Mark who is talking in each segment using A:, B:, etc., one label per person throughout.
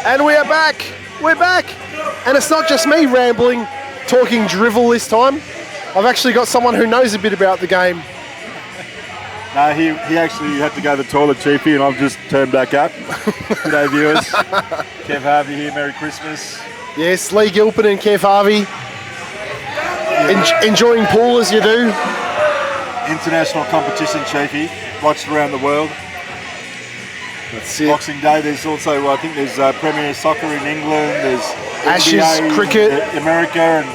A: And we are back. We're back. And it's not just me rambling, talking drivel this time. I've actually got someone who knows a bit about the game.
B: No, he actually had to go to the toilet, Chiefy, and I've just turned back up. Good day, viewers. Kev Harvie here, Merry Christmas.
A: Yes, Leigh Gilpin and Kev Harvie. Enjoying pool as you do.
B: International competition, Chiefy. Watched around the world.
A: That's it.
B: Boxing Day, there's also, I think there's Premier Soccer in England, there's
A: Ashes,
B: NBA,
A: cricket.
B: America, and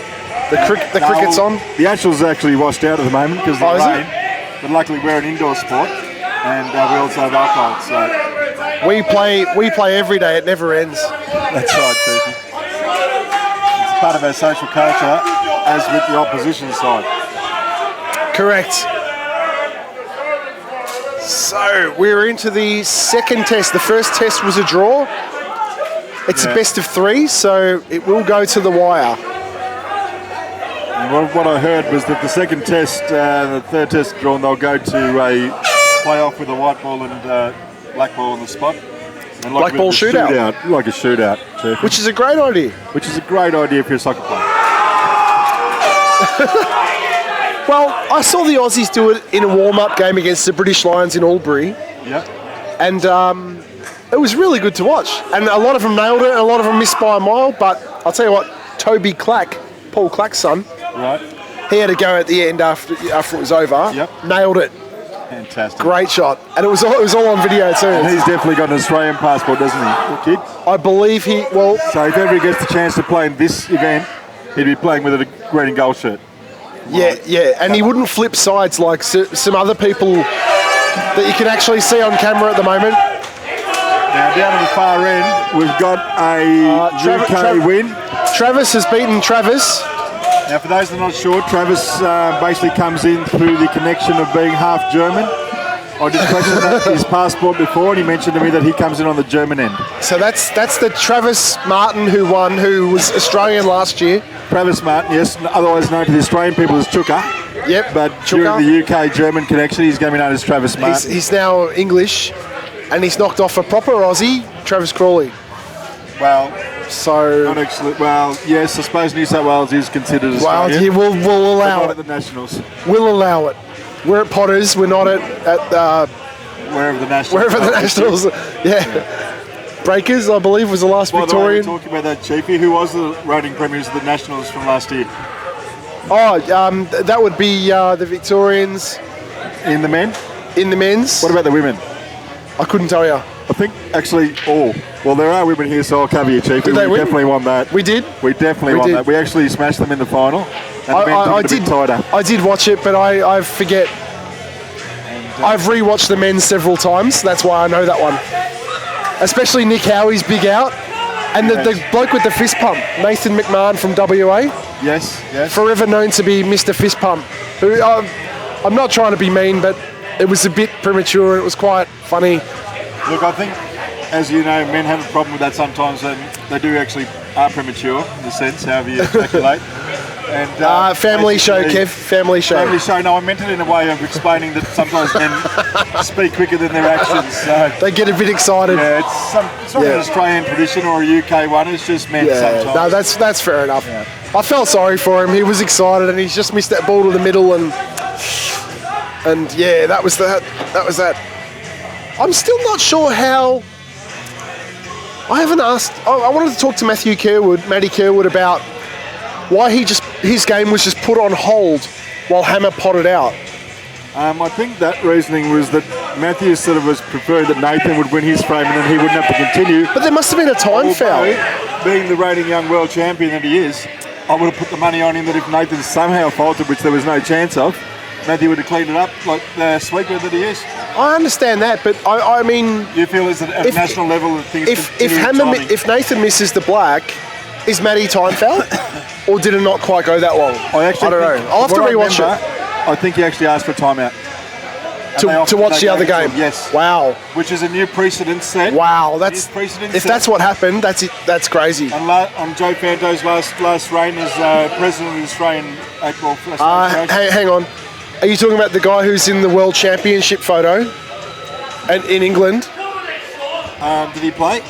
A: the cricket's on.
B: The Ashes actually washed out at the moment because of the rain. But luckily we're an indoor sport, and we also have alcohol, so...
A: We play every day, it never ends.
B: That's right, Chiefy. It's part of our social culture, as with the opposition side.
A: Correct. So, we're into the second test. The first test was a draw. It's a best of 3, so it will go to the wire.
B: And what I heard was that the second test, the third test drawn, they'll go to a playoff with a white ball and black ball on the spot. And
A: Black ball shootout.
B: Like a shootout, Chief.
A: Which is a great idea.
B: Which is a great idea if you're a soccer player.
A: Well, I saw the Aussies do it in a warm-up game against the British Lions in Albury.
B: Yeah.
A: And it was really good to watch. And a lot of them nailed it, and a lot of them missed by a mile. But I'll tell you what, Toby Clack, Paul Clack's son,
B: right,
A: he had a go at the end after it was over.
B: Yep.
A: Nailed it.
B: Fantastic.
A: Great shot. And it was all on video too.
B: And he's definitely got an Australian passport, doesn't he, the kid?
A: I believe he,
B: So if ever he gets the chance to play in this event, he'd be playing with a green and gold shirt.
A: Yeah, and he wouldn't flip sides like some other people that you can actually see on camera at the moment.
B: Now down at the far end, we've got a UK win.
A: Travis has beaten Travis.
B: Now for those that are not sure, Travis basically comes in through the connection of being half German. I did question his passport before, and he mentioned to me that he comes in on the German end.
A: So that's the Travis Martin who won, who was Australian last year.
B: Travis Martin, yes, otherwise known to the Australian people as Chuka.
A: Yep,
B: but
A: Chuka.
B: During the UK-German connection, he's going to be known as Travis Martin.
A: He's now English, and he's knocked off a proper Aussie, Travis Crawley.
B: Well,
A: so
B: not actually. Well, yes, I suppose New South Wales is considered Australian.
A: Well, yeah, we'll allow
B: not
A: it.
B: At the Nationals.
A: We'll allow it. We're at Potters. We're not at
B: wherever the Nationals.
A: Wherever the Nationals. Yeah. Breakers, I believe, was the last Victorian.
B: By the way, we're talking about that, Chiefy. Who was the reigning premiers of the Nationals from last year?
A: Oh, that would be the Victorians.
B: In the men?
A: In the men's.
B: What about the women?
A: I couldn't tell you.
B: I think actually all. Well, there are women here, so I'll cover you, Chiefy. We definitely won that.
A: We did?
B: We definitely won that. We actually smashed them in the final.
A: I did watch it, but I forget. I've rewatched the men's several times. That's why I know that one. Especially Nick Howie's big out. And the bloke with the fist pump, Nathan McMahon from WA.
B: Yes.
A: Forever known to be Mr. Fist Pump. Who I'm not trying to be mean, but it was a bit premature and it was quite funny.
B: Look, I think, as you know, men have a problem with that sometimes, and they do actually are premature in the sense, however you ejaculate. And
A: family show, Kev. Family show.
B: Family show. No, I meant it in a way of explaining that sometimes men speak quicker than their actions. So
A: they get a bit excited.
B: Yeah, it's not an Australian tradition or a UK one. It's just men sometimes.
A: No, that's fair enough. Yeah. I felt sorry for him. He was excited, and he's just missed that ball to the middle, and yeah, that was that. That was that. I'm still not sure how. I haven't asked. I wanted to talk to Matty Kerwood, about why his game was just put on hold while Hammer potted out.
B: I think that reasoning was that Matthew sort of was preferred that Nathan would win his frame and then he wouldn't have to continue.
A: But there must have been a time foul.
B: Being the reigning young world champion that he is, I would have put the money on him that if Nathan somehow faltered, which there was no chance of, Matthew would have cleaned it up like the sweeper that he is.
A: I understand that, but I mean...
B: You feel as at national level that things
A: if Nathan misses the black, is Matty time foul? Or did it not quite go that long? I don't know. I'll have to rewatch it.
B: I think he actually asked for a timeout.
A: To watch the other game?
B: Yes.
A: Wow.
B: Which is a new precedent set.
A: Wow. That's what happened, that's crazy.
B: And on Joe Fanto's last reign as president of the Australian 8-ball Association.
A: Hang on. Are you talking about the guy who's in the World Championship photo and in England?
B: Did he play?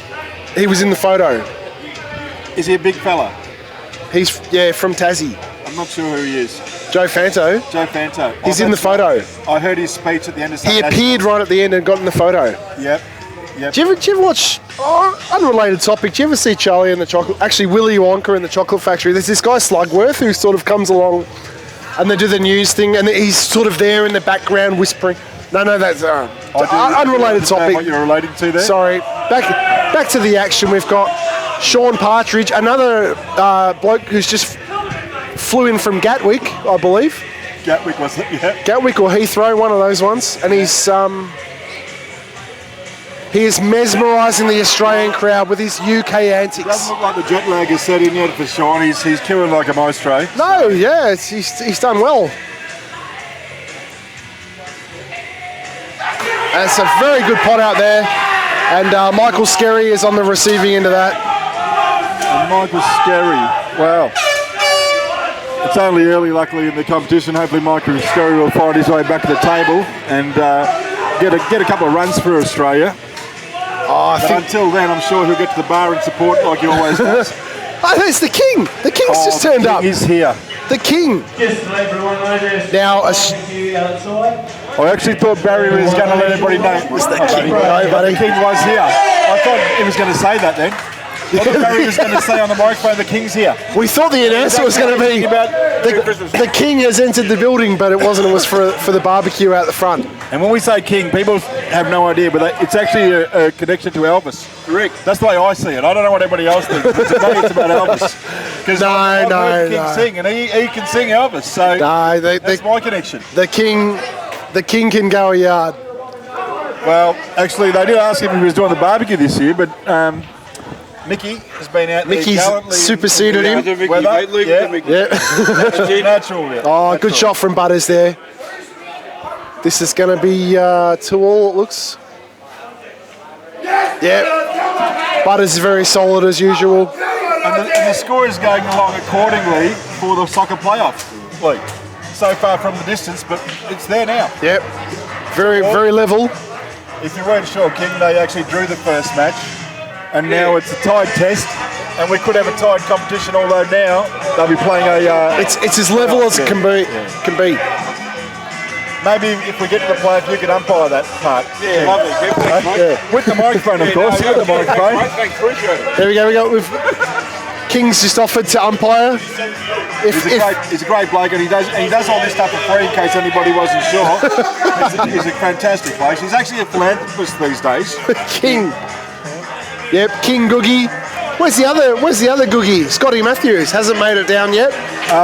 A: He was in the photo.
B: Is he a big fella?
A: He's from Tassie.
B: I'm not sure who he is.
A: Joe Fanto.
B: Joe Fanto.
A: He's in the photo.
B: I heard his speech at the end of some
A: He appeared right at the end and got in the photo.
B: Yep.
A: Do you ever watch, unrelated topic, do you ever see Charlie and the Chocolate, actually Willy Wonka in the Chocolate Factory? There's this guy Slugworth who sort of comes along and they do the news thing and he's sort of there in the background whispering. No, that's unrelated topic.
B: What you're relating to there?
A: Sorry. Back to the action. We've got Sean Partridge, another bloke who's just flew in from Gatwick, I believe.
B: Gatwick, was it? Yeah.
A: Gatwick or Heathrow, one of those ones. And he is mesmerising the Australian crowd with his UK antics.
B: Doesn't look like the jet lag is set in yet for Sean. He's killing like a maestro.
A: No, yeah, he's done well. And it's a very good pot out there. And Michael Skerry is on the receiving end of that.
B: And Michael Skerry, wow. It's only early, luckily, in the competition. Hopefully Michael Skerry will find his way back to the table and get a couple of runs for Australia. But until then, I'm sure he'll get to the bar and support like he always does.
A: Oh, there's the King. The King's just turned up.
B: He's here.
A: The King.
C: Just to let everyone know there's
A: Now,
C: barbecue outside.
B: I actually thought Barry was going to let everybody know.
A: It's the King. No, buddy.
B: The King was here. I thought he was going to say that then. I thought Barry was going to say on the microphone, the King's here.
A: We thought the announcement was going to be the King has entered the building, but it wasn't. It was for the barbecue out the front.
B: And when we say King, people have no idea, but it's actually a connection to Elvis. Correct. That's the way I see it. I don't know what everybody else thinks, but to me it's about Elvis. Because I've heard King sing, and he can sing Elvis, so that's my connection.
A: The King can go a yard.
B: Well, actually, they did ask him if he was doing the barbecue this year, but Mickey has been out there.
A: Mickey's superseded him.
B: Natural. Yeah.
A: Oh, good shot from Butters there. This is going to be 2-all, it looks. Yeah. Butters is very solid as usual.
B: And the score is going along accordingly for the soccer playoff league. So far from the distance, but it's there now.
A: Yep. Very level.
B: If you weren't sure, King, they actually drew the first match. And now it's a tied test, and we could have a tied competition. Although now they'll be playing
A: it's as level as it can be.
B: Maybe if we get to the playoff, you can umpire that part.
C: Yeah, lovely.
B: With the microphone, of course. With the microphone.
A: There we go. King's just offered to umpire.
B: He's a great bloke, and he does all this stuff for free in case anybody wasn't sure. he's a fantastic bloke. He's actually a philanthropist these days.
A: King. Yep, King Googie. Where's the other Googie? Scotty Matthews hasn't made it down yet.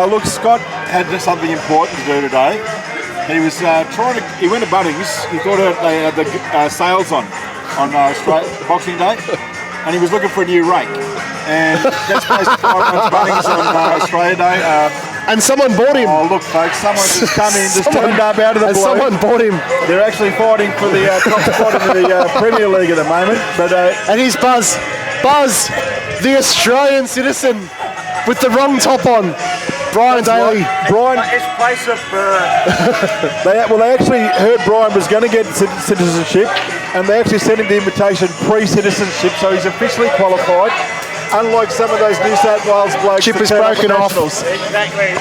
B: Look, Scott had something important to do today. He was he went to Bunnings. He thought they had the sales on Boxing Day, and he was looking for a new rake. And that's basically why I went to Bunnings on Australia Day.
A: And someone bought him.
B: Oh, look, folks, someone just come in, just turned up out of the blue.
A: Someone bought him.
B: They're actually fighting for the top spot in the Premier League at the moment. But
A: and he's Buzz, the Australian citizen with the wrong top on. Brian Daly.
B: Brian. It's place of they actually heard Brian was going to get citizenship, and they actually sent him the invitation pre-citizenship, so he's officially qualified. Unlike some of those New South Wales blokes.
A: Chip is broken off.
C: Exactly.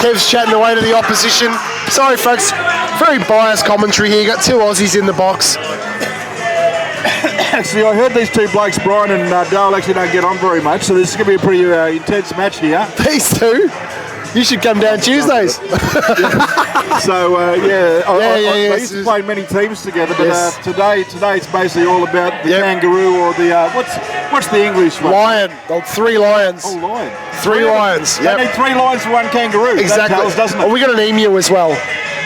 A: Kev's chatting away to the opposition. Sorry, folks. Very biased commentary here. Got two Aussies in the box.
B: Actually, I heard these two blokes, Brian and Dale, actually don't get on very much, so this is going to be a pretty intense match here.
A: These two? You should come down Tuesdays.
B: So, I used to play many teams together, but today it's basically all about the kangaroo or the, what's the English one?
A: Lion. Oh, 3 lions.
B: Oh, lion.
A: 3 lions.
B: They need 3 lions for 1 kangaroo.
A: Exactly.
B: That tells, doesn't it?
A: Oh, we got an emu as well.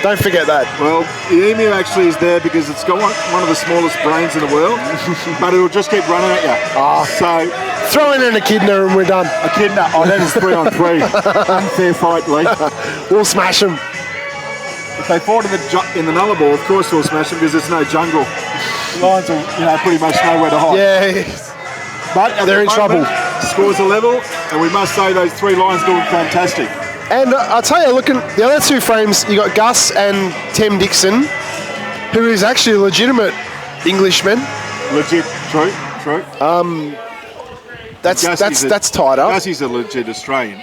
A: Don't forget that.
B: Well, the emu actually is there because it's got one of the smallest brains in the world, but it'll just keep running at you. So
A: throw in an echidna and we're done.
B: Echidna? Oh, that is 3-on-3. Unfair fight, Leigh.
A: We'll smash them.
B: If they fought in the Nullarbor, of course we'll smash them because there's no jungle. Lions will, pretty much know where to hide.
A: Yeah.
B: But
A: they're in trouble.
B: Scores are level, and we must say those 3 lions doing fantastic.
A: And I'll tell you, looking the other 2 frames, you got Gus and Tim Dixon, who is actually a legitimate Englishman.
B: Legit, true. True.
A: That's tied up.
B: Gussie's a legit Australian.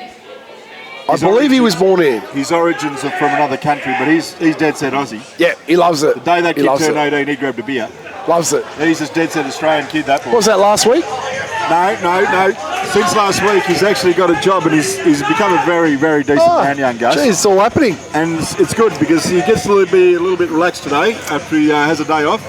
A: I believe he was born here.
B: His origins are from another country, but he's dead set Aussie.
A: Yeah, he loves it.
B: The day that kid turned 18, he grabbed a beer.
A: Loves it.
B: He's a dead set Australian kid, that boy.
A: What was that, last week?
B: No. Since last week, he's actually got a job and he's become a very, very decent man, young Gus.
A: Geez, it's all happening.
B: And it's good because he gets to be a little bit relaxed today after he has a day off.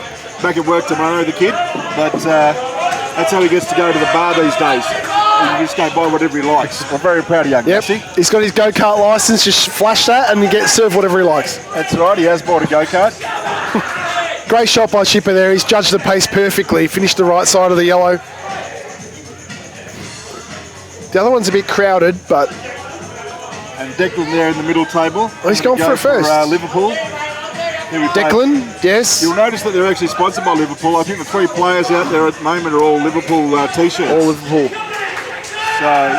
B: Back at work tomorrow, the kid. But that's how he gets to go to the bar these days. He can just go buy whatever he likes. I'm very proud of young Gussie.
A: He's got his go-kart licence, just flash that and he gets served whatever he likes.
B: That's right, he has bought a go-kart.
A: Great shot by Chipper there. He's judged the pace perfectly. He finished the right side of the yellow. The other one's a bit crowded, but...
B: And Declan there in the middle table.
A: Oh, he's gone for a first.
B: Liverpool.
A: Declan, yes.
B: You'll notice that they're actually sponsored by Liverpool. I think the 3 players out there at the moment are all Liverpool T-shirts.
A: All Liverpool.
B: So,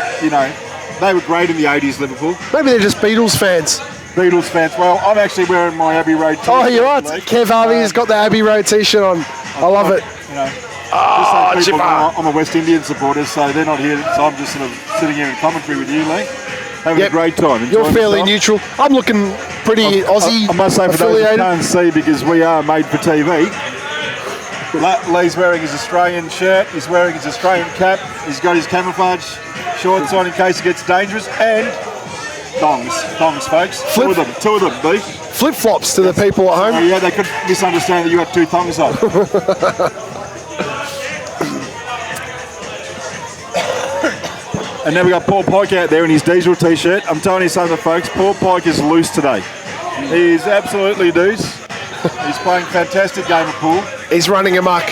B: they were great in the 80s, Liverpool.
A: Maybe they're just Beatles fans.
B: Beatles fans. Well, I'm actually wearing my Abbey Road T-shirt.
A: Oh, you are. Kev Harvie has got the Abbey Road T-shirt on. I love it.
B: People, I'm a West Indian supporter, so they're not here. So I'm just sort of sitting here in commentary with you, Leigh. Having a great time.
A: You're fairly neutral. I'm looking pretty Aussie.
B: I must say, for those who can't see, because we are made for TV, Leigh's wearing his Australian shirt. He's wearing his Australian cap. He's got his camouflage shorts on in case it gets dangerous, and thongs, folks. Two of them, B.
A: Flip-flops to the people at home.
B: Yeah, they could misunderstand that you had 2 thongs on. And then we got Paul Pike out there in his diesel T-shirt. I'm telling you something, folks. Paul Pike is loose today. He is absolutely loose. He's playing a fantastic game of pool.
A: He's running amok.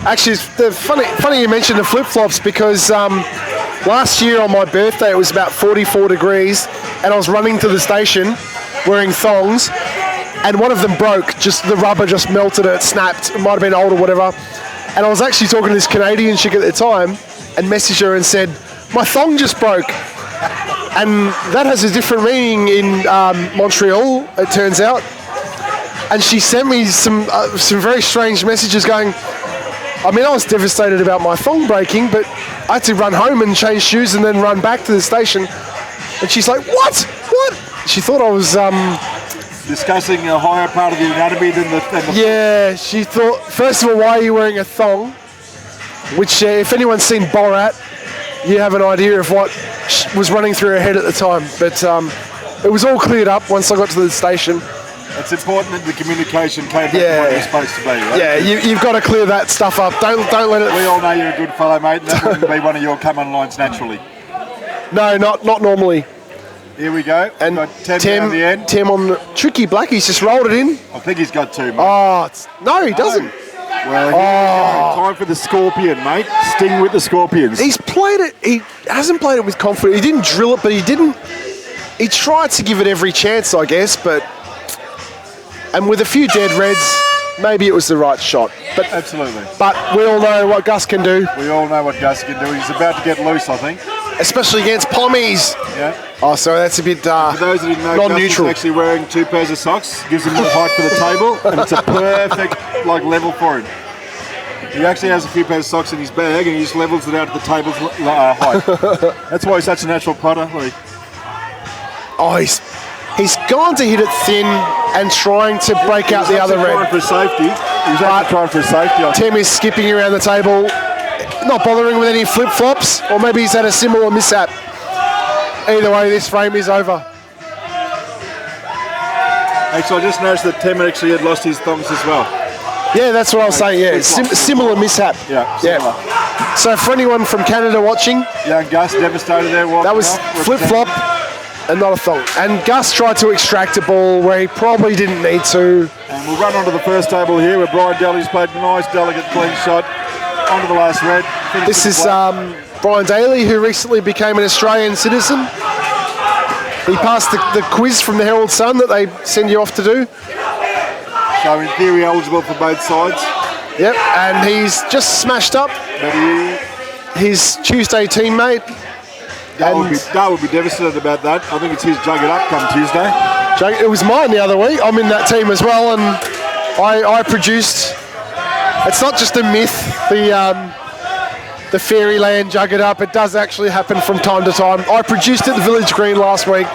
A: Actually, it's funny you mentioned the flip-flops because last year on my birthday it was about 44 degrees and I was running to the station wearing thongs and one of them broke. Just the rubber just melted, it snapped. It might have been old or whatever. And I was actually talking to this Canadian chick at the time and messaged her and said, my thong just broke. And that has a different meaning in Montreal, it turns out. And she sent me some very strange messages going, I was devastated about my thong breaking, but I had to run home and change shoes and then run back to the station. And she's like, what? She thought I was...
B: discussing a higher part of the anatomy than the
A: Yeah, she thought, first of all, why are you wearing a thong? Which, if anyone's seen Borat, you have an idea of what was running through her head at the time. But it was all cleared up once I got to the station.
B: It's important that the communication came back to what you're supposed to be, right?
A: Yeah, you've got to clear that stuff up. Don't let it...
B: We all know you're a good fellow, mate, and that wouldn't be one of your come-on lines naturally.
A: No, not normally.
B: Here we go.
A: And
B: got Tim on the end.
A: Tim on the... Tricky Black, he's just rolled it in.
B: I think he's got 2, mate.
A: Oh, no, he doesn't.
B: Well, time for the Scorpion, mate. Sting with the Scorpions.
A: He's played it. He hasn't played it with confidence. He didn't drill it, but he didn't... He tried to give it every chance, I guess, but... And with a few dead reds, maybe it was the right shot. But
B: absolutely.
A: But we all know what Gus can do.
B: We all know what Gus can do. He's about to get loose, I think.
A: Especially against Pommies.
B: Yeah.
A: Oh, sorry, that's a bit
B: for those that didn't know,
A: non-neutral.
B: Gus is actually wearing 2 pairs of socks. Gives him more height for the table, and it's a perfect level for him. He actually has a few pairs of socks in his bag, and he just levels it out to the table's height. That's why he's such a natural putter, Leigh.
A: Oh, he's gone to hit it thin and trying to break out the other red.
B: He was actually trying for safety.
A: Tim is skipping around the table, not bothering with any flip-flops, or maybe he's had a similar mishap. Either way, this frame is over.
B: Actually, I just noticed that Tim actually had lost his thongs as well.
A: Yeah, that's what I was saying, yeah. Similar mishap.
B: Yeah.
A: So for anyone from Canada watching...
B: Young Gus devastated there.
A: That was flip-flop and not a thong. And Gus tried to extract a ball where he probably didn't need to.
B: And we'll run onto the first table here where Brian Daly's played a nice, delicate, clean shot. Onto the last red.
A: This is Brian Daly, who recently became an Australian citizen. He passed the quiz from the Herald Sun that they send you off to do.
B: So in theory eligible for both sides.
A: Yep, and he's just smashed up his Tuesday teammate.
B: Dale would be devastated about that. I think it's his jug it up come Tuesday.
A: It was mine the other week. I'm in that team as well, and I produced It's not just a myth. The fairyland jug it up. It does actually happen from time to time. I produced at the Village Green last week.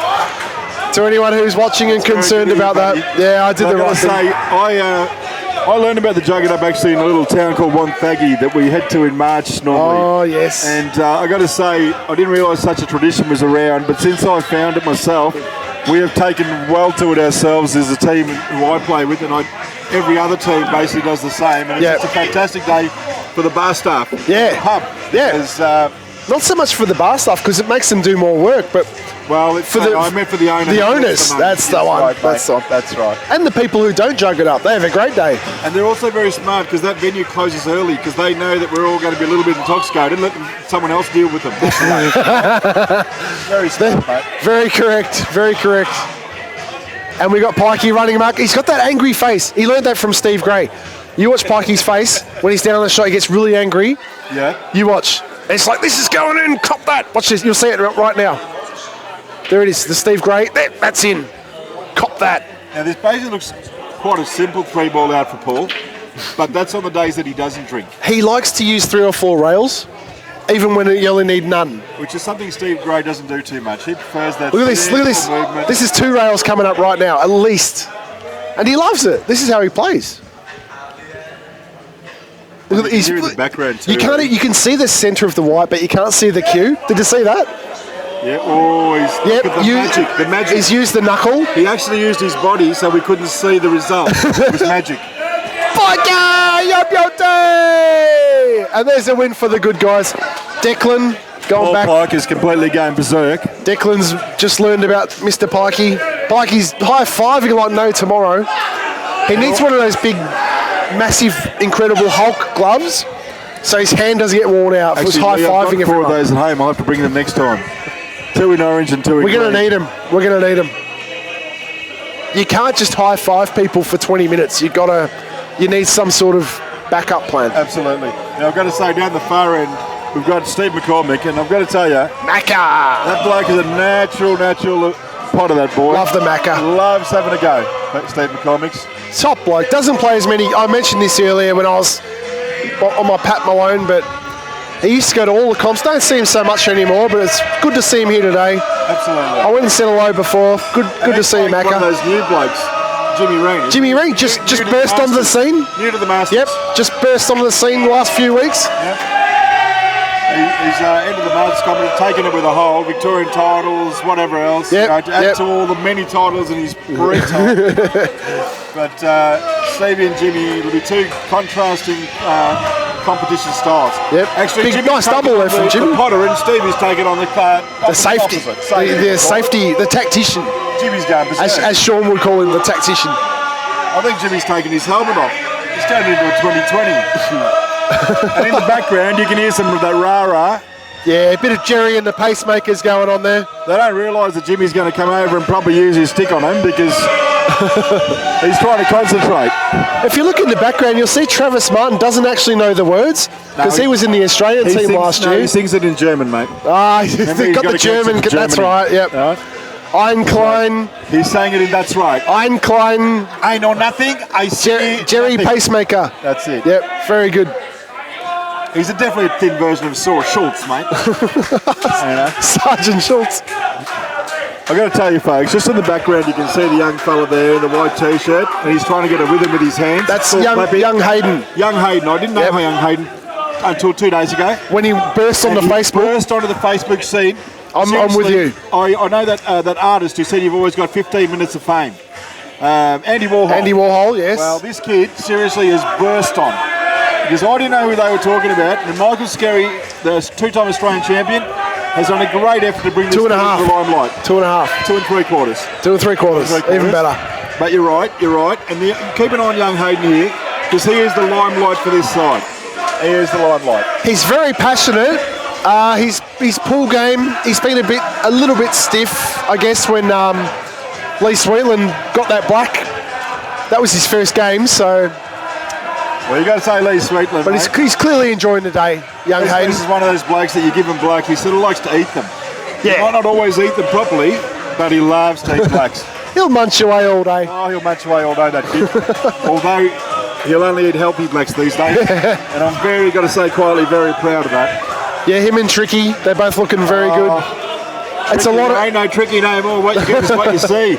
A: To anyone who's watching and concerned about that, yeah, I did the right thing.
B: I learned about the jug it up actually in a little town called Wonthaggi that we head to in March normally.
A: Oh yes.
B: And I got to say, I didn't realise such a tradition was around. But since I found it myself, we have taken well to it ourselves as a team who I play with, and every other team basically does the same. And it's just a fantastic day for the bar staff.
A: Yeah.
B: Pub.
A: Yeah. Not so much for the bar staff because it makes them do more work, but
B: I meant for the owners.
A: The owners, that's the one.
B: Right,
A: that's
B: right.
A: And the people who don't jug it up, they have a great day.
B: And they're also very smart because that venue closes early because they know that we're all going to be a little bit intoxicated. Let someone else deal with them. Very smart, mate.
A: Very correct. Very correct. And we got Pikey running amok. He's got that angry face. He learned that from Steve Gray. You watch Pikey's face when he's down on the shot. He gets really angry.
B: Yeah.
A: You watch. It's like, this is going in. Cop that. Watch this. You'll see it right now. There it is. The Steve Gray. That's in. Cop that.
B: Now this basically looks quite a simple 3-ball out for Paul, but that's on the days that he doesn't drink.
A: He likes to use 3 or 4 rails, even when you only need none.
B: Which is something Steve Gray doesn't do too much. He prefers that.
A: Look at this. Look at this.
B: Movement.
A: This is 2 rails coming up right now, at least. And he loves it. This is how he plays. Look at
B: He's in the background too.
A: You can see the centre of the white, but you can't see the cue. Did you see that?
B: Yeah. Oh, look at the magic.
A: He's used the knuckle.
B: He actually used his body so we couldn't see the result. It was magic.
A: Biker! Yup, yup, day! And there's a win for the good guys. Declan going back.
B: Paul Pike is completely going berserk.
A: Declan's just learned about Mr. Pikey. Pikey's high-fiving like no tomorrow. He needs one of those big, massive, incredible Hulk gloves so his hand doesn't get worn out.
B: Actually,
A: It was high-fiving
B: I've got 4 of those at home. I'll have to bring them next time. 2 in orange and 2 in green.
A: We're going to need them. We're going to need them. You can't just high-five people for 20 minutes. You need some sort of backup plan.
B: Absolutely. Now, I've got to say, down the far end, we've got Steve McCormick, and I've got to tell you,
A: Macca!
B: that bloke is a natural pot of that boy.
A: Love the Macca.
B: Loves having a go. Steve McCormick's.
A: Top bloke. Doesn't play as many. I mentioned this earlier when I was on my Pat Malone, but he used to go to all the comps. Don't see him so much anymore, but it's good to see him here today.
B: Absolutely.
A: I went and said hello before. Good to see you, Macca.
B: One of those new blokes, Jimmy Ring.
A: Jimmy Ring just burst onto the scene.
B: New to the Masters.
A: Yep, just burst onto the scene the last few weeks.
B: Yep. He's into the Masters company, taking it with a hold, Victorian titles, whatever else.
A: Yep.
B: To add to all the many titles in his brief time. But Stevie and Jimmy will be 2 contrasting competition styles.
A: Yep.
B: Actually,
A: Big, nice double there from Jimmy.
B: The potter and Stevie's taking on the
A: safety. The safety, the tactician.
B: Jimmy's going berserk.
A: As Sean would call him, the tactician.
B: I think Jimmy's taking his helmet off. He's turning into a 2020. And in the background, you can hear some of that rah-rah.
A: Yeah, a bit of Jerry and the pacemakers going on there.
B: They don't realise that Jimmy's going to come over and probably use his stick on him because he's trying to concentrate.
A: If you look in the background, you'll see Travis Martin doesn't actually know the words because he was in the Australian team last year.
B: He sings it in German, mate.
A: They've got the German. That's right, yep. Ein Klein.
B: He's saying it in that's right.
A: Ein Klein.
B: I know nothing. I see
A: Jerry
B: nothing.
A: Pacemaker.
B: That's it.
A: Yep, very good.
B: He's definitely a thin version of Saw Schultz, mate.
A: Sergeant Schultz.
B: I've got to tell you, folks, just in the background, you can see the young fella there in the white T-shirt, and he's trying to get a rhythm with his hands.
A: That's young Hayden.
B: Young Hayden. I didn't know young Hayden until 2 days ago.
A: When he burst onto Facebook.
B: Burst onto the Facebook scene.
A: I'm with you.
B: I know that artist who said you've always got 15 minutes of fame. Andy Warhol.
A: Andy Warhol, yes.
B: Well, this kid seriously has burst on. Because I didn't know who they were talking about. And Michael Skerry, the 2-time Australian champion, has done a great effort to bring this to the limelight.
A: 2.5.
B: 2 3/4.
A: 2 3/4. Even better.
B: But you're right. And keep an eye on young Hayden here, because he is the limelight for this side. He is the limelight.
A: He's very passionate. His pool game, he's been a little bit stiff, I guess, when Leigh Sweetland got that black. That was his first game, so.
B: Well, you got to say Leigh Sweetland,
A: but he's clearly enjoying the day, young Hayden.
B: This is one of those blokes that you give him black. He sort of likes to eat them.
A: Yeah.
B: He might not always eat them properly, but he loves to eat blacks.
A: He'll munch away all day.
B: Oh, he'll munch away all day, that kid. Although He'll only eat healthy blacks these days. And I'm got to say, quietly, very proud of that.
A: Yeah, him and Tricky, they're both looking very good. It's a lot of...
B: Ain't no Tricky no more. What you get is what you see.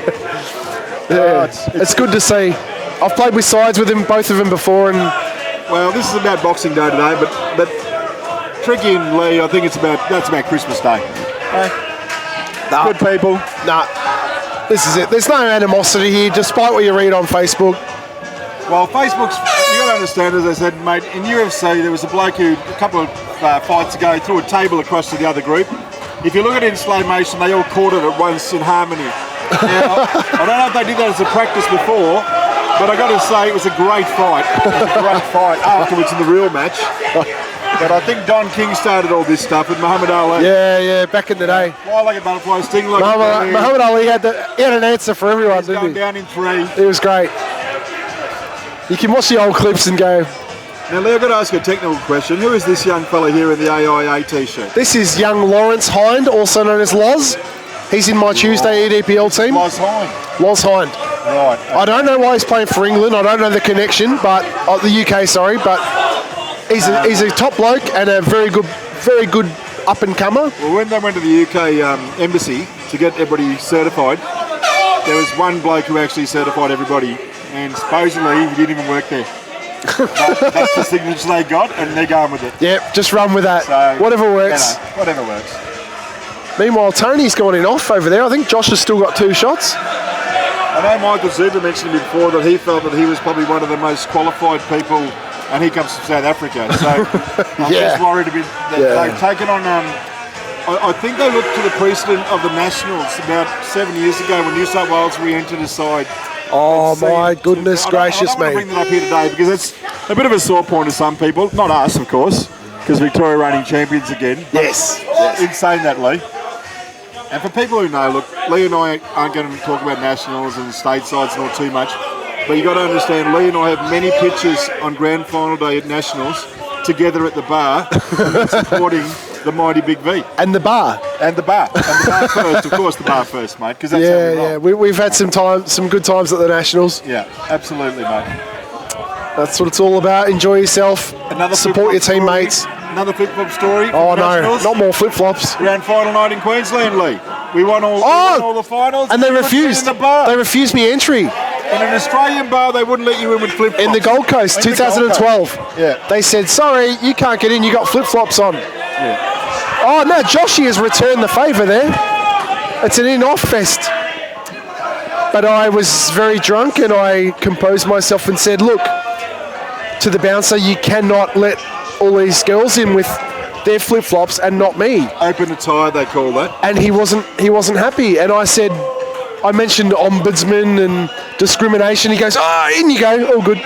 A: Yeah, it's good to see. I've played with sides with him, both of them before, and...
B: Well, this is about Boxing Day today, but Tricky and Leigh, I think that's about Christmas Day.
A: Nah.
B: Good people.
A: Nah, this is it. There's no animosity here, despite what you read on Facebook.
B: Well, Facebook's, you got to understand, as I said, mate, in UFC there was a bloke who, a couple of fights ago, threw a table across to the other group. If you look at it in slow motion, they all caught it at once in harmony. Now, I don't know if they did that as a practice before, but I got to say it was a great fight. It was a great fight afterwards in the real match. But I think Don King started all this stuff with Muhammad Ali.
A: Yeah, back in the day.
B: Fly like a butterfly, sting like
A: Muhammad Ali had an answer for everyone,
B: didn't he? Down in 3.
A: It was great. You can watch the old clips and go...
B: Now, Leigh, I've got to ask you a technical question. Who is this young fella here in the AIA t-shirt?
A: This is young Lawrence Hind, also known as Loz. He's in my Tuesday EDPL team.
B: Loz Hind.
A: Loz Hind.
B: Right.
A: I don't know why he's playing for England. I don't know the connection, but the UK, sorry, but he's a top bloke and a very good up and comer.
B: Well, when they went to the UK embassy to get everybody certified, there was one bloke who actually certified everybody, and supposedly he didn't even work there. That's the signature they got, and they're going with it.
A: Yep, just run with that.
B: So,
A: whatever works.
B: Whatever works.
A: Meanwhile, Tony's gone in off over there. I think Josh has still got 2 shots.
B: I know Michael Zuber mentioned before that he felt that he was probably one of the most qualified people, and he comes from South Africa. So I'm just worried a bit that they've taken on. I think they looked to the precedent of the Nationals about 7 years ago when New South Wales re-entered a side.
A: Oh my goodness gracious me!
B: I don't want to bring that up here today because it's a bit of a sore point to some people. Not us, of course, because Victoria reigning champions again.
A: Yes.
B: In saying that, Leigh. And for people who know, look, Leigh and I aren't going to talk about nationals and state sides and all too much, but you got to understand, Leigh and I have many pictures on grand final day at nationals together at the bar supporting the mighty Big V.
A: And the bar.
B: And the bar. And the bar first, of course, the bar first, mate, because that's how we roll.
A: We've had some good times at the nationals.
B: Yeah, absolutely, mate.
A: That's what it's all about. Enjoy yourself. Support your teammates.
B: Another flip-flop story.
A: Oh no, not more flip-flops.
B: Grand final night in Queensland, Leigh. We won all the finals.
A: And they refused. They refused me entry.
B: In an Australian bar, they wouldn't let you in with flip-flops.
A: In the Gold Coast, 2012.
B: Yeah.
A: They said, sorry, you can't get in, you got flip-flops on.
B: Yeah.
A: Oh no, Joshy has returned the favour there. It's an in-off fest. But I was very drunk and I composed myself and said, look, to the bouncer, you cannot let all these girls in with their flip-flops and not me.
B: Open attire, they call that.
A: And he wasn't happy. And I said, I mentioned ombudsman and discrimination. He goes, in you go, all good.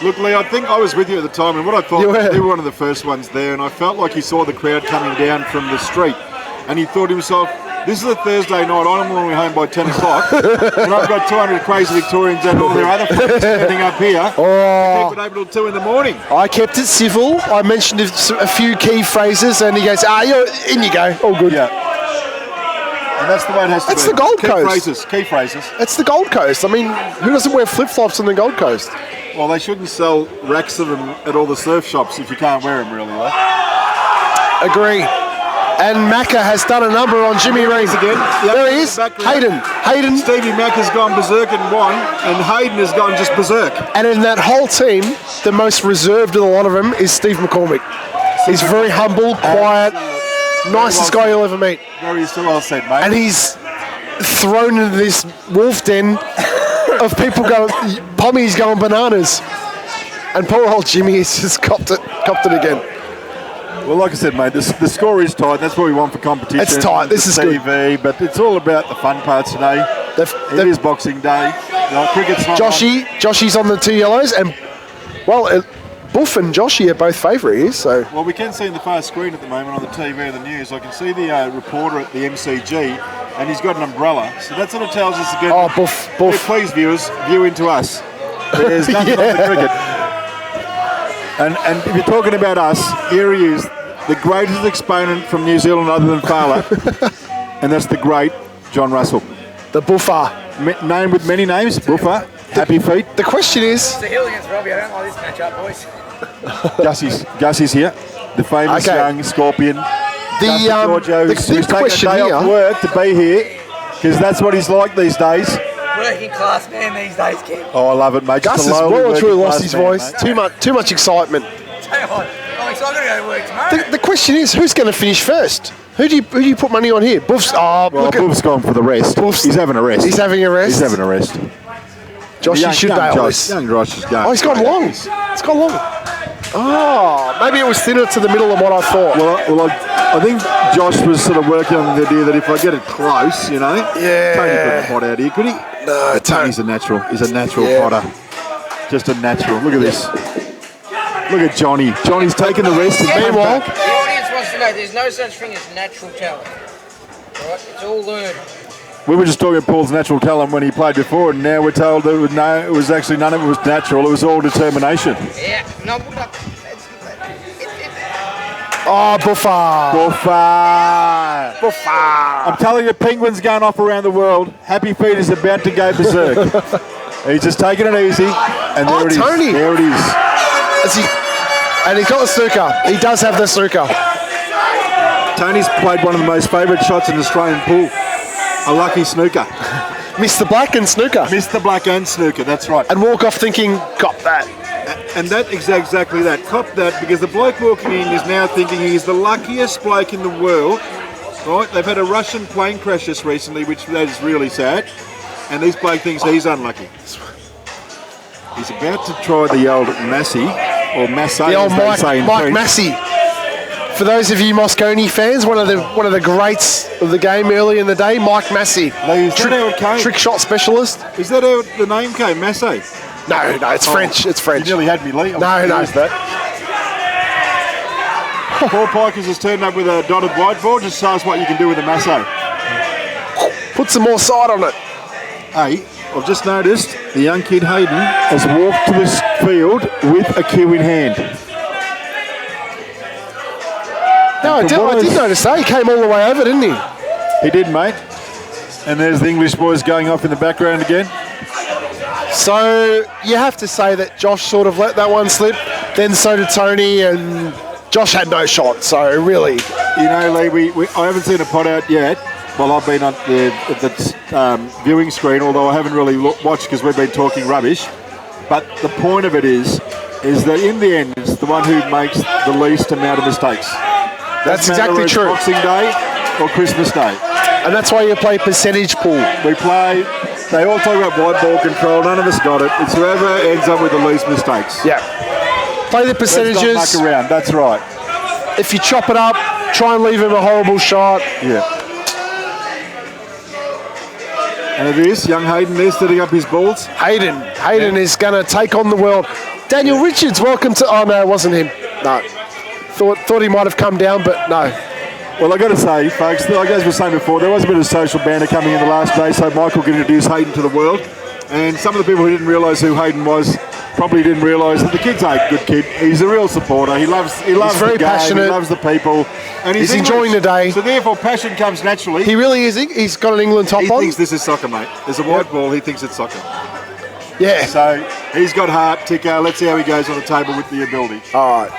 B: Look, Leigh, I think I was with you at the time, and what I thought, you were one of the first ones there, and I felt like he saw the crowd coming down from the street, and he thought to himself, this is a Thursday night, I'm only home by 10 o'clock, and I've got 200 crazy Victorians and all their other friends standing up here, keep it open till 2 in the morning.
A: I kept it civil, I mentioned a few key phrases, and he goes, in you go, all good.
B: Yeah. And that's the way it has to be.
A: It's the Gold Coast.
B: Key phrases.
A: It's the Gold Coast. I mean, who doesn't wear flip-flops on the Gold Coast?
B: Well, they shouldn't sell racks of them at all the surf shops if you can't wear them, really, though.
A: Agree. And Macca has done a number on Jimmy Reeves again.
B: Yep.
A: There he is. Hayden.
B: Stevie Macca's gone berserk and won, and Hayden has gone just berserk.
A: And in that whole team, the most reserved of a lot of them is Steve McCormick. He's very humble, quiet, nicest guy you'll ever meet.
B: Very well said, mate.
A: And he's thrown into this wolf den of people going, Pommy's going bananas. And poor old Jimmy has just copped it again.
B: Well, like I said, mate, the score is tight. That's what we want for competition.
A: It's tight. This is
B: TV,
A: good.
B: But it's all about the fun parts today. It is Boxing Day. Cricket's not
A: Joshy's on the 2 yellows, and Buff and Joshy are both favourites. So
B: well, we can see in the far screen at the moment on the TV and the news. I can see the reporter at the MCG, and he's got an umbrella. So that sort of tells us again.
A: Oh, Buff.
B: Hey, please, viewers, view into us. There's nothing off the cricket. And if you're talking about us, here he is, the greatest exponent from New Zealand other than Fowler, and that's the great John Russell.
A: The Buffer.
B: Name with many names, Buffer. Happy feet.
A: The question is,
D: It's a hill against Robbie. I don't like this matchup, boys.
B: Gussie's here. The famous young Scorpion.
A: The question
B: day
A: here.
B: off work to be here because that's what he's like these days.
D: Working class man these days, Kim.
B: Oh, I love it, mate.
A: Gus
B: Just a
A: has
B: lowly
A: well and truly
B: working
A: lost
B: class
A: his
B: man,
A: voice.
B: mate.
A: Too much excitement.
D: Tell you what, I'm excited to go to work tomorrow.
A: The question is, who's going to finish first? Who do you put money on here? Buff's. Oh,
B: Well,
A: look at
B: Buff's gone for the rest. He's having a rest.
A: He's having a rest.
B: He's having a rest.
A: Josh, you should bail this.
B: Young Josh is going.
A: Oh, he's gone long. It's gone long. Oh, maybe it was thinner to the middle than what I thought.
B: Well, I think Josh was sort of working on the idea that if I get it close, you know,
A: Yeah.
B: Tony couldn't pot out here, could he?
A: No,
B: Tony's a natural. He's a natural
A: Yeah.
B: potter. Just a natural. Look at this. Look at Johnny. Johnny's taking the rest and came
A: Meanwhile,
B: back.
D: The audience wants to know there's no such thing as natural talent. Right? It's all learned.
B: We were just talking about Paul's natural talent when he played before, and now we're told that it was actually none of it was natural. It was all determination.
D: Yeah. No, look.
A: oh, Buffer.
B: Buffer. I'm telling you, Penguin's going off around the world. Happy Feet is about to go berserk. He's just taking it easy, and there it is.
A: Tony.
B: There it is.
A: And he's got the snooker. He does have the snooker.
B: Tony's played one of the most favourite shots in Australian pool. A lucky snooker.
A: Mr. Black and snooker.
B: Mr. Black and snooker, that's right.
A: And walk off thinking, got that.
B: And that exactly that. Cop that, because the bloke walking in is now thinking he's the luckiest bloke in the world. Right? They've had a Russian plane crash just recently, which that is really sad. And this bloke thinks he's unlucky. He's about to try the old Massey, or Massey,
A: The old
B: as they
A: Mike
B: say in French.
A: Massey. For those of you Moscone fans, one of the greats of the game early in the day, Mike Massey.
B: Leigh, is that how it came?
A: Trick shot specialist.
B: Is that how the name came, Massey?
A: No, it's French. It's French.
B: You nearly had me, Leigh.
A: No.
B: That. Paul Pikers has turned up with a dotted whiteboard. Just show us what you can do with a Massey.
A: Put some more side on it.
B: Hey, I've just noticed the young kid Hayden has walked to this field with a cue in hand.
A: No, I did notice that. He came all the way over, didn't he?
B: He did, mate. And there's the English boys going off in the background again.
A: So you have to say that Josh sort of let that one slip. Then so did Tony, and Josh had no shot. So really,
B: You know, Leigh, I haven't seen a pot out yet. Well, I've been on the viewing screen, although I haven't really watched because we've been talking rubbish. But the point of it is that in the end, it's the one who makes the least amount of mistakes.
A: that's
B: Doesn't matter
A: exactly
B: whether it's
A: true.
B: Boxing Day or Christmas Day.
A: And that's why you play percentage pool.
B: We play. They all talk about white ball control. None of us got it. It's whoever ends up with the least mistakes.
A: Yeah. Play the
B: Let's not
A: percentages.
B: muck around. That's right.
A: If you chop it up, try and leave him a horrible shot.
B: Yeah. And it is young Hayden there setting up his balls.
A: Hayden is going to take on the world. Daniel Richards, welcome to... Oh, no, it wasn't him. No. Thought he might have come down, but no.
B: Well, I got to say, folks, like as we were saying before, there was a bit of social banter coming in the last day, so Michael can introduce Hayden to the world. And some of the people who didn't realise who Hayden was probably didn't realise that the kid's a good kid. He's a real supporter. He loves
A: very
B: the game.
A: passionate.
B: He loves the people. And
A: He's enjoying the day.
B: So therefore, passion comes naturally.
A: He really is. He's got an England top
B: He
A: on.
B: thinks this is soccer, mate. There's a white ball. He thinks it's soccer.
A: Yeah.
B: So he's got heart, ticker. Let's see how he goes on the table with the ability.
A: All right.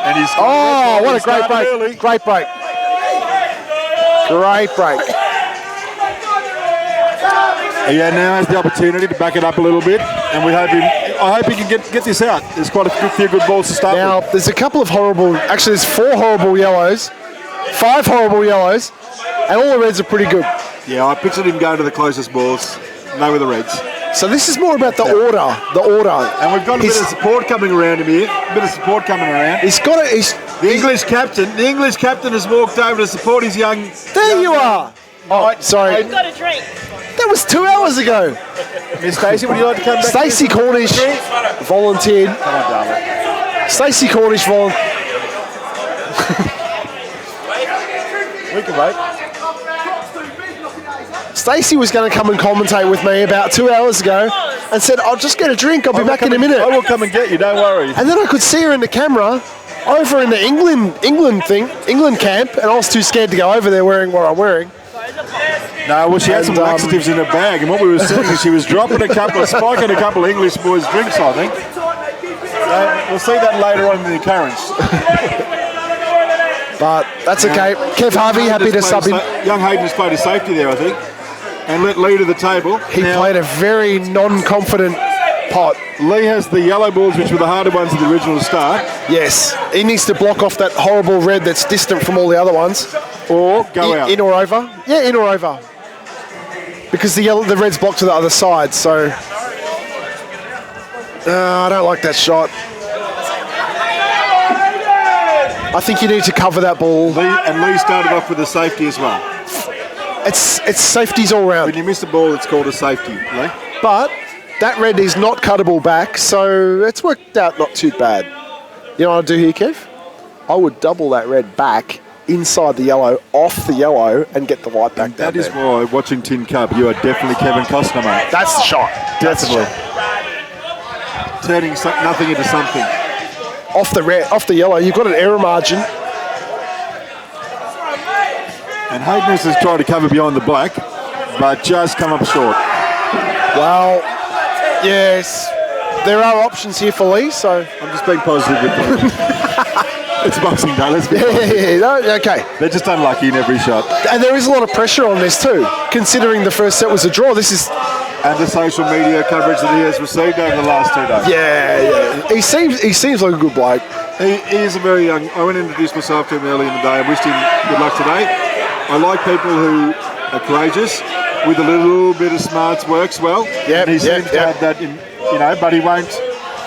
B: And he's
A: Oh, what a great break.
B: Early.
A: Great break. Great break.
B: Yeah, now has the opportunity to back it up a little bit, and I hope he can get this out. There's quite a few good balls to start
A: Now,
B: with.
A: there's a couple of horrible... Actually, there's 4 horrible yellows, 5 horrible yellows, and all the reds are pretty good.
B: Yeah, I pictured him going to the closest balls. No with the reds.
A: So this is more about the order. The order.
B: And we've got a bit of support coming around him here. A bit of support coming around.
A: He's got it.
B: The English captain has walked over to support his young...
A: There you are. Oh, sorry.
D: Got a drink.
A: That was 2 hours ago.
B: Miss Stacey, would you like to come back?
A: Stacey Cornish volunteered.
B: Come on, darling.
A: Stacey Cornish volunteered.
B: We can wait.
A: Stacey was going to come and commentate with me about 2 hours ago and said, I'll just get a drink, I'll be back in a minute.
B: I will come and get you, don't worry.
A: And then I could see her in the camera over in the England camp, and I was too scared to go over there wearing what I'm wearing.
B: No, well, she had some laxatives in her bag, and what we were seeing is she was spiking a couple of English boys' drinks, I think. We'll see that later on in the occurrence.
A: But that's okay. Kev Harvie happy to sub in.
B: Young Hayden has played a safety there, I think, and let Leigh to the table.
A: He played a very non-confident pot.
B: Leigh has the yellow balls, which were the harder ones at the original start.
A: Yes, he needs to block off that horrible red that's distant from all the other ones.
B: Or go out.
A: In or over. Yeah, in or over. Because the red's blocked to the other side, so... I don't like that shot. I think you need to cover that ball.
B: Leigh started off with a safety as well.
A: It's safeties all round.
B: When you miss the ball, it's called a safety, Leigh.
A: But that red is not cuttable back, so it's worked out not too bad. You know what I'd do here, Kev? I would double that red back inside the yellow, off the yellow, and get the white back down.
B: That is why, watching Tin Cup, you are definitely Kevin Costner, mate.
A: That's the shot.
B: Definitely. Turning nothing into something.
A: Off the yellow, you've got an error margin.
B: And Hayden has tried to cover behind the black, but just come up short.
A: Well, yes, there are options here for Leigh, so...
B: I'm just being positive with them. It's Boxing Day, let's be honest.
A: Okay.
B: They're just unlucky in every shot.
A: And there is a lot of pressure on this too, considering the first set was a draw. This is...
B: And the social media coverage that he has received over the last 2 days.
A: Yeah. He seems like a good bloke.
B: He is a very young... I went and introduced myself to him early in the day. I wished him good luck today. I like people who are courageous. With a little bit of smarts works well.
A: Yeah,
B: he seems to have that in, but he won't.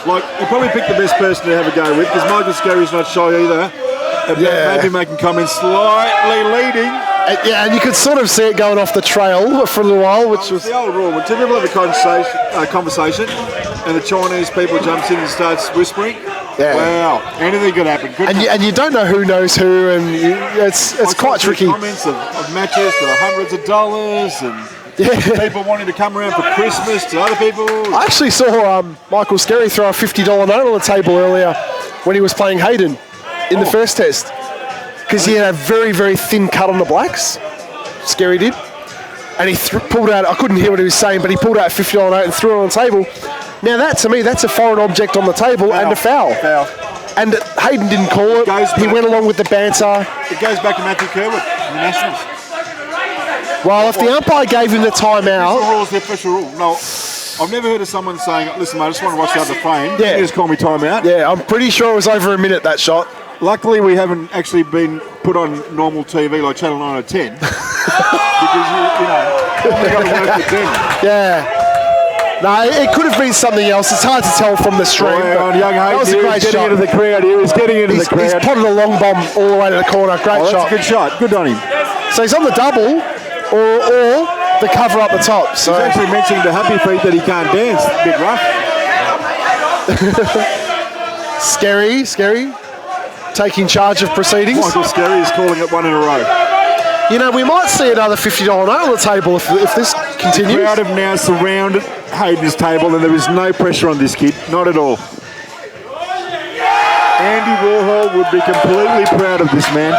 B: Like, he'll probably pick the best person to have a go with, because Michael Scarry's not shy either. Maybe making comments slightly leading.
A: And you could sort of see it going off the trail for a little while, which was...
B: The old rule, when two people have a conversation and the Chinese people jumps in and starts whispering, wow, anything could happen.
A: And you don't know who knows who, and it's quite tricky.
B: Comments of matches for hundreds of dollars, and people wanting to come around for Christmas to other people.
A: I actually saw Michael Scarry throw a $50 note on the table earlier when he was playing Hayden in the first test. Because he had a very, very thin cut on the blacks. Scarry did. And he pulled out, I couldn't hear what he was saying, but he pulled out a $50 note and threw it on the table. Now that, to me, that's a foreign object on the table and a foul. And Hayden didn't call it. He went along with the banter.
B: It goes back to Matthew Kerwood in the Nationals.
A: Well, if the umpire gave him the timeout...
B: The rule's the official rule. No, I've never heard of someone saying, listen, mate, I just want to watch the other frame.
A: Yeah.
B: You just call me timeout.
A: Yeah, I'm pretty sure it was over a minute, that shot.
B: Luckily, we haven't actually been put on normal TV like Channel 9 or 10. Because, you've got to work with them.
A: Yeah. No, it could have been something else. It's hard to tell from the stream.
B: Young Hayden,
A: that was a great shot.
B: Into the crowd here. He's getting into the crowd.
A: He's potted a long bomb all the way to the corner. Great shot.
B: That's a good shot. Good on him.
A: So he's on the double or the cover up the top. So
B: he's actually mentioning to Happy Feet that he can't dance. A bit rough.
A: Scary. Taking charge of proceedings.
B: Michael Scarry is calling it one in a row.
A: We might see another $50 note on the table if this continues.
B: The crowd have now surrounded Hayden's table, and there is no pressure on this kid, not at all. Andy Warhol would be completely proud of this man.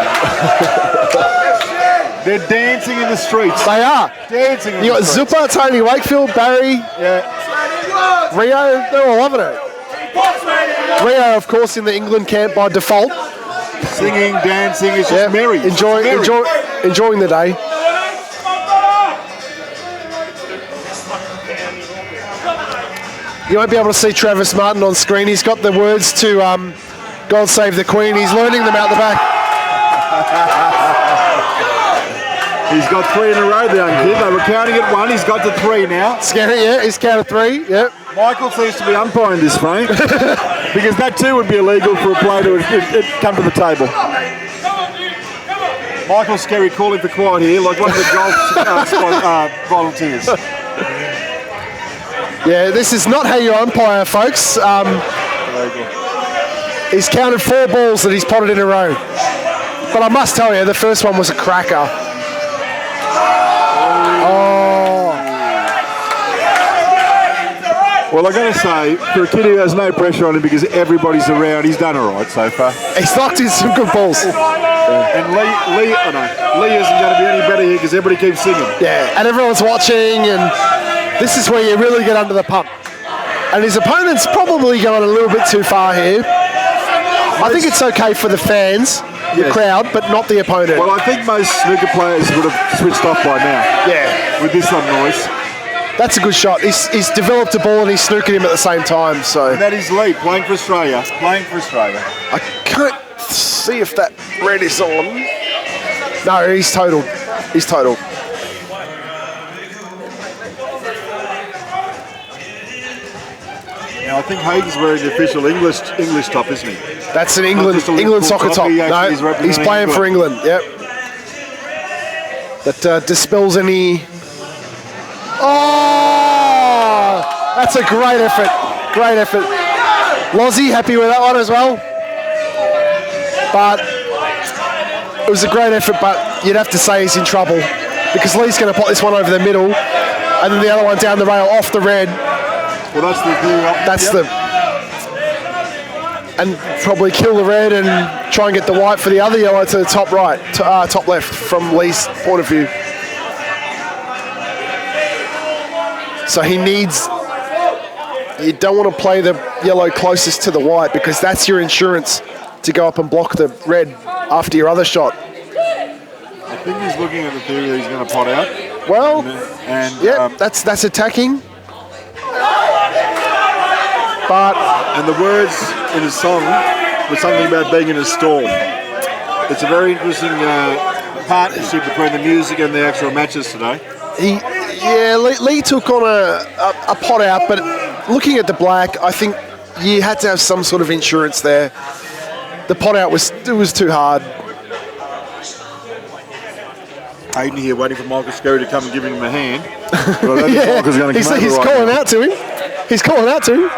B: They're dancing in the streets.
A: They are.
B: Dancing in the streets.
A: You got Zupa, Tony Wakefield, Barry, Rio, they're all loving it. Rio, of course, in the England camp by default.
B: Singing, dancing, it's just merry.
A: Enjoying the day. You won't be able to see Travis Martin on screen. He's got the words to God Save the Queen. He's learning them out the back.
B: He's got 3 in a row, the young kid. They were counting at 1. He's got to 3 now.
A: Scary, he's counted 3,
B: Michael seems to be umpiring this frame because that too would be illegal for a player to come to the table. Michael Scarry calling for quiet here, like one of the golf volunteers.
A: Yeah, this is not how you umpire, folks. He's counted 4 balls that he's potted in a row. But I must tell you, the first one was a cracker.
B: Well, I got to say, for a kid who has no pressure on him because everybody's around, he's done all right so far.
A: He's knocked in some good balls.
B: And Leigh isn't going to be any better here because everybody keeps singing.
A: Yeah, and everyone's watching, and this is where you really get under the pump. And his opponent's probably going a little bit too far here. I think it's okay for the fans, the crowd, but not the opponent.
B: Well, I think most snooker players would have switched off by now.
A: Yeah.
B: With this on noise.
A: That's a good shot. He's developed a ball and he's snookered him at the same time. So
B: And that is Leigh playing for Australia.
A: I can't see if that red is on. No, he's totaled. He's totaled.
B: Now I think Hayden's wearing the official English top, isn't he?
A: That's an England soccer top. No, he's playing for England. Yep. That dispels any. Oh, that's a great effort. Great effort. Lozzie happy with that one as well. But it was a great effort, but you'd have to say he's in trouble because Leigh's going to put this one over the middle and then the other one down the rail off the red.
B: Well, that's the
A: and probably kill the red and try and get the white for the other yellow to the top right, top left from Leigh's point of view. So he needs, you don't want to play the yellow closest to the white because that's your insurance to go up and block the red after your other shot.
B: I think he's looking at the theory that he's going to pot out.
A: Well,
B: and
A: that's attacking. But
B: and the words in his song was something about being in a storm. It's a very interesting partnership between the music and the actual matches today.
A: Leigh took on a pot out, but looking at the black, I think you had to have some sort of insurance there. The pot out was too hard.
B: Hayden here waiting for Michael Skerry to come and give him a hand. But
A: He's calling out to him. He's calling out to him.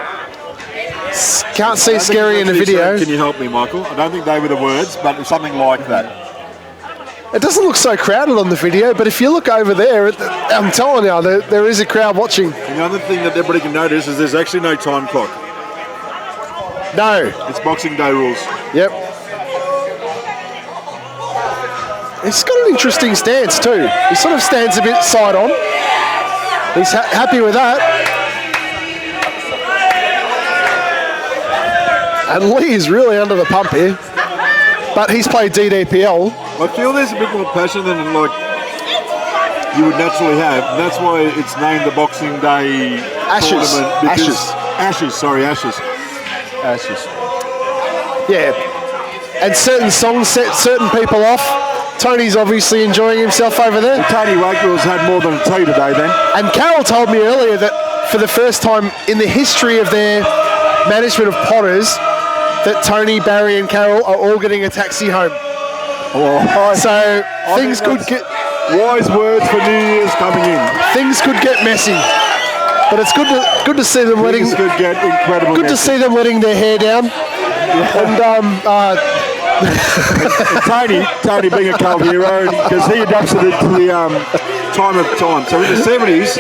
A: Can't see Skerry in the video.
B: Can you help me, Michael? I don't think they were the words, but something like that.
A: It doesn't look so crowded on the video, but if you look over there, I'm telling you, there is a crowd watching.
B: And the other thing that everybody can notice is there's actually no time clock.
A: No.
B: It's Boxing Day rules.
A: Yep. He's got an interesting stance too. He sort of stands a bit side on. He's happy with that. And Leigh is really under the pump here. But he's played DDPL.
B: I feel there's a bit more passion than like you would naturally have. And that's why it's named the Boxing Day tournament. Ashes.
A: Yeah. And certain songs set certain people off. Tony's obviously enjoying himself over there.
B: Well, Tony Wakewell's had more than a tea today then.
A: And Carol told me earlier that for the first time in the history of their management of Potters, that Tony, Barry and Carol are all getting a taxi home. So things could get...
B: Wise words for New Year's coming in.
A: Things could get messy. But it's good to see them letting...
B: Things could get incredible
A: Good to see them letting their hair down. And
B: Tony being a cult hero because he adapts to the time of time. So in the 70s,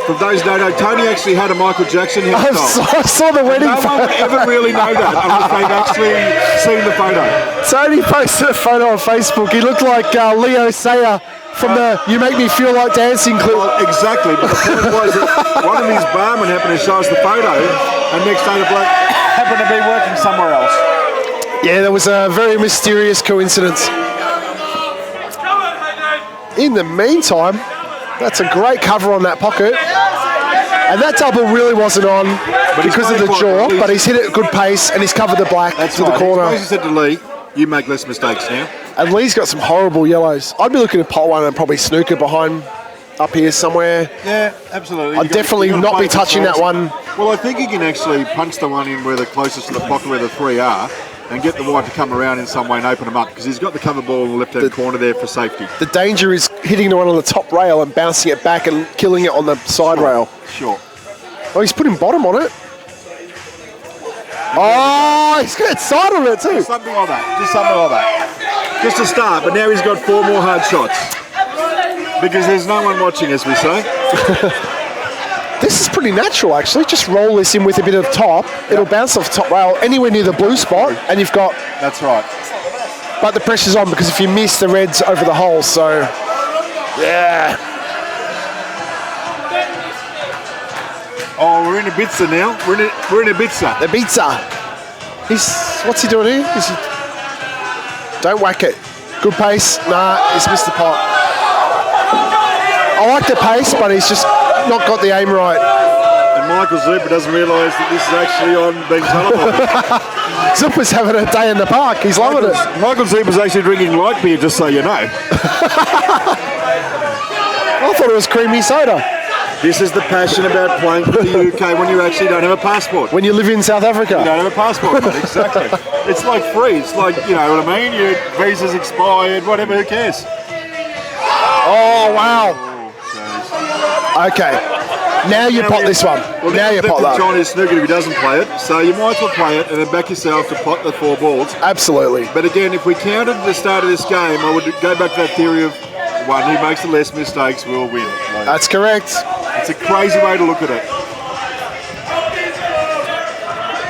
B: for those who don't know, Tony actually had a Michael Jackson hairstyle.
A: I saw the wedding
B: No one would ever really know that unless they've actually seen the photo.
A: Tony posted a photo on Facebook. He looked like Leo Sayer from the You Make Me Feel Like Dancing clip.
B: Well, exactly, but the point was that one of his barmen happened to show us the photo, and next day the bloke happened to be working somewhere else.
A: Yeah, there was a very mysterious coincidence. In the meantime, that's a great cover on that pocket. And that double really wasn't on because of the jaw, but he's hit it at good pace and he's covered the black to the corner.
B: He said to Leigh, you make less mistakes now.
A: And Leigh's got some horrible yellows. I'd be looking to pot one and probably snooker behind up here somewhere.
B: Yeah, absolutely.
A: I'd definitely not be touching that one.
B: Well, I think he can actually punch the one in where the closest to the pocket where the three are and get the white to come around in some way and open them up because he's got the cover ball in the left-hand corner there for safety.
A: The danger is hitting the one on the top rail and bouncing it back and killing it on the side rail.
B: Sure.
A: Oh, he's putting bottom on it. Oh, he's got side on it too.
B: Just something like that. Just a start, but now he's got 4 more hard shots. Because there's no one watching, as we say.
A: This is pretty natural, actually. Just roll this in with a bit of top. It'll bounce off top rail anywhere near the blue spot, and you've got...
B: That's right.
A: But the pressure's on because if you miss, the red's over the hole, so... Yeah.
B: Oh, we're in Ibiza now. We're in Ibiza.
A: The pizza. What's he doing here? Don't whack it. Good pace. Nah, he's missed the pot. I like the pace, but he's just not got the aim right.
B: And Michael Zupa doesn't realise that this is actually on being televised.
A: Zupa's having a day in the park. He's loving it.
B: Michael Zupa's actually drinking light beer, just so you know.
A: I thought it was creamy soda.
B: This is the passion about playing for the UK when you actually don't have a passport.
A: When you live in South Africa.
B: You don't have a passport, mate, exactly. It's like free. It's like, you know what I mean? Your visa's expired, whatever, who cares?
A: Oh, wow. Okay. Now you pot this one.
B: Well,
A: now you pot that.
B: Chinese snooker if he doesn't play it, so you might as well play it and then back yourself to pot the 4 balls.
A: Absolutely.
B: But again, if we counted the start of this game, I would go back to that theory of one who makes the less mistakes will win. Like,
A: that's correct.
B: It's a crazy way to look at it.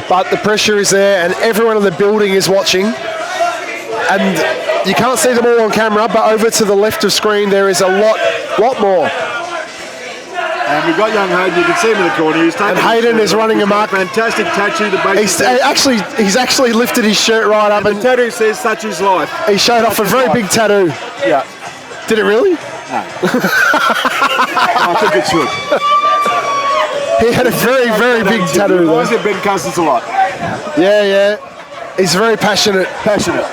A: But the pressure is there and everyone in the building is watching. And you can't see them all on camera, but over to the left of screen there is a lot more.
B: And we've got young Hayden, you can see him in the corner.
A: And Hayden is running amok.
B: Fantastic tattoo.
A: He's actually lifted his shirt right up.
B: And the tattoo says Tattoo's life.
A: He showed off a very big tattoo.
B: Yeah.
A: Did it really?
B: No. I think it should.
A: He had a very big tattoo.
B: I said Ben Cousins a lot.
A: Yeah. He's very passionate.
B: Passionate.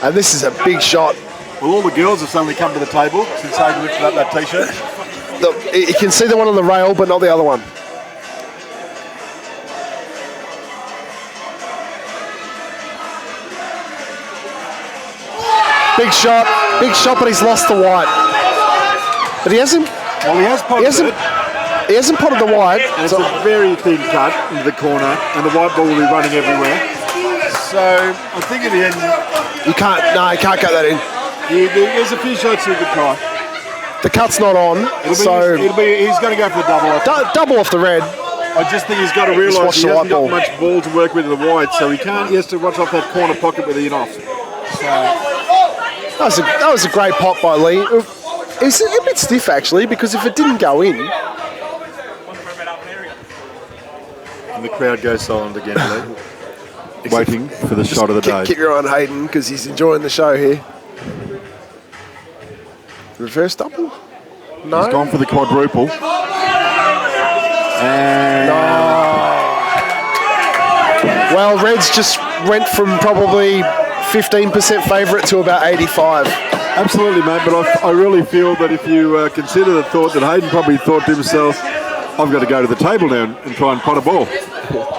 A: And this is a big shot.
B: Well, all the girls have suddenly come to the table since Hayden lifted up that T-shirt.
A: You can see the one on the rail, but not the other one. Big shot, but he's lost the white. But he hasn't.
B: Well, he has potted it.
A: He hasn't potted the white.
B: And it's a very thin cut into the corner, and the white ball will be running everywhere. So I think in the end,
A: you can't cut that in.
B: There's a few shots you could try.
A: The cut's not on,
B: he's going to go for the double.
A: Double off the red.
B: I just think he's got to realise he hasn't got much ball to work with in the white, so he has to watch off that corner pocket with the in-off.
A: That was a great pot by Leigh. It's a bit stiff actually, because if it didn't go in...
B: And the crowd goes silent again, Leigh. Waiting for the shot of the day.
A: Keep your eye on Hayden, because he's enjoying the show here. Reverse double? No.
B: He's gone for the quadruple. And...
A: No. Well, Reds just went from probably 15% favourite to about 85.
B: Absolutely, mate, but I really feel that if you consider the thought that Hayden probably thought to himself, I've got to go to the table now and try and pot a ball.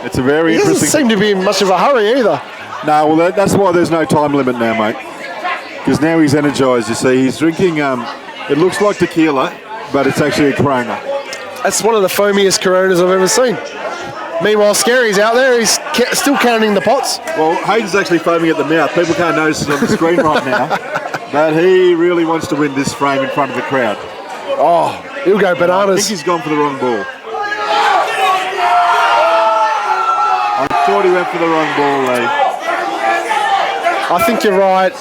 B: It's a very interesting...
A: He doesn't seem to be in much of a hurry either.
B: No, well, that's why there's no time limit now, mate. Because now he's energised, you see. He's drinking, it looks like tequila, but it's actually a Corona.
A: That's one of the foamiest Coronas I've ever seen. Meanwhile, Scary's out there. He's still counting the pots.
B: Well, Hayden's actually foaming at the mouth. People can't notice it on the screen right now. But he really wants to win this frame in front of the crowd.
A: Oh, he'll go bananas.
B: I think he's gone for the wrong ball. I thought he went for the wrong ball, Leigh.
A: I think you're right.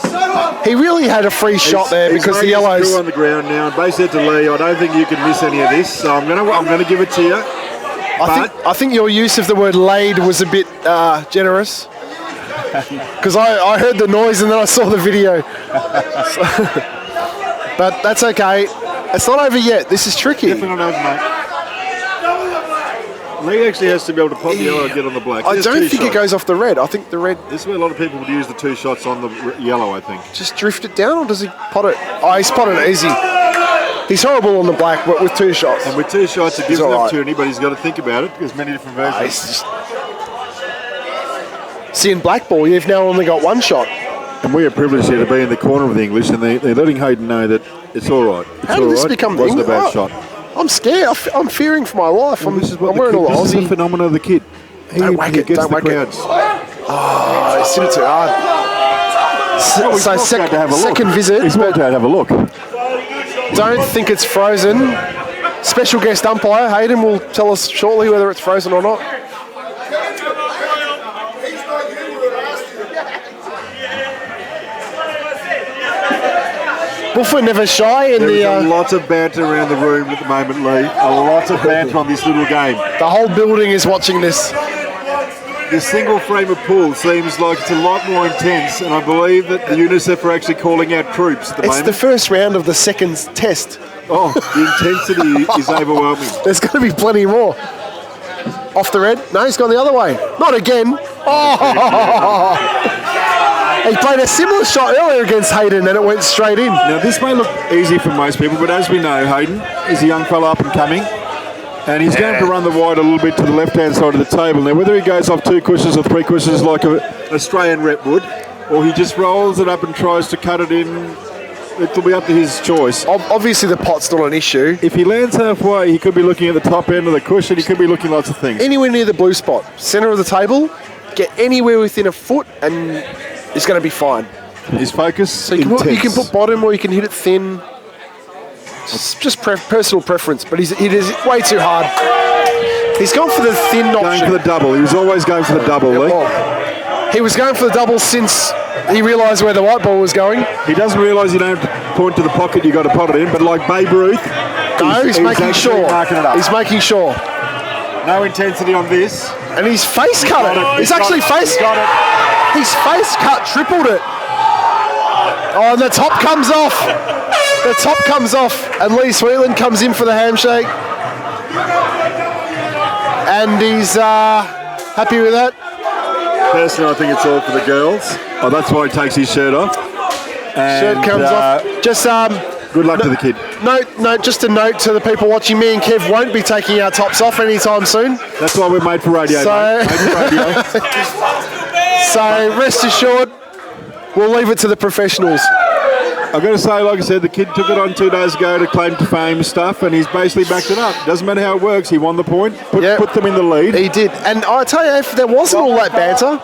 A: He really had a free shot there because the yellows...
B: He's on the ground now. And basically to Leigh, I don't think you can miss any of this. So I'm going to give it to you.
A: I think your use of the word laid was a bit generous. Because I heard the noise and then I saw the video. But that's okay. It's not over yet. This is tricky.
B: Definitely not over, mate. Leigh actually has to be able to pop the yellow and get on the black.
A: I don't think it goes off the red. I think the red...
B: This is where a lot of people would use the 2 shots on the yellow, I think.
A: Just drift it down, or does he pot it? Oh, he's potted it easy. He's horrible on the black, but with 2 shots.
B: And with 2 shots, it gives an opportunity, but he's got to think about it. There's many different versions.
A: See, in black ball, you've now only got 1 shot.
B: And we are privileged here to be in the corner of the English, and they're letting Hayden know that it's all right.
A: How did this become the English?
B: It wasn't a bad shot.
A: I'm scared. I'm fearing for my life.
B: Well,
A: I'm wearing all the
B: Aussie. This is the phenomenon of the kid.
A: Don't whack it. Don't whack it. Oh, he's hit it too hard.
B: Out to have a look.
A: second visit,
B: He's walked out to have a look.
A: don't think it's frozen. Special guest umpire Hayden will tell us shortly whether it's frozen or not. Wolfer never shy in
B: There's
A: the
B: lots of banter around the room at the moment, Leigh. A lot of banter on this little game.
A: the whole building is watching this.
B: The single frame of pool seems like it's a lot more intense, and I believe that the UNICEF are actually calling out troops at the
A: It's
B: moment.
A: the first round of the second test.
B: Oh, the intensity is overwhelming.
A: There's going to be plenty more. Off the red. No, he's gone the other way. Not again. Oh! He played a similar shot earlier against Hayden and it went straight in.
B: Now, this may look easy for most people, but as we know, Hayden is a young fella up and coming, and he's going to run the wide a little bit to the left-hand side of the table. Now, whether he goes off 2 cushions or 3 cushions like an Australian rep would, or he just rolls it up and tries to cut it in, it'll be up to his choice.
A: Obviously, the pot's not an issue.
B: If he lands halfway, he could be looking at the top end of the cushion. He could be looking lots of things.
A: Anywhere near the blue spot, centre of the table, get anywhere within a foot and it's going to be fine.
B: His focus,
A: So you can put bottom or you can hit it thin. It's just personal preference, but it is way too hard. He's gone for the thin
B: going
A: option.
B: for the double. He was always going for the double, Leigh.
A: Oh. He was going for the double since he realised where the white ball was going.
B: He doesn't realise you don't have to point to the pocket, you got to pot it in, but like Babe Ruth,
A: No, he's making
B: actually
A: sure.
B: marking it up.
A: He's making sure.
B: No intensity on this.
A: And he's face cut
B: got
A: it.
B: it.
A: He's
B: He's
A: actually
B: got it.
A: face
B: He's got it.
A: He's face cut, tripled it. Oh, and the top comes off. The top comes off, and Leigh Sweetland comes in for the handshake. And he's happy with that.
B: Personally, I think it's all for the girls. Oh, that's why he takes his shirt off. And,
A: Shirt comes off. Just
B: good luck to the kid.
A: note, just a note to the people watching. Me and Kev won't be taking our tops off anytime soon.
B: That's why we're made for radio,
A: So-
B: mate. Made for radio.
A: So rest assured, we'll leave it to the professionals.
B: I've got to say, like I said, the kid took it on 2 days ago to claim to fame stuff, and he's basically backed it up. Doesn't matter how it works, he won the point, put them in the lead.
A: He did. And I tell you, if there wasn't all that banter,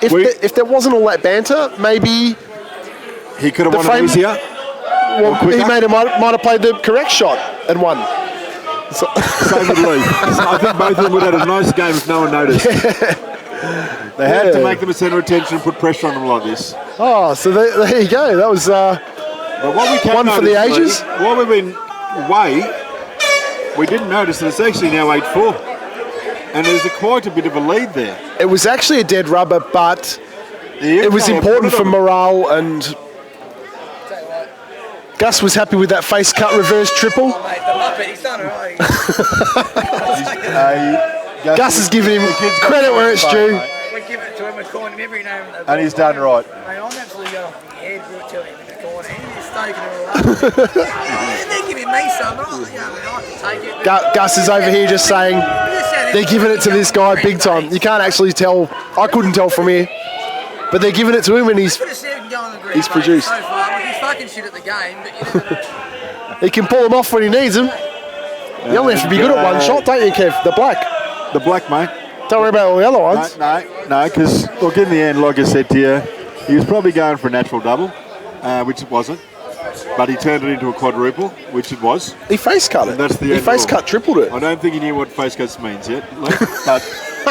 A: if there wasn't all that banter, maybe
B: He could have
A: the
B: won
A: frame-
B: it easier.
A: well,
B: quicker.
A: he might have played the correct shot and won. So,
B: Same with Leigh. I think both of them would have had a nice game if no one noticed. They had to make them a centre of attention and put pressure on them like this.
A: oh, so there you go. That was
B: But what we can
A: One for the
B: notice,
A: ages?
B: Leigh, while we've been away, we didn't notice that it's actually now 8-4. And there's quite a bit of a lead there.
A: it was actually a dead rubber, but
B: The
A: it was
B: UK
A: important
B: put
A: for
B: it on.
A: morale, and Gus was happy with that face cut reverse triple.
D: Mate, the Muppet, he's done it right.
A: Gus is giving him credit where it's due.
D: We give it to him, we're calling him every name.
B: And he's done right.
D: Mate, I'm absolutely going off my head, we'll tell him in the corner. He's stoking it all up. And they're giving me some, but I can take it.
A: Gus is over here just saying they're giving it to this guy big time. You can't actually tell. I couldn't tell from here. But they're giving it to him and he's produced.
D: So far, look, he's fucking shit at the game, but you never know.
A: He can pull them off when he needs them. You only have to be good at one shot, don't you, Kev? The black.
B: The black, mate.
A: Don't worry about all the other ones.
B: No, because look, in the end, like I said to you, he was probably going for a natural double, which it wasn't. But he turned it into a quadruple, which it was.
A: He face cut it.
B: That's the
A: He
B: end
A: face
B: goal.
A: cut tripled it.
B: I don't think he knew what face cuts means yet, Lee, but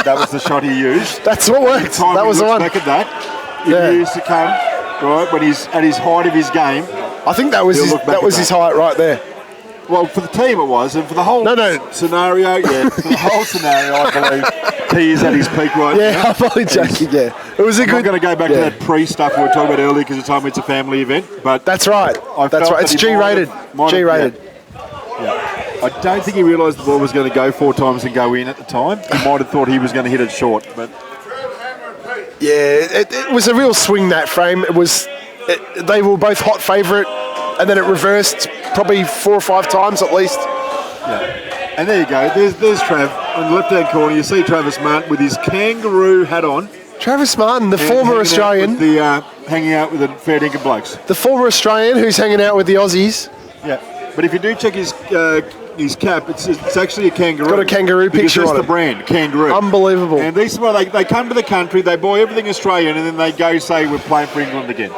B: that was the shot he used.
A: That's what worked.
B: Time
A: That
B: he
A: was the
B: looks
A: one.
B: back at that,
A: Yeah.
B: he used to come right when he's at his height of his game.
A: I think that was
B: He'll
A: his,
B: look back
A: that
B: at
A: was
B: that.
A: his height right there.
B: Well, for the team it was, and for the whole scenario, for the whole scenario, I believe he is at his peak right now.
A: Yeah, I'm probably joking. Yeah, it was a
B: I'm
A: good.
B: not going to go back to that pre-stuff we were talking about earlier because the time it's a family event, but
A: That's right.
B: I
A: That's
B: felt
A: right. It's
B: that he
A: G-rated.
B: might have-
A: G-rated.
B: Yeah. I don't think he realised the ball was going to go 4 times and go in at the time. He might have thought he was going to hit it short, but
A: Yeah, it was a real swing, that frame. It was. They were both hot favourite, and then it reversed probably 4 or 5 times at least.
B: yeah. And there you go. There's Trav on the left-hand corner. You see Travis Martin with his kangaroo hat on.
A: Travis Martin, the former Australian,
B: Hanging out with the fair dinkum blokes.
A: the former Australian who's hanging out with the Aussies.
B: Yeah. But if you do check his cap, it's actually a kangaroo.
A: Got a kangaroo
B: because
A: picture
B: that's
A: on
B: the
A: it.
B: brand, kangaroo.
A: Unbelievable.
B: And these, well, they come to the country, they buy everything Australian, and then they go say we're playing for England again.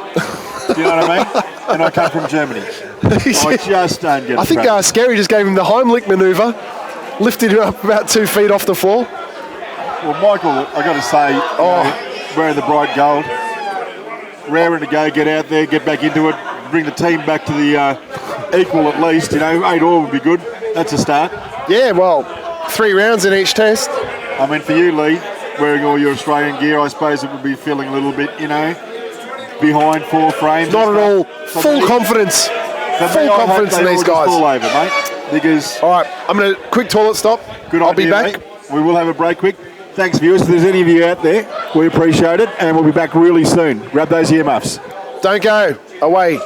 B: Do you know what I mean? And I come from Germany. I just don't get it.
A: I think Scary just gave him the Heimlich manoeuvre, lifted him up about 2 feet off the floor.
B: Well, Michael, I got to say, wearing the bright gold, raring to go, get out there, get back into it, bring the team back to the equal at least. 8-all would be good. That's a start.
A: Yeah, well, 3 rounds in each test.
B: I mean, for you, Leigh, wearing all your Australian gear, I suppose it would be feeling a little bit, behind 4 frames.
A: Not at all. Full confidence. Full confidence in these guys.
B: All over, mate. Because
A: all right, I'm going to quick toilet stop.
B: Good
A: I'll
B: idea,
A: be back.
B: Mate. We will have a break quick. Thanks, viewers. If there's any of you out there, we appreciate it, and we'll be back really soon. Grab those earmuffs.
A: Don't go. Away.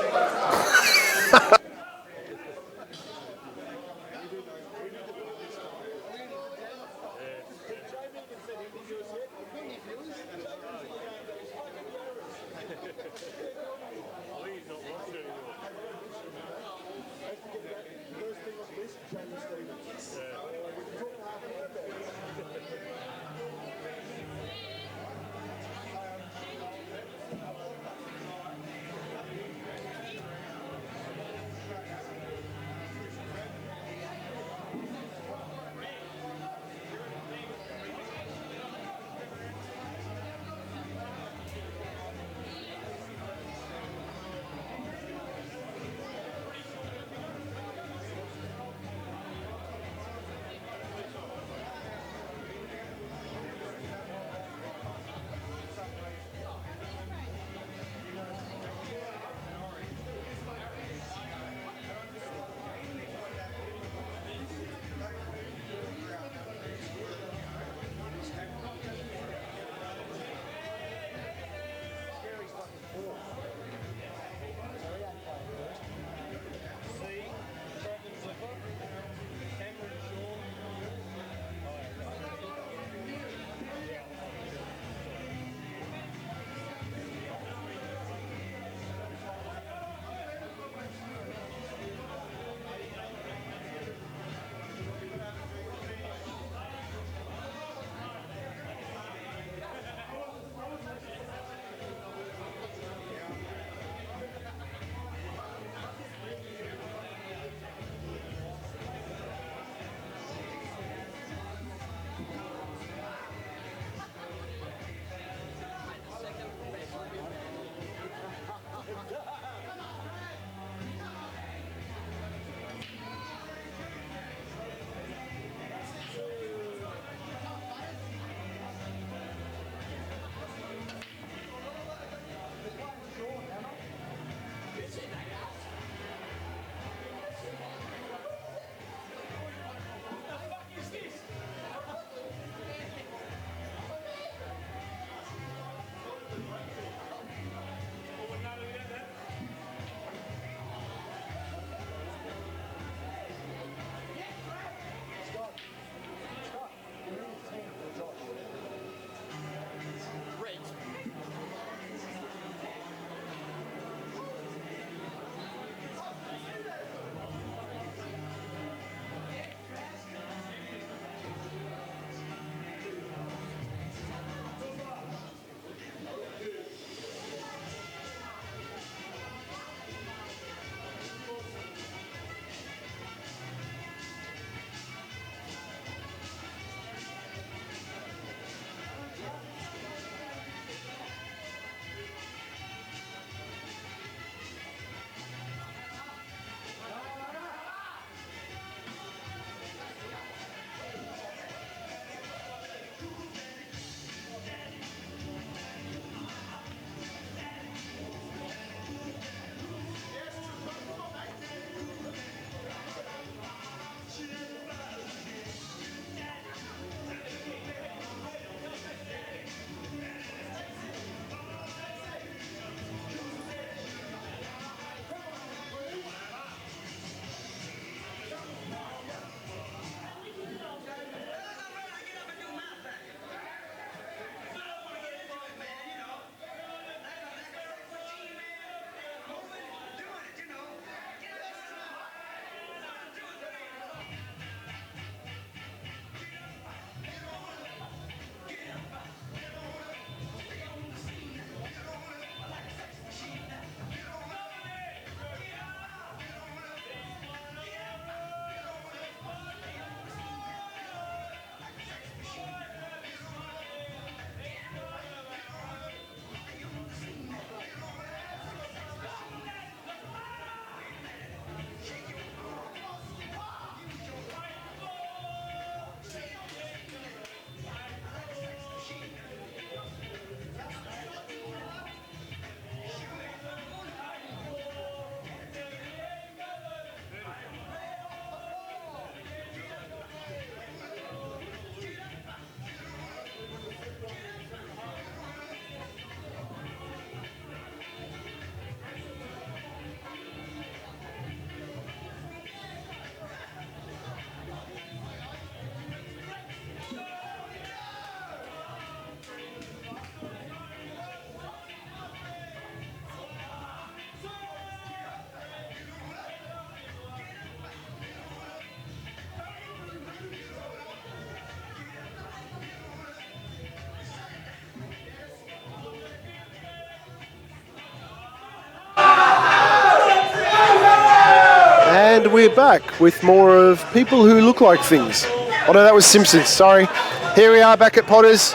A: And we're back with more of people who look like things. Oh no, that was Simpsons, sorry. Here we are back at Potters,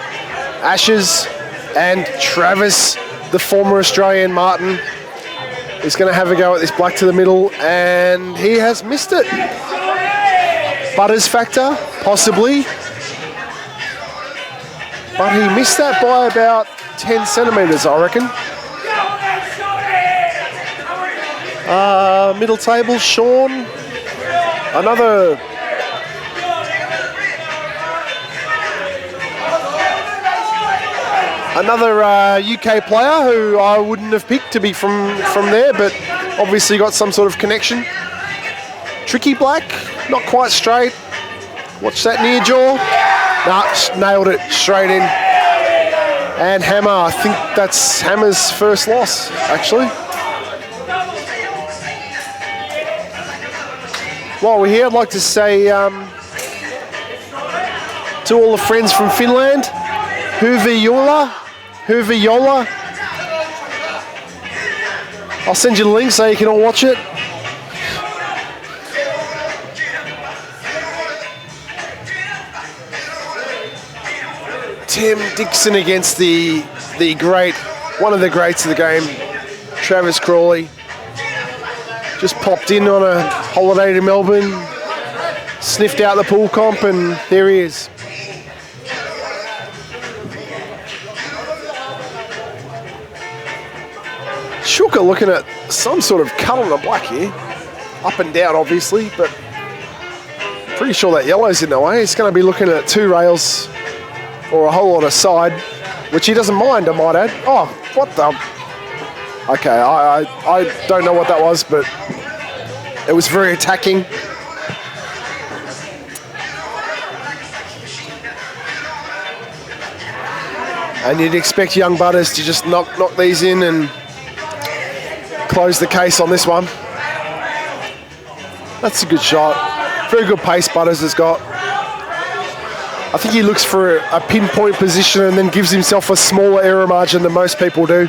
A: Ashes, and Travis, the former Australian Martin, is going to have a go at this black to the middle, and he has missed it. Butters factor, possibly. But he missed that by about 10 centimetres, I reckon. Middle table, Sean. Another UK player who I wouldn't have picked to be from there, but obviously got some sort of connection. Tricky black, not quite straight. Watch that near jaw. Nah, nailed it straight in. And Hammer, I think that's Hammer's first loss, actually. While we're here, I'd like to say to all the friends from Finland, Hyvä joula. I'll send you the link so you can all watch it. Tim Dixon against the great, one of the greats of the game, Travis Crawley. Just popped in on a holiday to Melbourne, sniffed out the pool comp, and there he is. Shooker looking at some sort of cut on the black here. Up and down, obviously, but pretty sure that yellow's in the way. He's going to be looking at 2 rails or a whole lot of side, which he doesn't mind, I might add. Oh, what the... Okay, I don't know what that was, but it was very attacking. And you'd expect young Butters to just knock these in and close the case on this one. That's a good shot. Very good pace Butters has got. I think he looks for a pinpoint position and then gives himself a smaller error margin than most people do.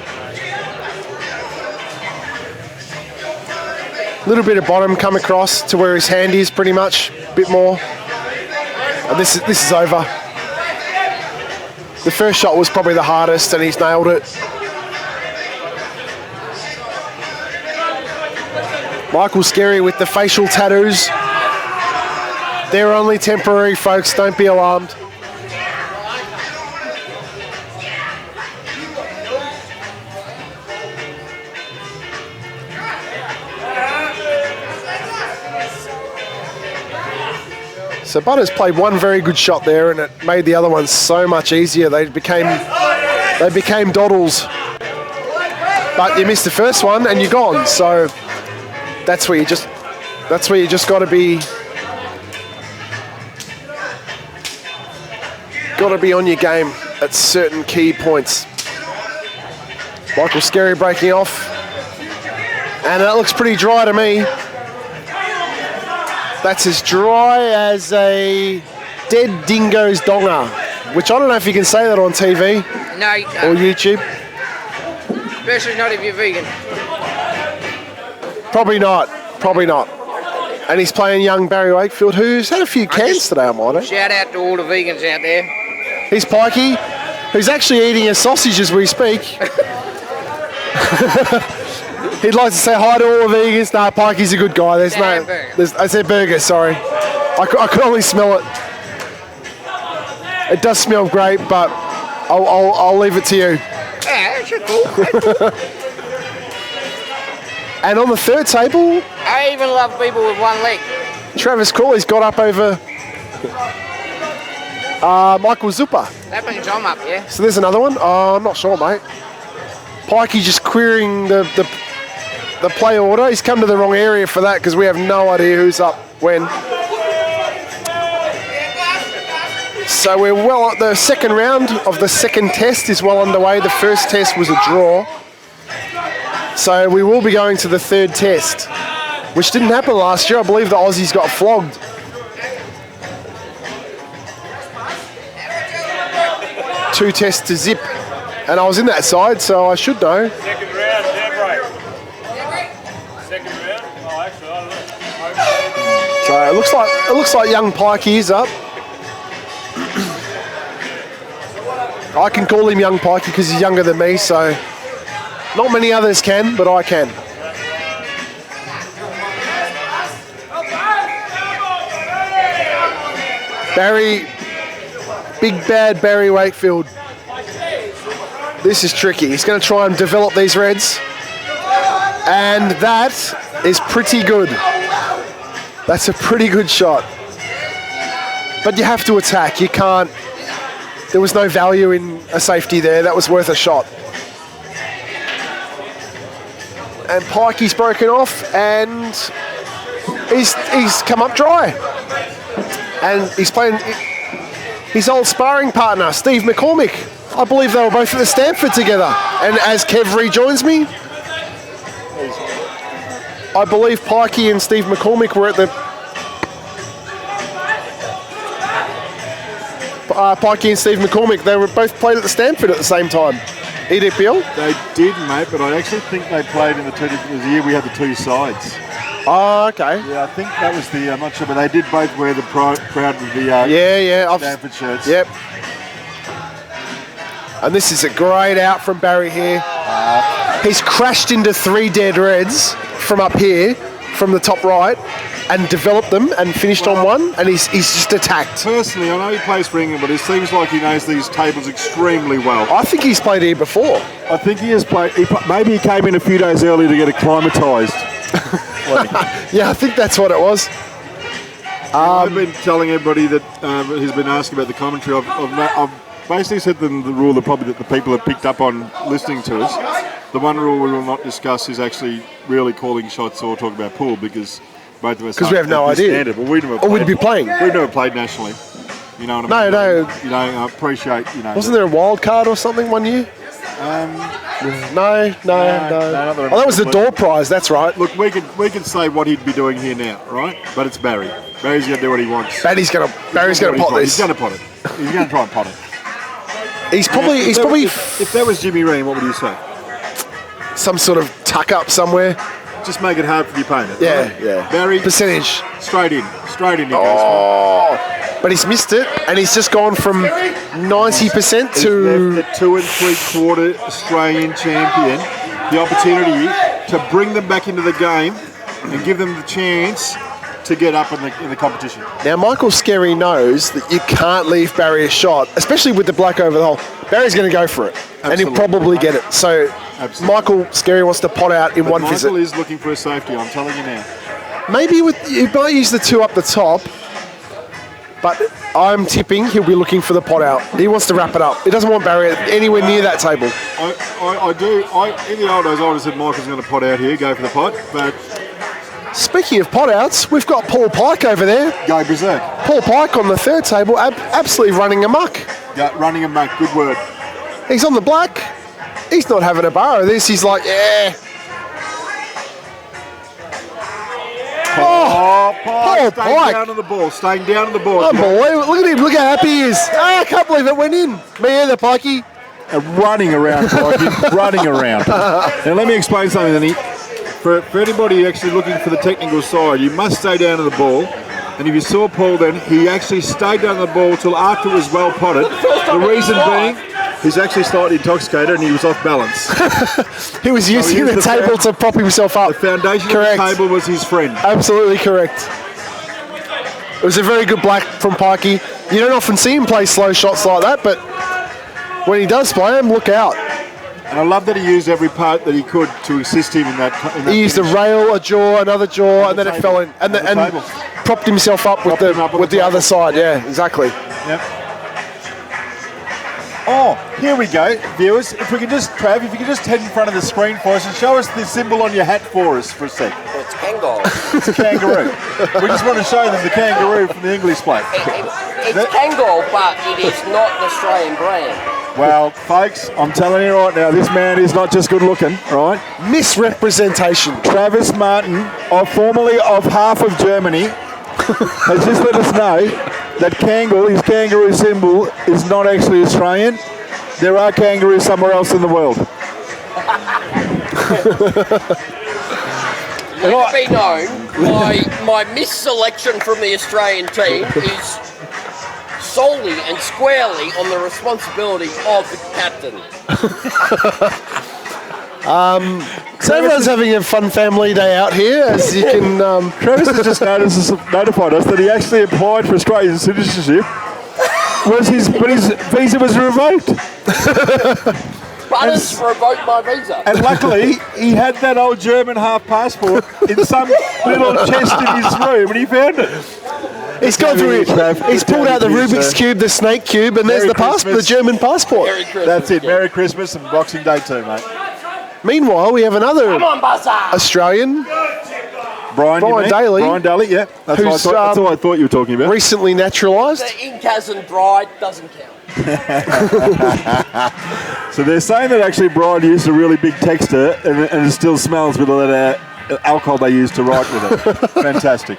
A: A little bit of bottom come across to where his hand is pretty much, a bit more. And this is over. The first shot was probably the hardest and he's nailed it. Michael Skerry with the facial tattoos. They're only temporary, folks, don't be alarmed. So Butters played one very good shot there and it made the other one so much easier. They became doddles. But you missed the first one and you're gone. So that's where you just got to be on your game at certain key points. Michael Skerry breaking off. And that looks pretty dry to me. That's as dry as a dead dingo's donger, which I don't know if you can say that on TV.
D: No, you can't.
A: Or YouTube.
D: Especially not if you're vegan.
A: Probably not. And he's playing young Barry Wakefield, who's had a few cans today, I might add.
D: Shout out to all the vegans out there.
A: He's Pikey, who's actually eating a sausage as we speak. He'd like to say hi to all the vegans. No, Pikey's a good guy. I said burger, sorry. I could only smell it. It does smell great, but I'll leave it to you.
D: Yeah, it's cool.
A: And on the third table,
D: I even love people with one leg.
A: Travis Crawley's got up over Michael Zuppa.
D: That means I'm up, yeah?
A: So there's another one. I'm not sure, mate. Pikey just querying the play order. He's come to the wrong area for that because we have no idea who's up when. So we're well, the second round of the second test is well underway. The first test was a draw. So we will be going to the third test, which didn't happen last year. I believe the Aussies got flogged. Two tests to zip. And I was in that side, so I should know.
C: Second round, dead break. Second round? Oh, actually, I don't know.
A: It looks like young Pikey is up. I can call him young Pikey because he's younger than me, so not many others can, but I can. Barry, big bad Barry Wakefield. This is tricky. He's going to try and develop these reds. And that is pretty good. That's a pretty good shot. But you have to attack. You can't. There was no value in a safety there. That was worth a shot. And Pikey's broken off and he's come up dry. And he's playing his old sparring partner, Steve McCormick. I believe they were both at the Stanford together. And as Kev rejoins me, I believe Pikey and Steve McCormick were at the... Pikey and Steve McCormick, they were both played at the Stanford at the same time. EDPL?
B: They did, mate, but I actually think they played in the year we had the two sides.
A: Oh, okay.
B: Yeah, I think that was the, I'm not sure, but they did both wear the proud of the Stanford shirts.
A: Yep. And this is a great out from Barry here. He's crashed into 3 dead reds from up here, from the top right, and developed them and finished on one, and he's just attacked.
B: Personally, I know he plays for England, but it seems like he knows these tables extremely well.
A: I think he's played here before.
B: I think he has played. Maybe he came in a few days early to get acclimatised.
A: Yeah, I think that's what it was.
B: I've been telling everybody that who's been asking about the commentary. I've basically said the rule that probably that the people have picked up on listening to us. The one rule we will not discuss is actually really calling shots or talking about pool because both of us.
A: Because we have no idea.
B: But we'd
A: be playing.
B: We've never played nationally. You know what I mean?
A: No.
B: You know, I appreciate.
A: Wasn't there a wild card or something one year? No. Oh, that was the door prize. That's right.
B: Look, we can say what he'd be doing here now, right? But it's Barry. Barry's going to do what he wants.
A: Barry's going to pot this.
B: He's going to pot it. He's going to try and pot it.
A: He's probably.
B: If that was Jimmy Reen, what would you say?
A: Some sort of tuck up somewhere.
B: Just make it hard for the opponent.
A: Yeah,
B: right?
A: yeah.
B: Barry,
A: percentage.
B: Straight in. He
A: goes. But he's missed it, and he's just gone from 90% to...
B: He's left the 2 3/4 Australian champion the opportunity to bring them back into the game and give them the chance to get up in the competition.
A: Now, Michael Skerry knows that you can't leave Barry a shot, especially with the black over the hole. Barry's going to go for it, and he'll probably get it. So, Michael Skerry wants to pot out in one visit.
B: Michael is looking for a safety, I'm telling you now.
A: Maybe you might use the 2 up the top, but I'm tipping he'll be looking for the pot out. He wants to wrap it up. He doesn't want Barry anywhere near that table.
B: I do. In the old days, I would have said Michael's going to pot out here, go for the pot, but...
A: Speaking of pot outs, we've got Paul Pike over there.
B: Go berserk.
A: Paul Pike on the 3rd table, absolutely running amok.
B: Yeah, running amok, good word.
A: He's on the black. He's not having a bar of this. He's like, yeah.
B: Paul
A: Pike.
B: Staying down on the ball.
A: Unbelievable. Look at him. Look how happy he is. I can't believe it went in. Me and the Pikey.
B: Running around, Pikey. Running around. Now, let me explain something, Lenny. For anybody actually looking for the technical side, you must stay down to the ball. And if you saw Paul then, he actually stayed down the ball till after it was well potted. The reason being, he's actually slightly intoxicated and he was off balance.
A: He was using the table to prop himself up.
B: The foundation of the table was his friend.
A: Absolutely correct. It was a very good black from Pikey. You don't often see him play slow shots like that, but when he does play them, look out.
B: And I love that he used every part that he could to assist him in that.
A: He used a rail, a jaw, another jaw, and then it fell in, and propped himself up with the other side. Yeah, exactly.
B: Yep. Oh, here we go, viewers. If we can just, Trav, head in front of the screen for us and show us the symbol on your hat for us for a sec.
E: Well, it's kangaroo.
B: It's a kangaroo. We just want to show them the kangaroo from the English plate.
E: It's kangaroo, but it is not an Australian brand.
B: Well, folks, I'm telling you right now, this man is not just good looking, right?
A: Misrepresentation.
B: Travis Martin, formerly of half of Germany, has just let us know that his kangaroo symbol is not actually Australian. There are kangaroos somewhere else in the world.
E: Let it be known, my misselection from the Australian team is solely and squarely on the responsibility of the captain.
A: So everyone's having a fun family day out here, as you can...
B: Travis has just notified us that he actually applied for Australian citizenship, but his visa was revoked.
E: Butters revoked my visa.
B: And luckily, he had that old German half passport in some little chest in his room, and he found it.
A: He's gone through it. He's pulled out the Rubik's Cube, the Snake Cube, and there's the German passport.
E: Merry Christmas.
B: That's it. Merry Christmas and Boxing Day too, mate.
A: Meanwhile, we have another
E: Come on, Buzzer!
A: Australian,
B: Brian
A: Daly.
B: Brian Daly, yeah. That's what I thought you were talking about.
A: Recently naturalised.
E: The ink hasn't dried, doesn't count.
B: So they're saying that actually Brian used a really big texter and it still smells with all that alcohol they used to write with it. Fantastic.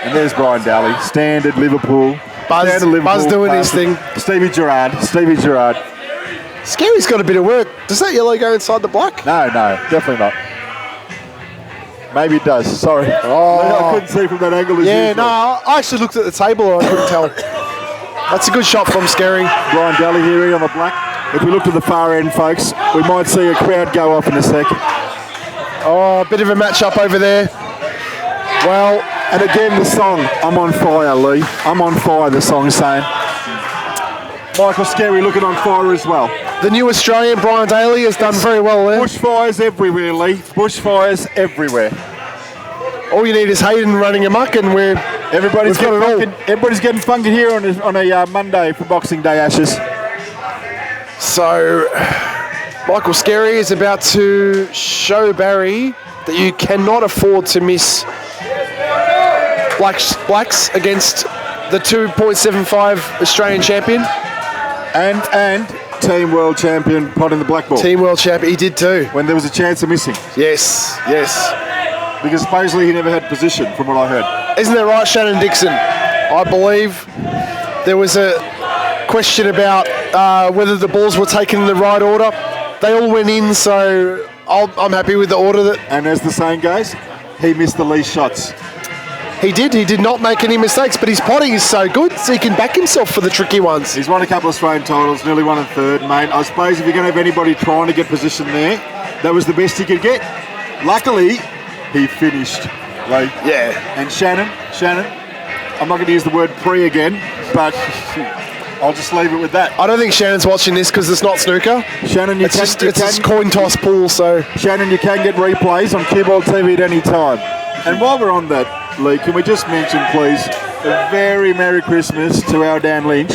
B: And there's Brian Daly, standard Liverpool.
A: Buzz doing his thing.
B: Stevie Gerrard.
A: Scary's got a bit of work. Does that yellow go inside the black?
B: No, definitely not. Maybe it does. Sorry.
A: Oh.
B: I couldn't see from that angle.
A: Yeah, no, I actually looked at the table and I couldn't tell. That's a good shot from Scary.
B: Brian Daly here on the black. If we look to the far end, folks, we might see a crowd go off in a sec.
A: Oh, a bit of a match-up over there.
B: Well, and again, the song, I'm on fire, Leigh. I'm on fire, the song's saying. Michael Scary looking on fire as well.
A: The new Australian, Brian Daly, has done very well there.
B: Bushfires everywhere, Leigh. Bushfires everywhere.
A: All you need is Hayden running amok and
B: everybody's getting funky here on a Monday for Boxing Day Ashes.
A: So, Michael Scary is about to show Barry that you cannot afford to miss blacks against the 2.75 Australian champion.
B: And Team World Champion potting the black ball.
A: Team World Champion, he did too.
B: When there was a chance of missing.
A: Yes.
B: Because supposedly he never had position, from what I heard.
A: Isn't that right, Shannon Dixon? I believe there was a question about whether the balls were taken in the right order. They all went in, so I'm happy with the order.
B: And as the saying goes, he missed the least shots.
A: He did not make any mistakes, but his potting is so good, so he can back himself for the tricky ones.
B: He's won a couple of Australian titles, nearly won a third, mate. I suppose if you're going to have anybody trying to get position there, that was the best he could get. Luckily, he finished. Like,
A: yeah.
B: And Shannon, I'm not going to use the word pre again, but I'll just leave it with that.
A: I don't think Shannon's watching this because it's not snooker.
B: Shannon,
A: it's a coin toss pool, so...
B: Shannon, you can get replays on CueballTV at any time. And while we're on that, Leigh, can we just mention, please, a very Merry Christmas to our Dan Lynch,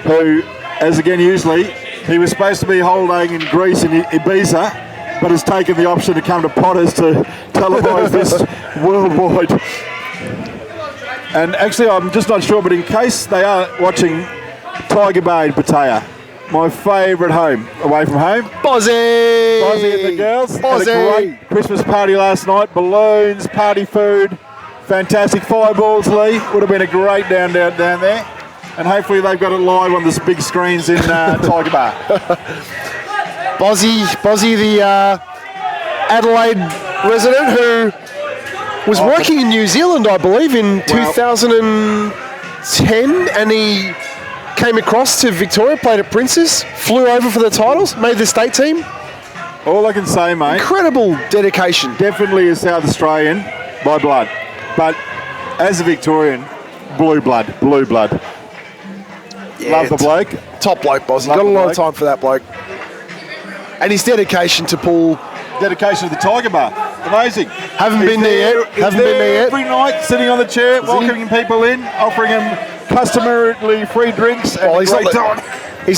B: who, as again usually, he was supposed to be holidaying in Greece in Ibiza, but has taken the option to come to Potters to televise this worldwide. And actually, I'm just not sure, but in case they are watching, Tiger Bay in Pattaya, my favourite home, away from home.
A: Bozzy
B: and the girls.
A: Bozzy.
B: Had a great Christmas party last night, balloons, party food, fantastic fireballs, Leigh. Would have been a great down there. And hopefully they've got it live on the big screens in Tiger Bar.
A: Bozzy, the Adelaide resident who was working in New Zealand, I believe, in 2010, and he came across to Victoria, played at Prince's, flew over for the titles, made the state team.
B: All I can say, mate,
A: incredible dedication.
B: Definitely a South Australian by blood, but as a Victorian, blue blood. Yeah, love the bloke.
A: Top bloke, Bozzy. Got a lot of time for that bloke. And his dedication to pool.
B: Dedication to the Tiger Bar. Amazing.
A: Haven't been there yet.
B: Every night, sitting on the chair, welcoming people in, offering them customarily free drinks and
A: he's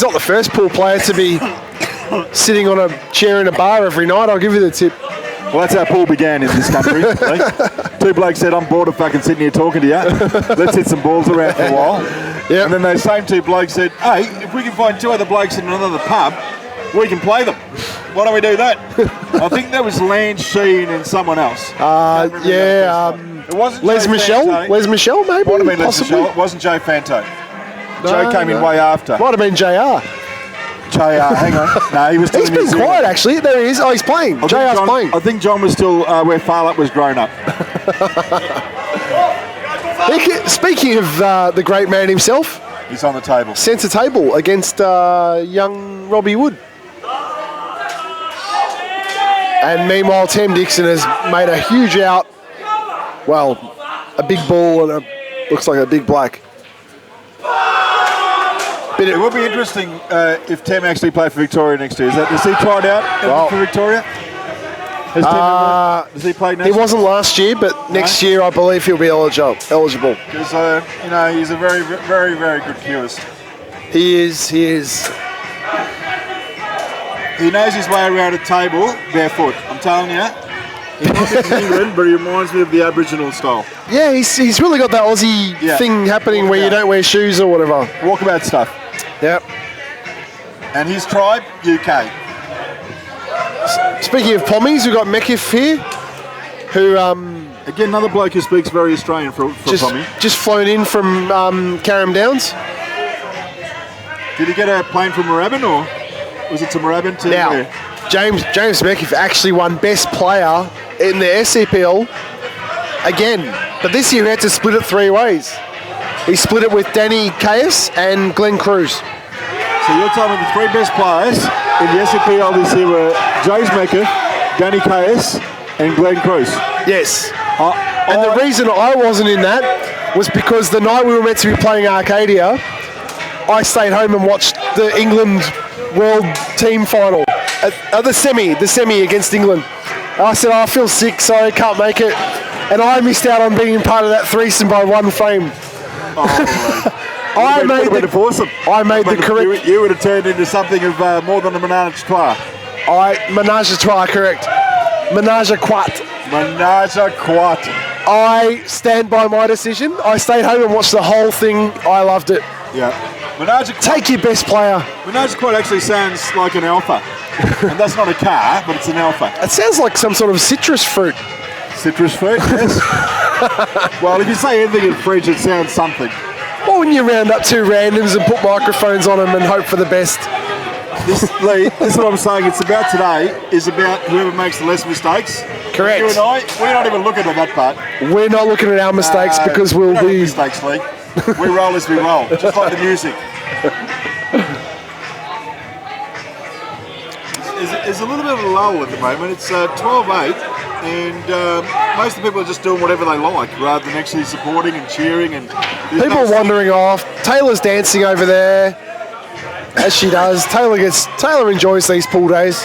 A: not the first pool player to be sitting on a chair in a bar every night. I'll give you the tip.
B: Well, that's how pool began in this country. Two blokes said, I'm bored of fucking sitting here talking to you. Let's hit some balls around for a while. Yep. And then those same two blokes said, hey, if we can find two other blokes in another pub, we can play them. Why don't we do that? I think that was Lance Sheen and someone else.
A: It wasn't Les Michel. Les Michel, maybe.
B: Might have been Les Michel. It wasn't Joe Fanto. Joe came in way after.
A: Might have been JR.
B: Hang on. No, he was still
A: He's been quiet, actually. There he is. Oh, he's playing. JR's playing.
B: I think John was still where Farlap was grown up.
A: Speaking of the great man himself,
B: He's on the table.
A: centre table against young Robbie Wood. And meanwhile, Tim Dixon has made a huge out. Well, a big ball and looks like a big black.
B: It would be interesting if Tem actually played for Victoria next year. Has he tried out for Victoria? Does he play next
A: He wasn't last year, but next year I believe he'll be eligible.
B: Because, he's a very, very, very good cubist.
A: He is.
B: He knows his way around a table barefoot. I'm telling you. He's not from England, but he reminds me of the Aboriginal style.
A: Yeah, he's really got that Aussie thing happening where you don't wear shoes or whatever.
B: Walkabout stuff.
A: Yep.
B: And his tribe, UK.
A: Speaking of Pommies, we've got Mekif here, who
B: Again, another bloke who speaks very Australian for Pommy.
A: just flown in from Carrum Downs.
B: Did he get a plane from Moorabbin, or was it to Moorabbin to
A: Now,
B: where?
A: James Mekif actually won Best Player in the SCPL again, but this year he had to split it 3 ways. He split it with Danny Caius and Glenn Cruz.
B: So you're telling me the 3 best players in the SCPL this year were James Mekif, Danny Caius, and Glenn Cruz.
A: Yes. And the reason I wasn't in that was because the night we were meant to be playing Arcadia, I stayed home and watched the England World Team Final at the semi against England. And I said, I feel sick, so I can't make it. And I missed out on being part of that threesome by 1 frame. I made the correct.
B: You would have turned into something of more than a menage a trois.
A: Menage a trois, correct. Menage a quatre.
B: Menage a quatre.
A: I stand by my decision. I stayed home and watched the whole thing. I loved it.
B: Yeah. Menage a
A: Take your best player.
B: Menage a quatre actually sounds like an alpha. And that's not a car, but it's an alpha.
A: It sounds like some sort of citrus fruit.
B: Citrus fruit, yes. Well, if you say anything in French, it sounds something.
A: Well, when you round up 2 randoms and put microphones on them and hope for the best.
B: Leigh, this is what I'm saying. It's about today is about whoever makes the less mistakes.
A: Correct.
B: You and I, we're not even looking at that part.
A: We're not looking at our mistakes because we'll
B: we don't
A: be...
B: make mistakes, Leigh. We roll as we roll, just like the music. There's a little bit of a lull at the moment. It's 12-8, and most of the people are just doing whatever they like rather than actually supporting and cheering. And
A: people wandering off. Taylor's dancing over there, as she does. Taylor enjoys these pool days.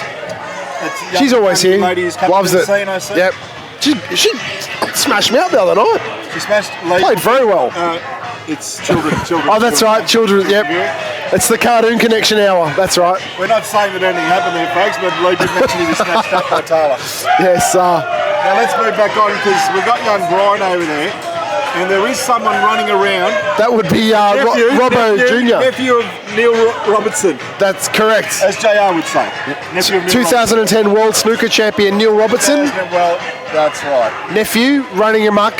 A: She's always here. Loves it. Yep. She smashed me out the other night.
B: She smashed Leigh.
A: Played very well.
B: It's children.
A: Oh, that's right. Children. Yep. It's the Cartoon Connection Hour. That's right.
B: We're not saying that anything happened there, folks, but Leigh did mention he was snatched up by Taylor.
A: Yes.
B: Now let's move back on because we've got young Brian over there, and there is someone running around.
A: That would be Robbo Jr.
B: Nephew of Neil Robertson.
A: That's correct.
B: As JR would say. Nephew of Neil
A: 2010 World Snooker Champion Neil Robertson.
B: Well, that's right.
A: Nephew running amok.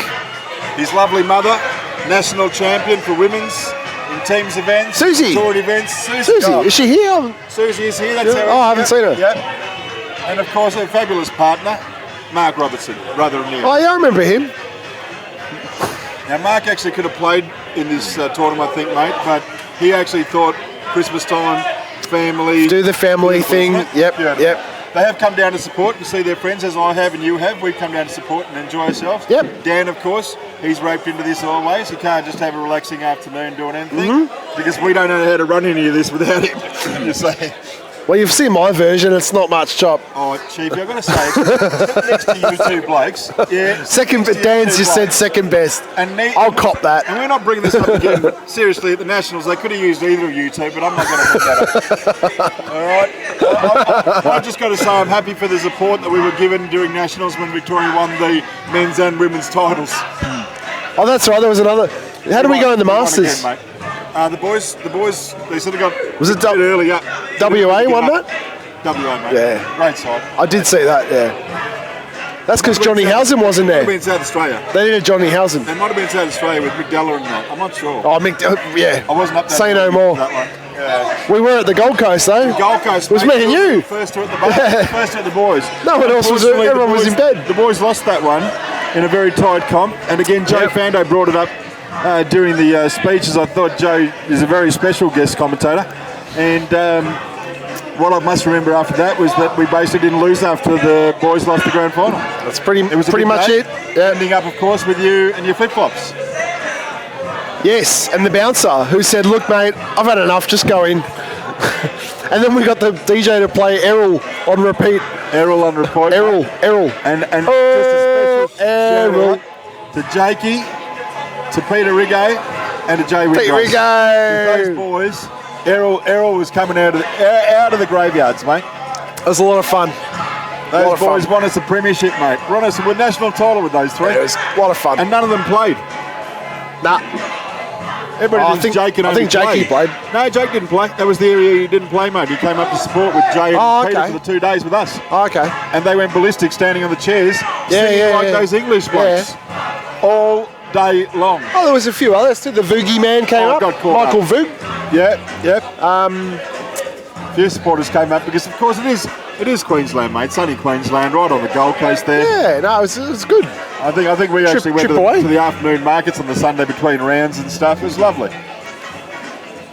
B: His lovely mother, national champion for women's in teams events.
A: Susie.
B: Touring events.
A: Susie, is she here?
B: Susie is here. That's her.
A: Oh, I haven't seen her.
B: Yep. And of course, her fabulous partner, Mark Robertson, brother of Neil.
A: Oh, yeah, I remember him.
B: Now, Mark actually could have played in this tournament, I think, mate, but he actually thought Christmas time, family.
A: Do the family thing. Yep.
B: They have come down to support and see their friends, as I have and you have. We've come down to support and enjoy ourselves.
A: Yep.
B: Dan, of course, he's roped into this always. He can't just have a relaxing afternoon doing anything because we don't know how to run any of this without him. You say.
A: Well, you've seen my version. It's not much chop.
B: Oh, Chiefy, I've got to say, next to you 2 blokes. Yeah.
A: Dan's just said second best. I'll cop that.
B: And we're not bringing this up again. Seriously, at the Nationals, they could have used either of you 2, but I'm not going to put that up. All right? I've just got to say I'm happy for the support that we were given during Nationals when Victoria won the men's and women's titles.
A: Oh, that's right. There was another. How do we go in the Masters?
B: Again, mate. The boys, they sort of got
A: was it
B: early up.
A: WA won that?
B: WA, mate.
A: Yeah.
B: Great side.
A: I did see that, yeah. That's because Johnny Housen wasn't there.
B: Might have been South Australia.
A: They needed Johnny Housen.
B: They might have been South Australia with Mick Della and that. I'm not sure.
A: Oh, yeah.
B: I wasn't up there.
A: Say no more.
B: That one. Yeah.
A: We were at the Gold Coast, though.
B: The Gold Coast.
A: It was me and you.
B: First two at the bar. First two at the boys.
A: No one else was. Everyone was in bed.
B: The boys lost that one. in a very tight comp. And again, Joe Fando brought it up during the speeches. I thought Joe is a very special guest commentator. And what I must remember after that was that we basically didn't lose after the boys lost the grand final.
A: That's pretty much it. Yeah.
B: Ending up, of course, with you and your flip-flops.
A: Yes, and the bouncer who said, "Look, mate, I've had enough. Just go in." And then we got the DJ to play Errol on repeat.
B: Errol on repeat.
A: Errol.
B: And just a special shout out to Jakey, to Peter Rigo, and to Jay Whitlock.
A: Peter Rigo.
B: Those boys. Errol was coming out of the graveyards, mate.
A: It was a lot of fun.
B: Those boys won us a premiership, mate. Won us a national title with those three.
A: Yeah, it was a lot of fun.
B: And none of them played.
A: Nah.
B: Everybody thinks Jake
A: I think Jakey played.
B: No, Jake didn't play. That was the area he didn't play, mate. He came up to support with Jay and Peter for the 2 days with us.
A: Oh, okay.
B: And they went ballistic standing on the chairs, singing like those English blokes. All day long.
A: Oh, there was a few others too. The Voogie man came up. Michael Voog.
B: Yep. A few supporters came up because, of course, it is Queensland, mate. Sunny Queensland, right on the Gold Coast there.
A: Yeah, no, it was good.
B: I think we actually went to the afternoon markets on the Sunday between rounds and stuff. It was lovely.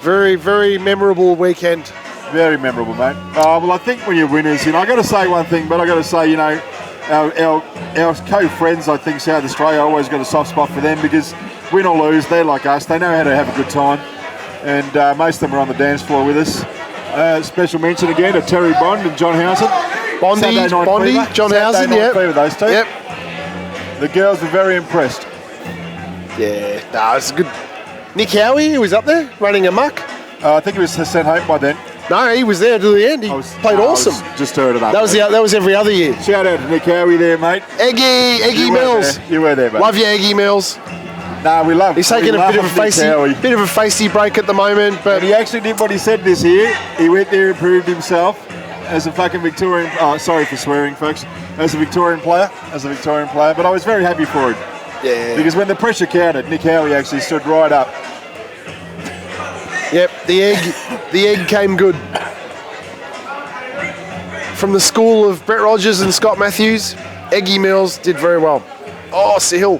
A: Very, very memorable weekend.
B: Very memorable, mate. Well, I think when you're winners, I got to say one thing, but I got to say, our co-friends, I think South Australia, always got a soft spot for them because win or lose, they're like us. They know how to have a good time, and most of them are on the dance floor with us. Special mention again to Terry Bond and John Housen.
A: Bondy, John Housen,
B: those two.
A: Yep.
B: The girls were very impressed.
A: Yeah, no, it's good. Nick Howie, who was up there running amok.
B: I think he was sent home by then.
A: No, he was there to the end. He played awesome.
B: Just heard it up.
A: That was every other year.
B: Shout out to Nick Howie there, mate.
A: Eggy Mills.
B: You were there, mate.
A: Love you, Eggy Mills.
B: No, we love.
A: He's taking a bit of a facey break at the moment, but
B: and he actually did what he said this year. He went there and proved himself as a fucking Victorian. Oh, sorry for swearing, folks. As a Victorian player. But I was very happy for him.
A: Yeah.
B: Because when the pressure counted, Nick Howie actually stood right up.
A: Yep, the egg came good. From the school of Brett Rogers and Scott Matthews, Eggy Mills did very well. Oh, Sahil.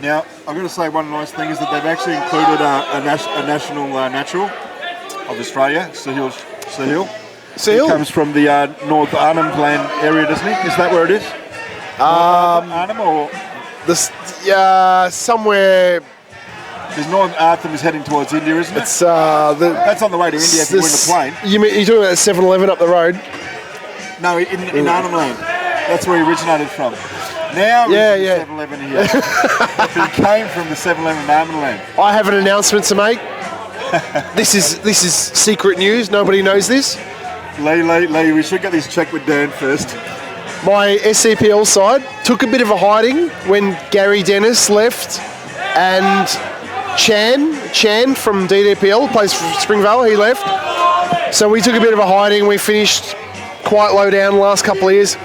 B: Now, I've got to say one nice thing is that they've actually included a national natural of Australia, Sahil. He comes from the North Arnhem Land area, doesn't he? Is that where it is? Arnhem or?
A: Somewhere.
B: Because North Arnhem is heading towards India, isn't it?
A: It's
B: that's on the way to India if you win the plane.
A: You're talking about 7-Eleven up the road?
B: No, in Arnhem Land. That's where he originated from. Now he's 7-Eleven here. He came from the 7-Eleven in Arnhem Land.
A: I have an announcement to make. This is secret news. Nobody knows this.
B: Leigh, we should get this checked with Dan first.
A: My SCPL side took a bit of a hiding when Gary Dennis left, and Chan from DDPL, plays for Springvale, he left. So we took a bit of a hiding. We finished quite low down the last couple of years.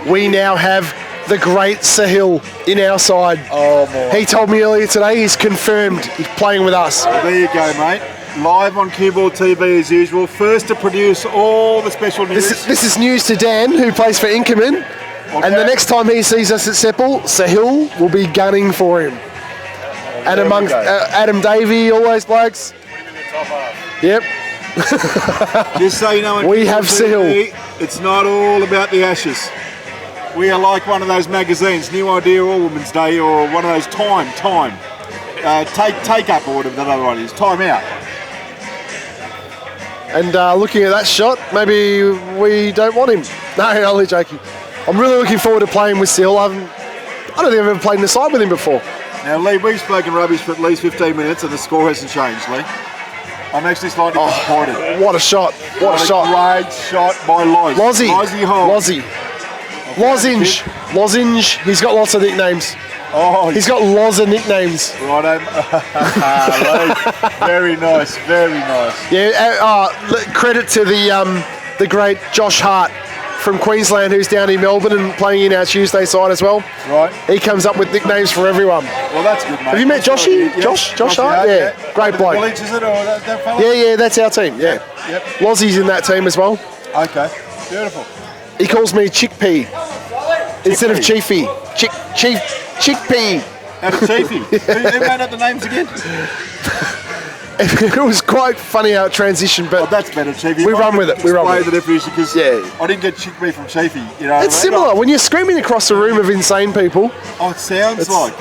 A: We now have the great Sahil in our side.
B: Oh, boy.
A: He told me earlier today he's confirmed he's playing with us.
B: Well, there you go, mate. Live on CueballTV as usual. First to produce all the special news.
A: This is news to Dan, who plays for Inkerman. Okay. And the next time he sees us at Seppel, Sahil will be gunning for him. And amongst Adam Davey, all those blokes. Yep.
B: Just so you know,
A: we have Sahil.
B: It's not all about the Ashes. We are like one of those magazines, New Idea or Women's Day, or one of those Time. Take up or whatever that other one is. Time Out.
A: And looking at that shot, maybe we don't want him. No, I'm only joking. I'm really looking forward to playing with Seal. I don't think I've ever played in the side with him before.
B: Now, Leigh, we've spoken rubbish for at least 15 minutes and the score hasn't changed, Leigh. I'm actually slightly disappointed.
A: What a shot. What a shot.
B: Great shot by Loz.
A: Lozzie. Lozenge. He's got lots of nicknames.
B: Oh,
A: he's got lots of nicknames.
B: Right, very nice, very nice.
A: Yeah, credit to the great Josh Hart from Queensland, who's down in Melbourne and playing in our Tuesday side as well.
B: Right.
A: He comes up with nicknames for everyone.
B: Well, that's good, mate.
A: Have you met Joshy?
B: Yeah.
A: Josh Hart? Yeah. Great bloke.
B: Village, is it, or that fella?
A: Yeah, that's our team, yeah.
B: Yep.
A: Lozzie's in that team as well.
B: Okay, beautiful.
A: He calls me Chickpea instead of Chiefy. Chickpea.
B: Out of Chiefy. Who made up the names again?
A: It was quite funny how it transitioned, but
B: That's better, Chiefy.
A: We run with it, we run with
B: the definition, because
A: Yeah.
B: I didn't get chickpea from Chiefy. You know,
A: it's similar. When you're screaming across a room of insane people,
B: Oh, it sounds like.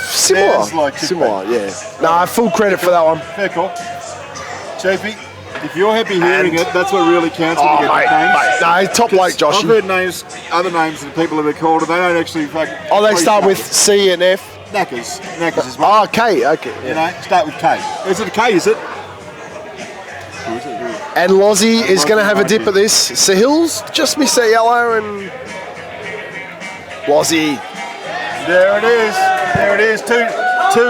A: similar.
B: Sounds like chickpea.
A: Similar, yeah. Nah, full credit for that one.
B: Fair call. Chiefy, if you're happy hearing it, that's what really counts when
A: Oh,
B: you get
A: mate,
B: names.
A: No, top bloke, Josh.
B: I've heard names, other names that people have been called, and they don't actually fucking.
A: Oh, they start with C and F.
B: Knackers. Knackers is one.
A: Oh, K, okay.
B: You know, start with K. Is it a K, is it?
A: And Lozzie is going to have a dip at this. Sahil's just missed that yellow, and Lozzie.
B: There it is. There it is. Two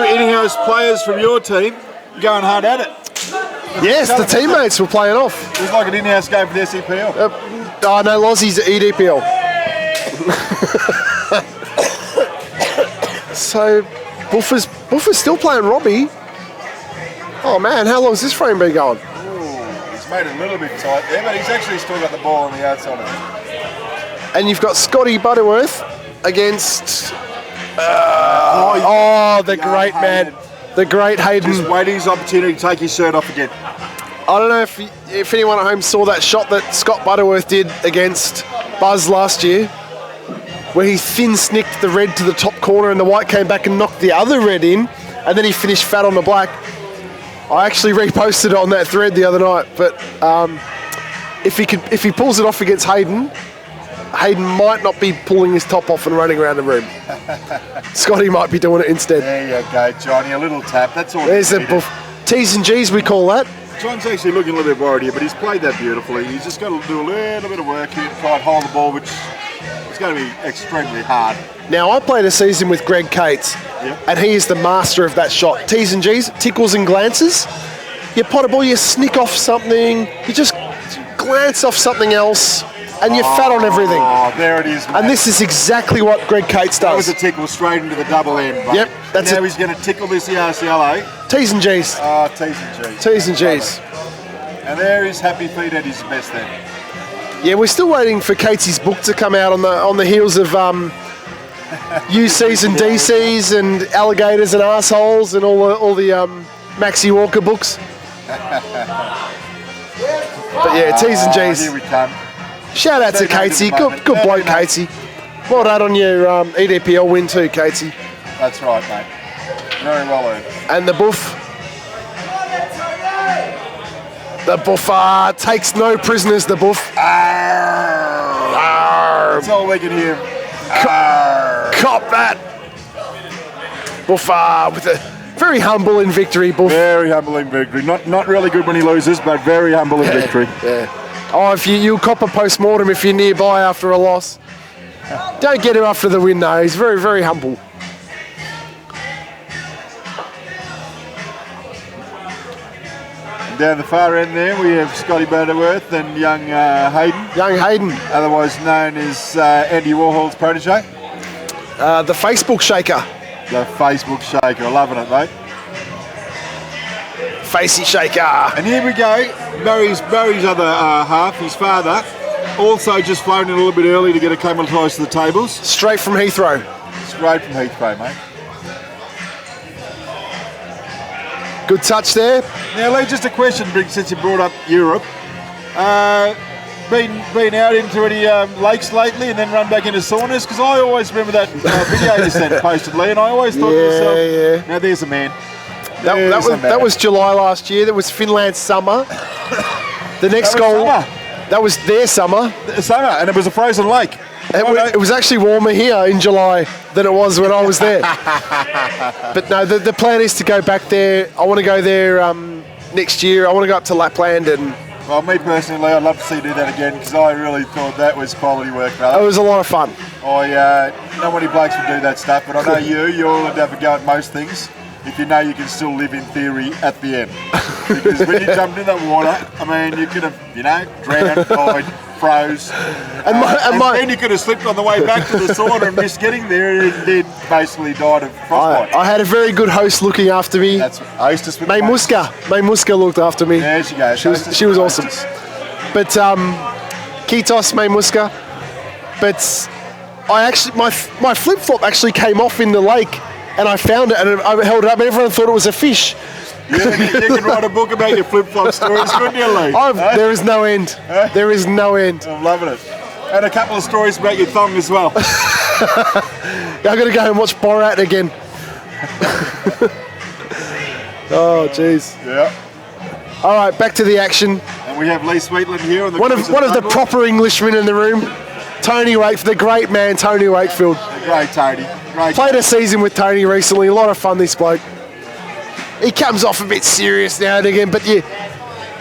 B: in-house players from your team going hard at it.
A: Yes, the teammates were playing off.
B: It was like an in-house game for the SEPL.
A: Oh no, Lozzie's at EDPL. So, Buffer's still playing Robbie. Oh man, how long's this frame been going?
B: He's made it a little bit tight there, but he's actually still got the ball on the outside of it.
A: And you've got Scotty Butterworth against the great man, the great Hayden.
B: Just waiting his opportunity to take his shirt off again.
A: I don't know if anyone at home saw that shot that Scott Butterworth did against Buzz last year, where he thin snicked the red to the top corner and the white came back and knocked the other red in, and then he finished fat on the black. I actually reposted it on that thread the other night, but if he pulls it off against Hayden might not be pulling his top off and running around the room. Scotty might be doing it instead.
B: There you go, Johnny. A little tap. That's all.
A: There's a buff. T's and G's, we call that.
B: John's actually looking a little bit worried here, but he's played that beautifully. He's just got to do a little bit of work here to try and hold the ball, which is going to be extremely hard.
A: Now, I played a season with Greg Cates, and he is the master of that shot. T's and G's, tickles and glances. You pot a ball, you snick off something, you just glance off something else, and you're fat on everything.
B: Oh, there it is, mate.
A: And this is exactly what Greg Cates
B: That was
A: does.
B: a tickle straight into the double end. Mate.
A: Yep, that's
B: now
A: it.
B: he's going to tickle this ERCLA.
A: T's and G's.
B: Oh, T's and G's.
A: T's and G's.
B: And there is Happy Feet at his best then.
A: Yeah, we're still waiting for Cates's book to come out on the heels of UCs and DCs and alligators and assholes and all the Maxie Walker books. But yeah, T's and G's.
B: Here we come.
A: Shout out to Catesy. Good bloke, Catesy. Well done on your EDPL win too, Catesy.
B: That's right, mate. Very well earned.
A: And the Buff. The Buff takes no prisoners, the Buff.
B: That's all we can hear.
A: Cop that. Buff with a very humble in victory, Buff.
B: Very humble in victory. Not really good when he loses, but very humble in victory.
A: Yeah. Oh, if you'll cop a post-mortem if you're nearby after a loss. Don't get him after the win, though. He's very, very humble.
B: Down the far end there, we have Scotty Butterworth and young Hayden,
A: Young Hayden,
B: otherwise known as Andy Warhol's protege.
A: the Facebook shaker.
B: The Facebook shaker. Loving it, mate.
A: Facey shaker.
B: And here we go. Barry's other half, his father, also just flown in a little bit early to get acclimatised to the tables.
A: Straight from Heathrow.
B: Straight from Heathrow, mate.
A: Good touch there.
B: Now, Leigh, just a question, since you brought up Europe. Been out into any lakes lately and then run back into saunas? Because I always remember that video you sent posted, Leigh, and I always thought to myself, now there's a man.
A: That was July last year. That was Finland's summer. The next goal. That was their summer.
B: Summer, and it was a frozen lake.
A: It was actually warmer here in July than it was when I was there. But no, the plan is to go back there. I want to go there next year. I want to go up to Lapland and.
B: Well, me personally, I'd love to see you do that again because I really thought that was quality work, brother.
A: It was a lot of fun.
B: Not many blokes would do that stuff, but I know you're all would have a go at most things if you know you can still live in theory at the end. Because when you jumped in that water, I mean, you could have, drowned, died, froze. And then you could have slipped on the way back to the sauna and missed getting there and then basically died of frostbite.
A: I had a very good host looking after me.
B: That's hostess with
A: May Muska looked after me.
B: There she goes.
A: She was awesome. But Kitos May Muska. But I actually my flip flop actually came off in the lake, and I found it and I held it up, and everyone thought it was a fish.
B: You can write a book about your flip-flop stories, couldn't you, Leigh?
A: There is no end. There is no end.
B: I'm loving it. And a couple of stories about your thong as well.
A: I've got to go and watch Borat again. Oh, jeez.
B: Yeah.
A: All right, back to the action.
B: And we have Leigh Sweetland here. On the
A: One of the proper Englishmen in the room, Tony Wakefield, the great man Tony Wakefield.
B: Great Tony. Great.
A: Played a season with Tony recently. A lot of fun, this bloke. He comes off a bit serious now and again, but you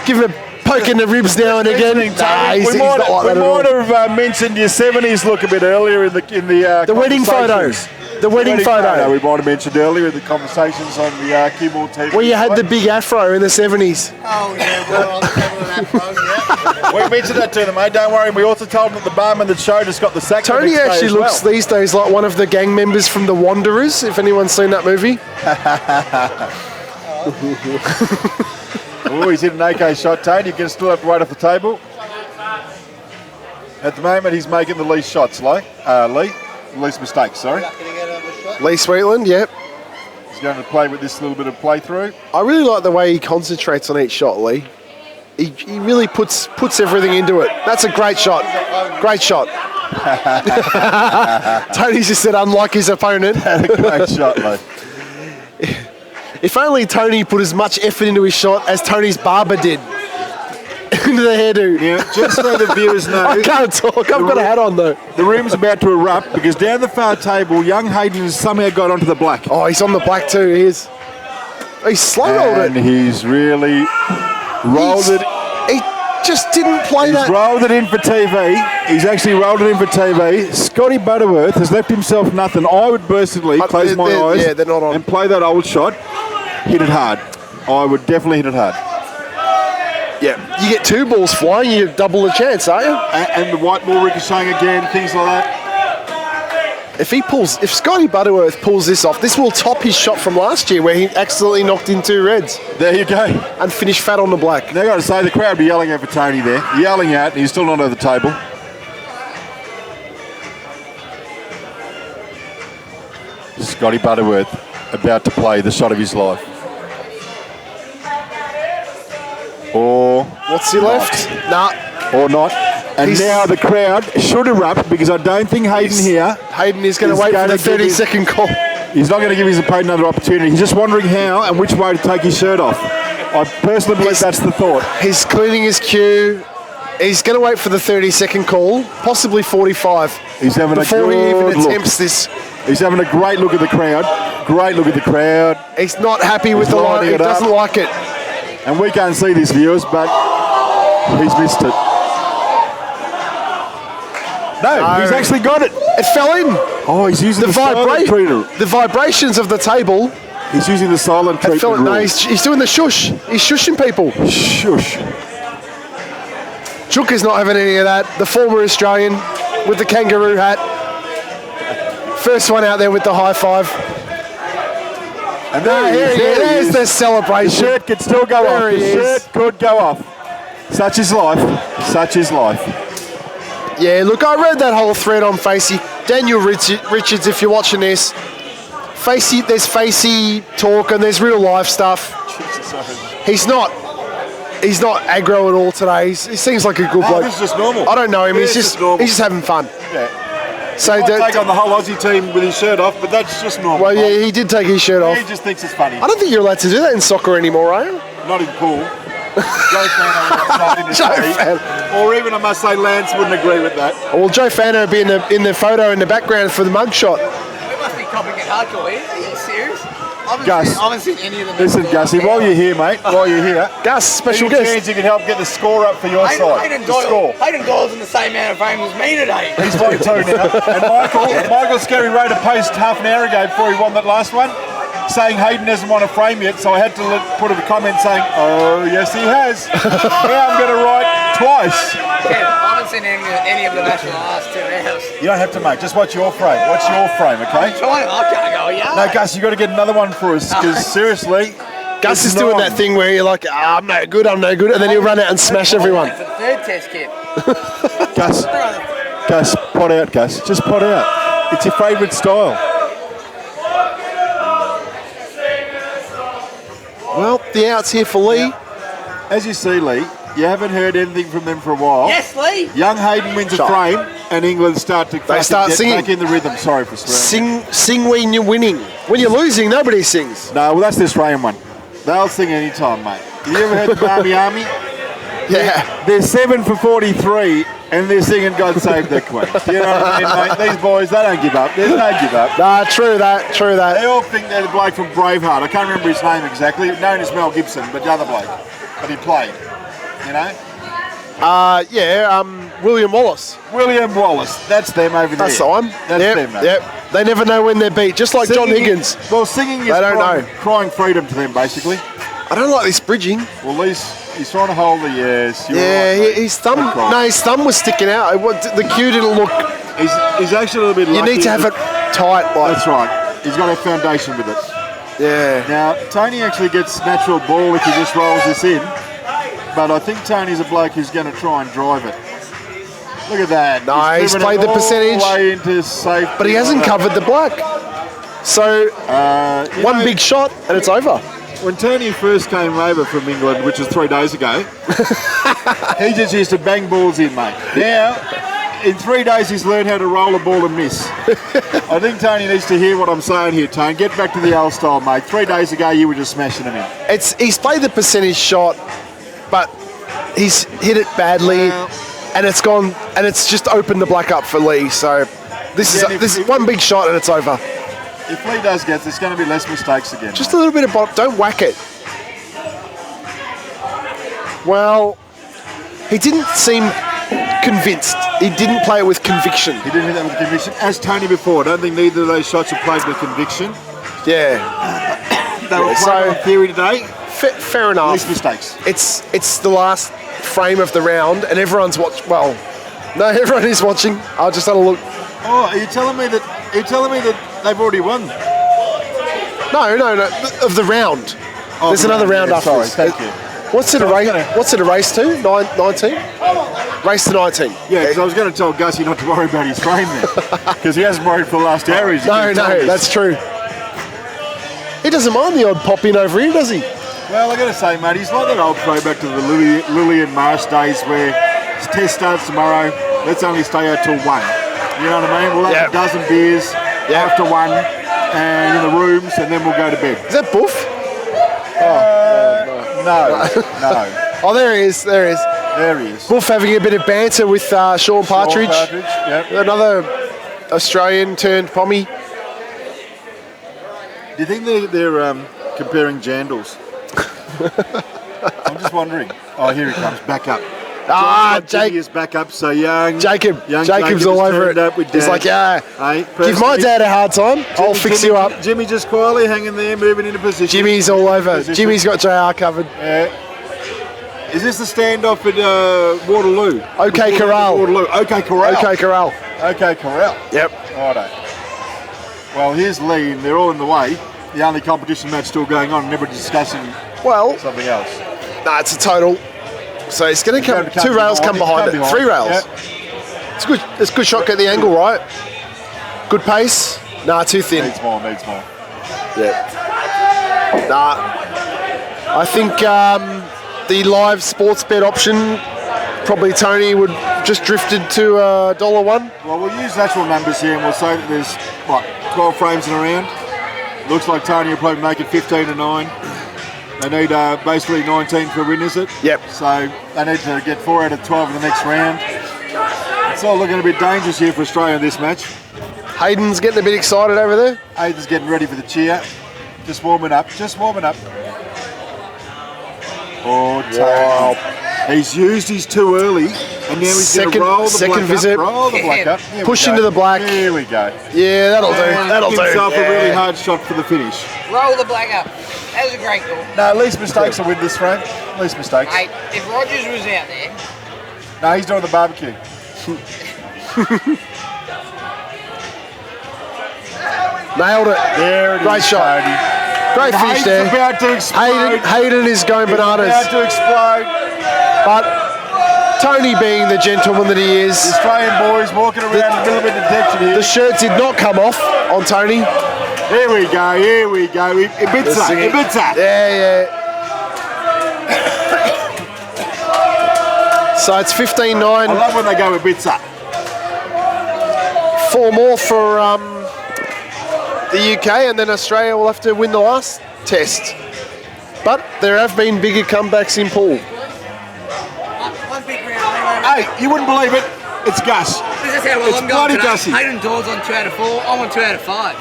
A: give him a poke in the ribs now and again. Nah, he's not like that at all.
B: We might have mentioned your 70s look a bit earlier in the
A: wedding photos. The wedding photo.
B: We might have mentioned earlier in the conversations on the CueballTV.
A: Where you had the big afro in the 70s.
D: Oh, yeah, well, on the level of that pro, yeah.
B: We mentioned that to them, mate. Don't worry. We also told them that the barman that showed us got the sack.
A: Tony actually looks these days like one of the gang members from The Wanderers, if anyone's seen that movie.
B: Oh, he's hit an AK shot, Tony. You can still have to wait off the table. At the moment, he's making the least shots, Leigh. Least mistakes, sorry.
A: Leigh Sweetland, yep.
B: He's going to play with this little bit of playthrough.
A: I really like the way he concentrates on each shot, Leigh. He really puts everything into it. That's a great shot. Great shot. Tony's just said, unlike his opponent.
B: A great shot, Leigh.
A: If only Tony put as much effort into his shot as Tony's barber did into the hairdo.
B: Now, just so the viewers know,
A: I can't talk. I've got a hat on though.
B: The room's about to erupt because down the far table, young Hayden has somehow got onto the black.
A: Oh, he's on the black too. He is. He's slow rolled it.
B: And he's really rolled it.
A: He just didn't play
B: He's
A: that.
B: rolled it in for TV. He's actually rolled it in for TV. Scotty Butterworth has left himself nothing. I would personally close my eyes
A: they're not on.
B: and play that old shot. Hit it hard. I would definitely hit it hard.
A: Yeah, you get two balls flying, you double the chance, aren't you?
B: And the white ball ricocheting again, things like that.
A: If Scotty Butterworth pulls this off, this will top his shot from last year where he accidentally knocked in two reds.
B: There you go.
A: And finished fat on the black.
B: Now, I got to say, the crowd be yelling out for Tony there. Yelling out, and he's still not over the table. Scotty Butterworth about to play the shot of his life. Or
A: what's he left? Nah.
B: Or not. And now the crowd should erupt because I don't think Hayden here.
A: Hayden is going to wait for the 30-second call.
B: He's not going to give his opponent another opportunity. He's just wondering how and which way to take his shirt off. I personally believe that's the thought.
A: He's cleaning his cue. He's going to wait for the 30-second call, possibly 45.
B: He's having
A: before
B: a good
A: he even
B: look.
A: attempts this.
B: He's having a great look at the crowd. Great look at the crowd.
A: He's not happy with the line. He doesn't like it.
B: And we can't see this, viewers, but he's missed it. No, he's actually got it.
A: It fell in.
B: Oh, he's using the silent treater.
A: The vibrations of the table.
B: He's using the silent treatment.
A: No, he's doing the shush. He's shushing people.
B: Shush.
A: Chook is not having any of that. The former Australian with the kangaroo hat. First one out there with the high five.
B: And there's
A: the celebration.
B: The shirt could still go off. The shirt could go off. Such is life. Such is life.
A: Yeah, look, I read that whole thread on Facey. Daniel Richards, if you're watching this, Facey, there's Facey talk and there's real life stuff. He's not aggro at all today. He seems like a good bloke.
B: This is just normal.
A: I don't know him. He's just having fun.
B: Yeah.
A: So
B: he might take on the whole Aussie team with his shirt off, but that's just normal.
A: Well, yeah, he did take his shirt off.
B: He just thinks it's funny.
A: I don't think you're allowed to do that in soccer anymore, are you?
B: Not in pool. Joe Fano, or even I must say, Lance wouldn't agree with that.
A: Well, Joe Fano would be in the photo in the background for the mugshot.
D: We must be copying it hardcore here. Are you serious? I haven't seen any of them.
B: Listen, Gussie, while you're here, mate, while you're here,
A: Gus, special guest.
B: Chance you can help get the score up for your side.
D: Hayden Doyle's in the same amount of fame as me today.
B: He's 42 now. And Michael Skerry wrote a post half an hour ago before he won that last one, saying Hayden hasn't won a frame yet, so I had to put a comment saying, oh, yes, he has. Now I'm going to write twice.
D: Kev, I haven't seen any of the match in the last 2 hours.
B: You don't have to, mate. Just watch your frame. Watch your frame, okay?
D: I'm trying. I can't go, yeah.
B: No, Gus, you've got to get another one for us, because seriously...
A: Gus is doing that thing where you're like, I'm no good, and then he'll run out and smash everyone.
D: For the third test, Kev.
B: Gus, pot out, Gus. Just pot out. It's your favourite style.
A: Well, the out's here for Leigh.
B: As you see, Leigh, you haven't heard anything from them for a while.
E: Yes, Leigh.
B: Young Hayden wins a frame, and England start to
A: They start
B: get
A: singing.
B: back in the rhythm. Sorry for swearing.
A: Sing when you're winning. When you're losing, nobody sings.
B: No, well, that's the Australian one. They'll sing any time, mate. Have you ever heard the Army?
A: Yeah.
B: They're 7 for 43, and they're singing God Save the Queen. You know what I mean, mate? These boys, they don't give up. They don't give up.
A: Nah, true that.
B: They all think they're the bloke from Braveheart. I can't remember his name exactly. Known as Mel Gibson, but the other bloke. But he played, you know?
A: William Wallace.
B: William Wallace. That's them over there.
A: That's the one.
B: That's
A: Yep,
B: them, mate.
A: Yep. They never know when they're beat, just like John
B: Singing
A: Higgins.
B: Singing is
A: They don't know.
B: crying freedom to them, basically.
A: I don't like this bridging.
B: Well, he's trying to hold the yes. You're
A: Yeah,
B: right, mate.
A: his thumb.
B: That's right.
A: No, his thumb was sticking out. The cue didn't look.
B: He's actually a little bit
A: You
B: lucky.
A: need to have it tight, like.
B: That's right. He's got a foundation with it.
A: Yeah.
B: Now, Tony actually gets natural ball if he just rolls this in. But I think Tony's a bloke who's going to try and drive it. Look at that.
A: No, he's
B: driven
A: played
B: it
A: the
B: all
A: percentage.
B: way into safety.
A: But he hasn't covered the black. So
B: You
A: one
B: know,
A: big shot and it's over.
B: When Tony first came over from England, which was 3 days ago, he just used to bang balls in, mate. Now, in 3 days, he's learned how to roll a ball and miss. I think Tony needs to hear what I'm saying here, Tony. Get back to the old style, mate. 3 days ago, you were just smashing them in.
A: He's played the percentage shot, but he's hit it badly, and it's gone, and it's just opened the black up for Leigh. So this is one big shot and it's over.
B: If Leigh does get, there's going to be less mistakes again.
A: Just a little bit of bottom. Don't whack it. Well, he didn't seem convinced. He didn't play it with conviction.
B: He didn't hit that with conviction. As Tony before, I don't think neither of those shots were played with conviction.
A: Yeah.
B: They were
A: so-
B: played on theory today.
A: Fair enough.
B: Least mistakes.
A: It's the last frame of the round, and everyone's watching. Well, no, everyone is watching. I'll just have a look.
B: Oh, are you telling me that they've already won?
A: No. Of the round.
B: Oh,
A: There's
B: the
A: another round
B: yeah,
A: after
B: sorry,
A: this.
B: thank you.
A: What's it a race? What's it a race to? 19? Race to 19.
B: Yeah, because I was going to tell Gussie not to worry about his frame there, because he hasn't worried for the last hour.
A: No, that's true. He doesn't mind the odd pop in over here, does he?
B: Well, I got to say, mate, he's like that old throwback to the Lily and Marsh days where his test starts tomorrow. Let's only stay out till 1. You know what I mean? We'll have a dozen beers after 1 and in the rooms, and then we'll go to bed.
A: Is that Boof?
B: No.
A: Oh, there he is. There
B: There he is.
A: Boof having a bit of banter with Sean Partridge.
B: Yep.
A: Another Australian turned pommy.
B: Do you think they're comparing jandals? I'm just wondering. Oh, here he comes. Back up. Jake is back up. So young.
A: Jacob's all over it. He's like, give my dad a hard time. I'll fix you up.
B: Jimmy just quietly hanging there, moving into position.
A: Jimmy's all over. Jimmy's got JR covered.
B: Is this the standoff at Waterloo?
A: OK Corral.
B: Waterloo. OK Corral.
A: OK Corral.
B: OK Corral.
A: Yep.
B: Righto. Well, here's Leigh, and they're all in the way. The only competition match still going on, and everybody's discussing something else.
A: Nah, it's a total. So it's going to come. 2 rails come behind it. 3 rails.
B: Yep.
A: It's good. It's a good shot. Get the angle right. Good pace. Nah, too thin.
B: Needs more.
A: Yeah. Nah. I think the live sports bet option, probably Tony would just drifted to $1.
B: Well, we'll use actual numbers here, and we'll say that there's 12 frames in a round. Looks like Tony will probably make it 15 to 9. They need basically 19 for a win, is it?
A: Yep.
B: So they need to get 4 out of 12 in the next round. It's all looking a bit dangerous here for Australia in this match.
A: Hayden's getting a bit excited over there.
B: Hayden's getting ready for the cheer. Just warming up. Oh, Tony.
A: Wow.
B: He's used his too early, and now he's going to roll the black
A: visit.
B: up. Roll the black up. Here
A: Push
B: we go.
A: into the black.
B: Here we go.
A: Yeah, that'll do.
B: And
A: That'll do.
B: himself a really hard shot for the finish.
E: Roll the black up. That was a great goal.
B: No, least mistakes will win this frame. Least mistakes.
E: Mate, if Rogers was out there,
B: No, he's doing the barbecue.
A: Nailed it.
B: There it
A: Great
B: is,
A: shot.
B: Tony.
A: Great finish
B: Hayden's
A: there.
B: about to explode.
A: Hayden is going bananas.
B: About to explode.
A: But Tony being the gentleman that he is.
B: The Australian boys walking around in the middle of interjection here.
A: The shirt did not come off on Tony.
B: Here we go, here we go. Ibiza.
A: Yeah. So it's 15-9.
B: I love when they go Ibiza.
A: 4 more for the UK, and then Australia will have to win the last test. But there have been bigger comebacks in pool.
D: One big round.
B: Hey, you wouldn't believe it. It's Gus.
D: This is how well
B: It's
D: I'm going
B: bloody
D: today.
B: Gussie.
D: Hayden Dawes on 2 out of 4. I'm on 2 out of 5.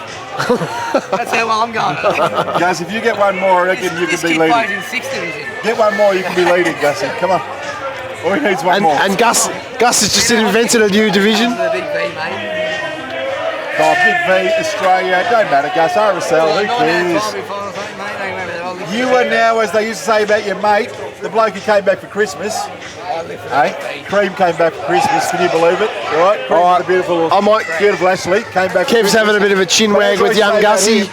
D: That's how well I'm going.
B: Gus, if you get one more, I reckon you
D: This
B: can be
D: kid plays
B: leading.
D: in 6th division.
B: Get one more, you can be leading, Gussie. Come on. All he needs one more.
A: And Gus has just invented a new division.
D: The big V, mate.
B: Oh, Big V, Australia, don't matter, Gus. RSL, who cares? You are now, as they used to say about your mate, the bloke who came back for Christmas. Hey, Cream came back for Christmas. Can you believe it? Right, Cream, the beautiful Ashley came back.
A: Kev's having a bit of a chin wag with young Gussie.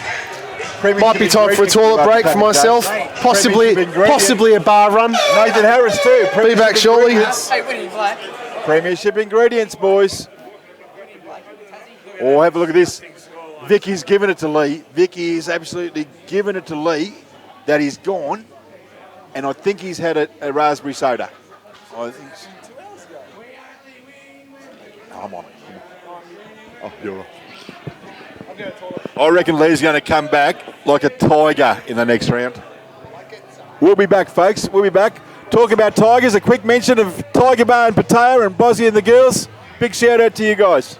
A: Might be time for a toilet break for myself. Possibly a bar run.
B: Nathan Harris too.
A: Be back shortly.
D: Hey, Winnie Black.
B: Premiership ingredients, boys. Oh, have a look at this. Vicky's given it to Leigh. Vicky is absolutely given it to Leigh. That he's gone, and I think he's had a raspberry soda. I think. I'm on. Oh, you're right. I reckon Leigh's going to come back like a tiger in the next round. We'll be back, folks. We'll be back. Talking about Tigers, a quick mention of Tiger Bar and Pattaya and Bozzy and the girls. Big shout out to you guys.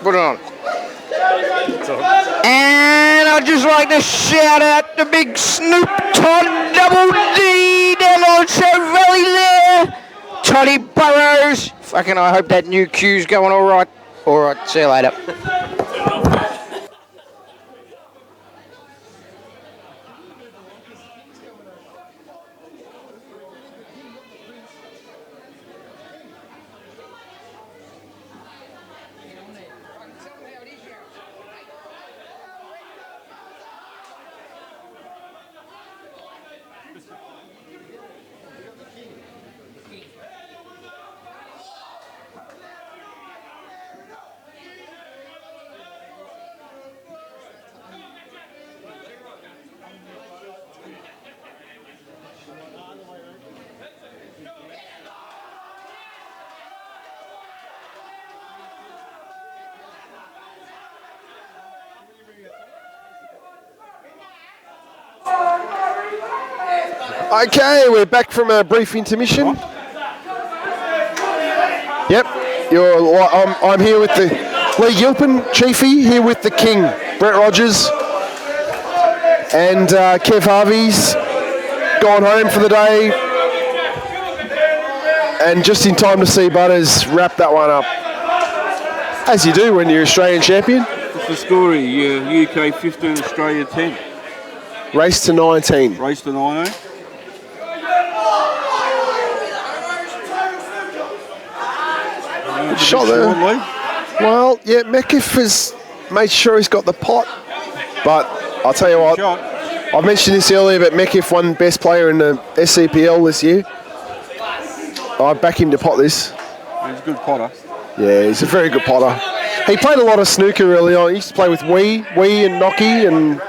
F: Put it on. And I'd just like to shout out the big Snoop Todd Double D down on South Valley there. Toddy Burrows. Fucking I hope that new queue's going all right. All right, see you later.
A: Okay, we're back from a brief intermission. Yep, I'm here with the Leigh Gilpin, Chiefy, here with the King, Brett Rogers, and Kev Harvie's gone home for the day, and just in time to see Butters wrap that one up. As you do when you're Australian champion.
G: What's the story? UK 15, Australia 10.
A: Race to 19.
G: Race to 19.
A: Good shot there. Well, yeah, Metcalf has made sure he's got the pot. But I'll tell you what, I mentioned this earlier, but Metcalf won best player in the SCPL this year. I back him to pot this.
G: He's a good potter.
A: Yeah, he's a very good potter. He played a lot of snooker early on. He used to play with Wee and Nocky and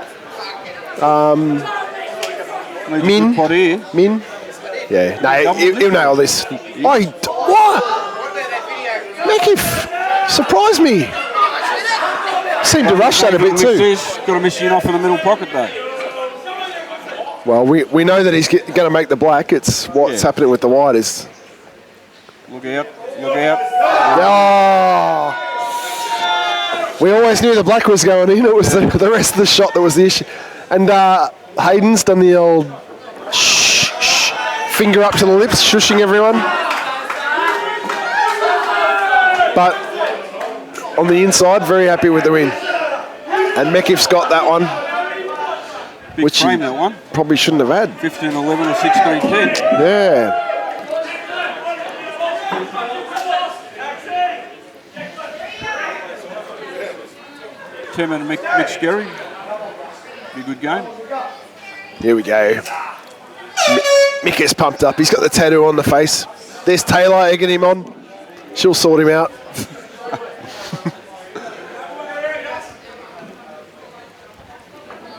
A: Min. Yeah, no, he'll nail this. What? Metcalf surprised me. Seemed to rush that a bit too.
G: Got to miss you off in the middle pocket though.
A: Well, we know that he's going to make the black. It's what's happening with the white is.
G: Look out! Look out!
A: Oh. We always knew the black was going in. It was the rest of the shot that was the issue. And Hayden's done the old finger up to the lips, shushing everyone. But on the inside, very happy with the win. And Metcalf's got that one.
G: Big
A: which
G: frame,
A: he
G: that one.
A: Probably shouldn't have had.
G: 15-11 or 16-10.
A: Yeah.
G: Tim and Mick Scary. Be a good game.
A: Here we go. Mick is pumped up. He's got the tattoo on the face. There's Taylor egging him on. She'll sort him out.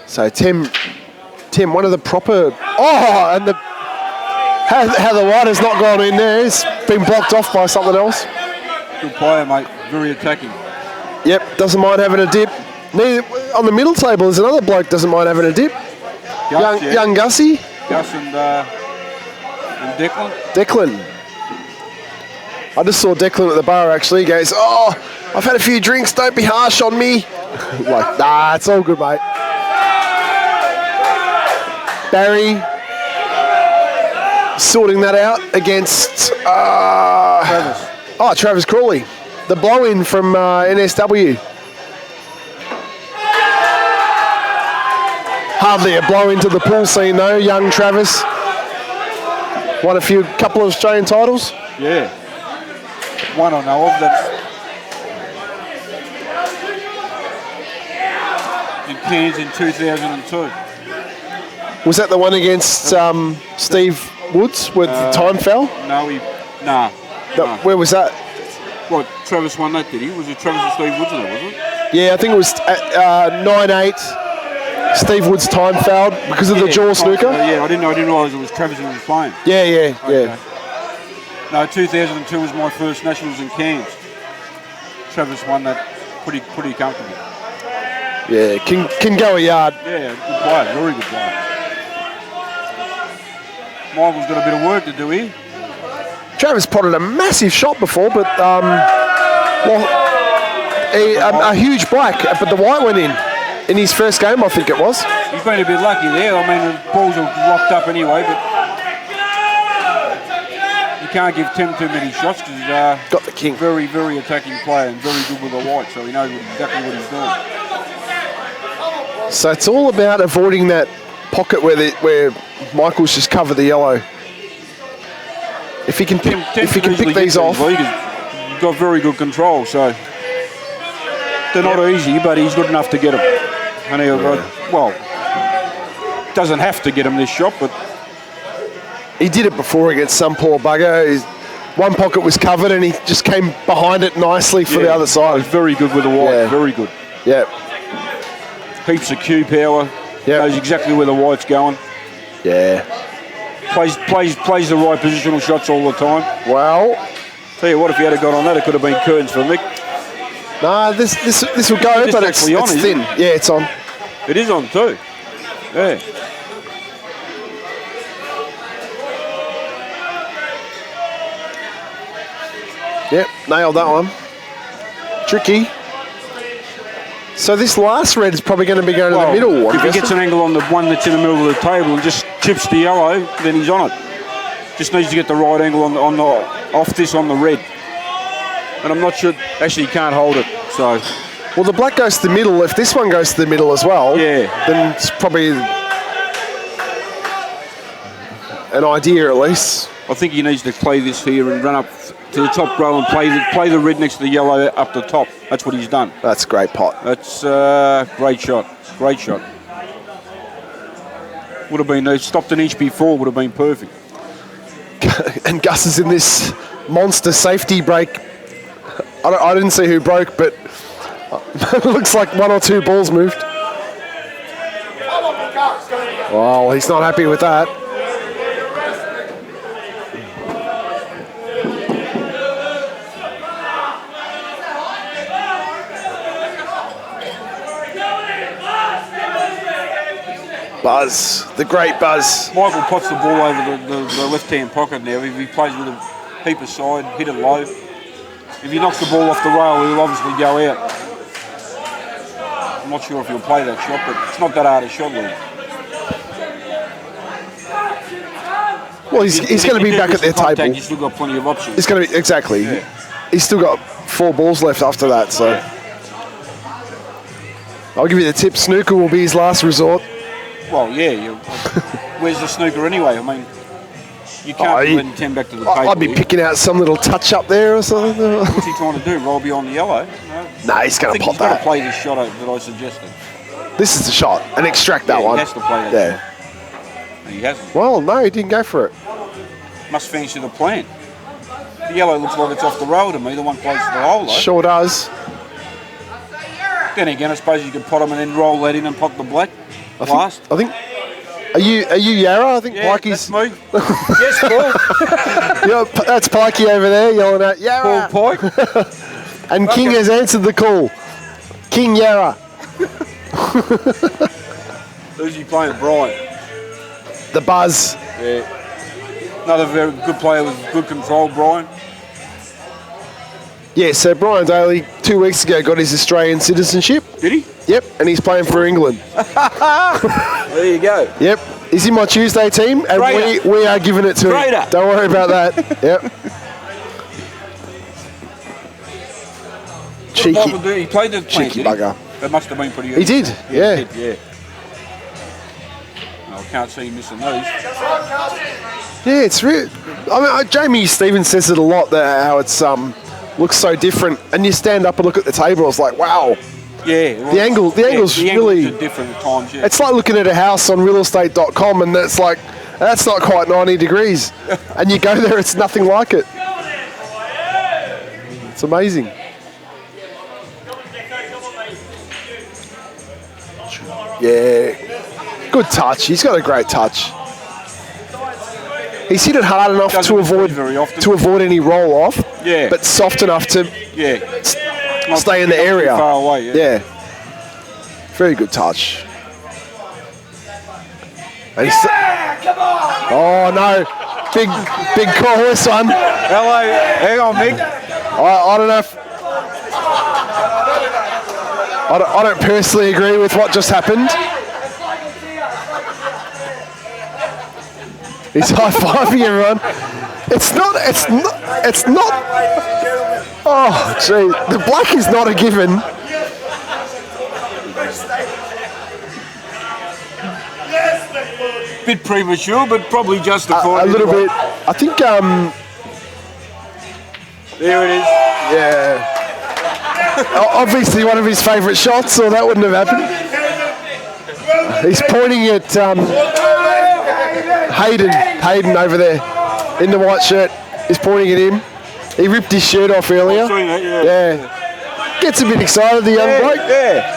A: So Tim, one of the proper. Oh, and how the white has not gone in there. It's been blocked off by something else.
G: Good player, mate. Very attacking.
A: Yep, doesn't mind having a dip. On the middle table, there's another bloke doesn't mind having a dip.
G: Gus,
A: young Gussie.
G: Gus and Declan.
A: Declan. I just saw Declan at the bar actually. He goes, oh, I've had a few drinks, don't be harsh on me. Like, nah, it's all good, mate. Barry sorting that out against
G: Travis.
A: Oh, Travis Crawley. The blow-in from NSW. Hardly a blow into the pool scene though, young Travis. Won a couple of Australian titles.
G: Yeah. One I know of, that's in Cairns in 2002.
A: Was that the one against Steve Woods with the time fell?
G: No, nah.
A: Where was that?
G: What, Travis won that, did he? Was it Travis and Steve Woods in it, wasn't it?
A: Yeah, I think it was 9-8. Steve Woods time fouled because of the jaw snooker.
G: Yeah, I didn't realise it was Travis who was playing.
A: Yeah.
G: No, 2002 was my first Nationals in Cairns. Travis won that pretty comfortably.
A: Yeah, can go a yard.
G: Yeah, good player, very good player. Michael's got a bit of work to do here. Travis
A: potted a massive shot before, but a huge black, but the white went in his first game, I think it was.
G: He's been a bit lucky there. I mean, the balls are locked up anyway, but you can't give Tim too many shots because he's
A: got the king.
G: Very, very attacking player and very good with the white, so he knows exactly what he's doing.
A: So it's all about avoiding that pocket where Michael's just covered the yellow. If he can pick, these off.
G: He's got very good control, so they're not easy, but he's good enough to get them. And doesn't have to get them this shot, but
A: he did it before against some poor bugger. One pocket was covered and he just came behind it nicely for the other side.
G: He's very good with the white, very good.
A: Yeah.
G: Heaps of cue power.
A: Yeah.
G: Knows exactly where the white's going.
A: Yeah.
G: Plays the right positional shots all the time.
A: Well,
G: tell you what, if he had got on that, it could have been curtains for Mick.
A: Nah, this will go, but it's thin. Yeah, it's on.
G: It is on too. Yeah.
A: Yep, nailed that one. Tricky. So this last red is probably going to be going to the middle.
G: If he gets an angle on the one that's in the middle of the table and just chips the yellow, then he's on it. Just needs to get the right angle on the red. And I'm not sure. Actually, he can't hold it. So.
A: Well, the black goes to the middle. If this one goes to the middle as well, then it's probably an idea at least.
G: I think he needs to play this here and run up to the top row and play the red next to the yellow up the top. That's what he's done.
A: That's a great pot.
G: That's great shot. Great shot. Would have been stopped an inch before. Would have been perfect.
A: And Gus is in this monster safety break. I didn't see who broke, but it looks like one or two balls moved. Well, he's not happy with that. Buzz, the great Buzz.
G: Michael pots the ball over the left-hand pocket now. If he plays with a heap of side, hit it low. If he knocks the ball off the rail, he'll obviously go out. I'm not sure if he'll play that shot, but it's not that hard a shot, Leigh.
A: Well, he's going to be back at their table.
G: He's still got plenty of options.
A: He's going to be, exactly. Yeah. He's still got 4 balls left after that, so. I'll give you the tip, snooker will be his last resort.
G: Well, yeah. Where's the snooker anyway? I mean, you can't be letting 10 back to the table.
A: I'd be picking out some little touch up there or something.
G: What's he trying to do? Roll beyond the yellow?
A: No, he's going to pop that.
G: He's got to play this shot that I suggested.
A: This is the shot, and extract that one.
G: He has to play that shot. And he hasn't.
A: Well, no, he didn't go for it.
G: Must fancy the plan. The yellow looks like it's off the roll to me, the one close to the hole, though.
A: Sure does.
G: Then again, I suppose you could pot them and then roll that in and pot the black last.
A: I think. Are you Yarra? I think Pikey's.
G: That's me. Yes, Paul.
A: That's Pikey over there yelling out Yarra.
G: Paul Pike.
A: And King has answered the call. King Yarra.
G: Who's he playing? Brian.
A: The Buzz.
G: Yeah. Another very good player with good control, Brian.
A: Yeah, so Brian Daly 2 weeks ago got his Australian citizenship.
G: Did he?
A: Yep, and he's playing for England.
G: There you go.
A: Yep, he's in my Tuesday team, and we are giving it to him. Don't worry about that. Yep. Cheeky.
G: He played the
A: cheeky bugger.
G: That must have been pretty good.
A: He did, yeah.
G: He did, yeah. No, I can't see him missing those.
A: Yeah, it's real. I mean, Jamie Stevens says it a lot, that how it's looks so different, and you stand up and look at the table, it's like, wow.
G: Yeah. Well,
A: the angle's really
G: different at times, yeah.
A: It's like looking at a house on realestate.com and it's like, that's not quite 90 degrees. And you go there, it's nothing like it. It's amazing. Yeah. Good touch. He's got a great touch. He's hit it hard enough to avoid any roll off.
G: Yeah.
A: But soft enough to stay in the area.
G: Far away,
A: yeah. Very good touch. And
D: come on!
A: Oh no. Big call this one.
G: Hello. Hang on, Mick.
A: I don't know if I don't personally agree with what just happened. He's high-fiving everyone. It's not. Oh, gee, the black is not a given.
G: Bit premature, but probably justified.
A: A little bit. I think.
G: There it is.
A: Yeah. Obviously, one of his favourite shots, or that wouldn't have happened. He's pointing at Hayden over there in the white shirt. He's pointing at him. He ripped his shirt off earlier.
G: I've seen that,
A: Yeah. Gets a bit excited, the young bloke.
G: Yeah.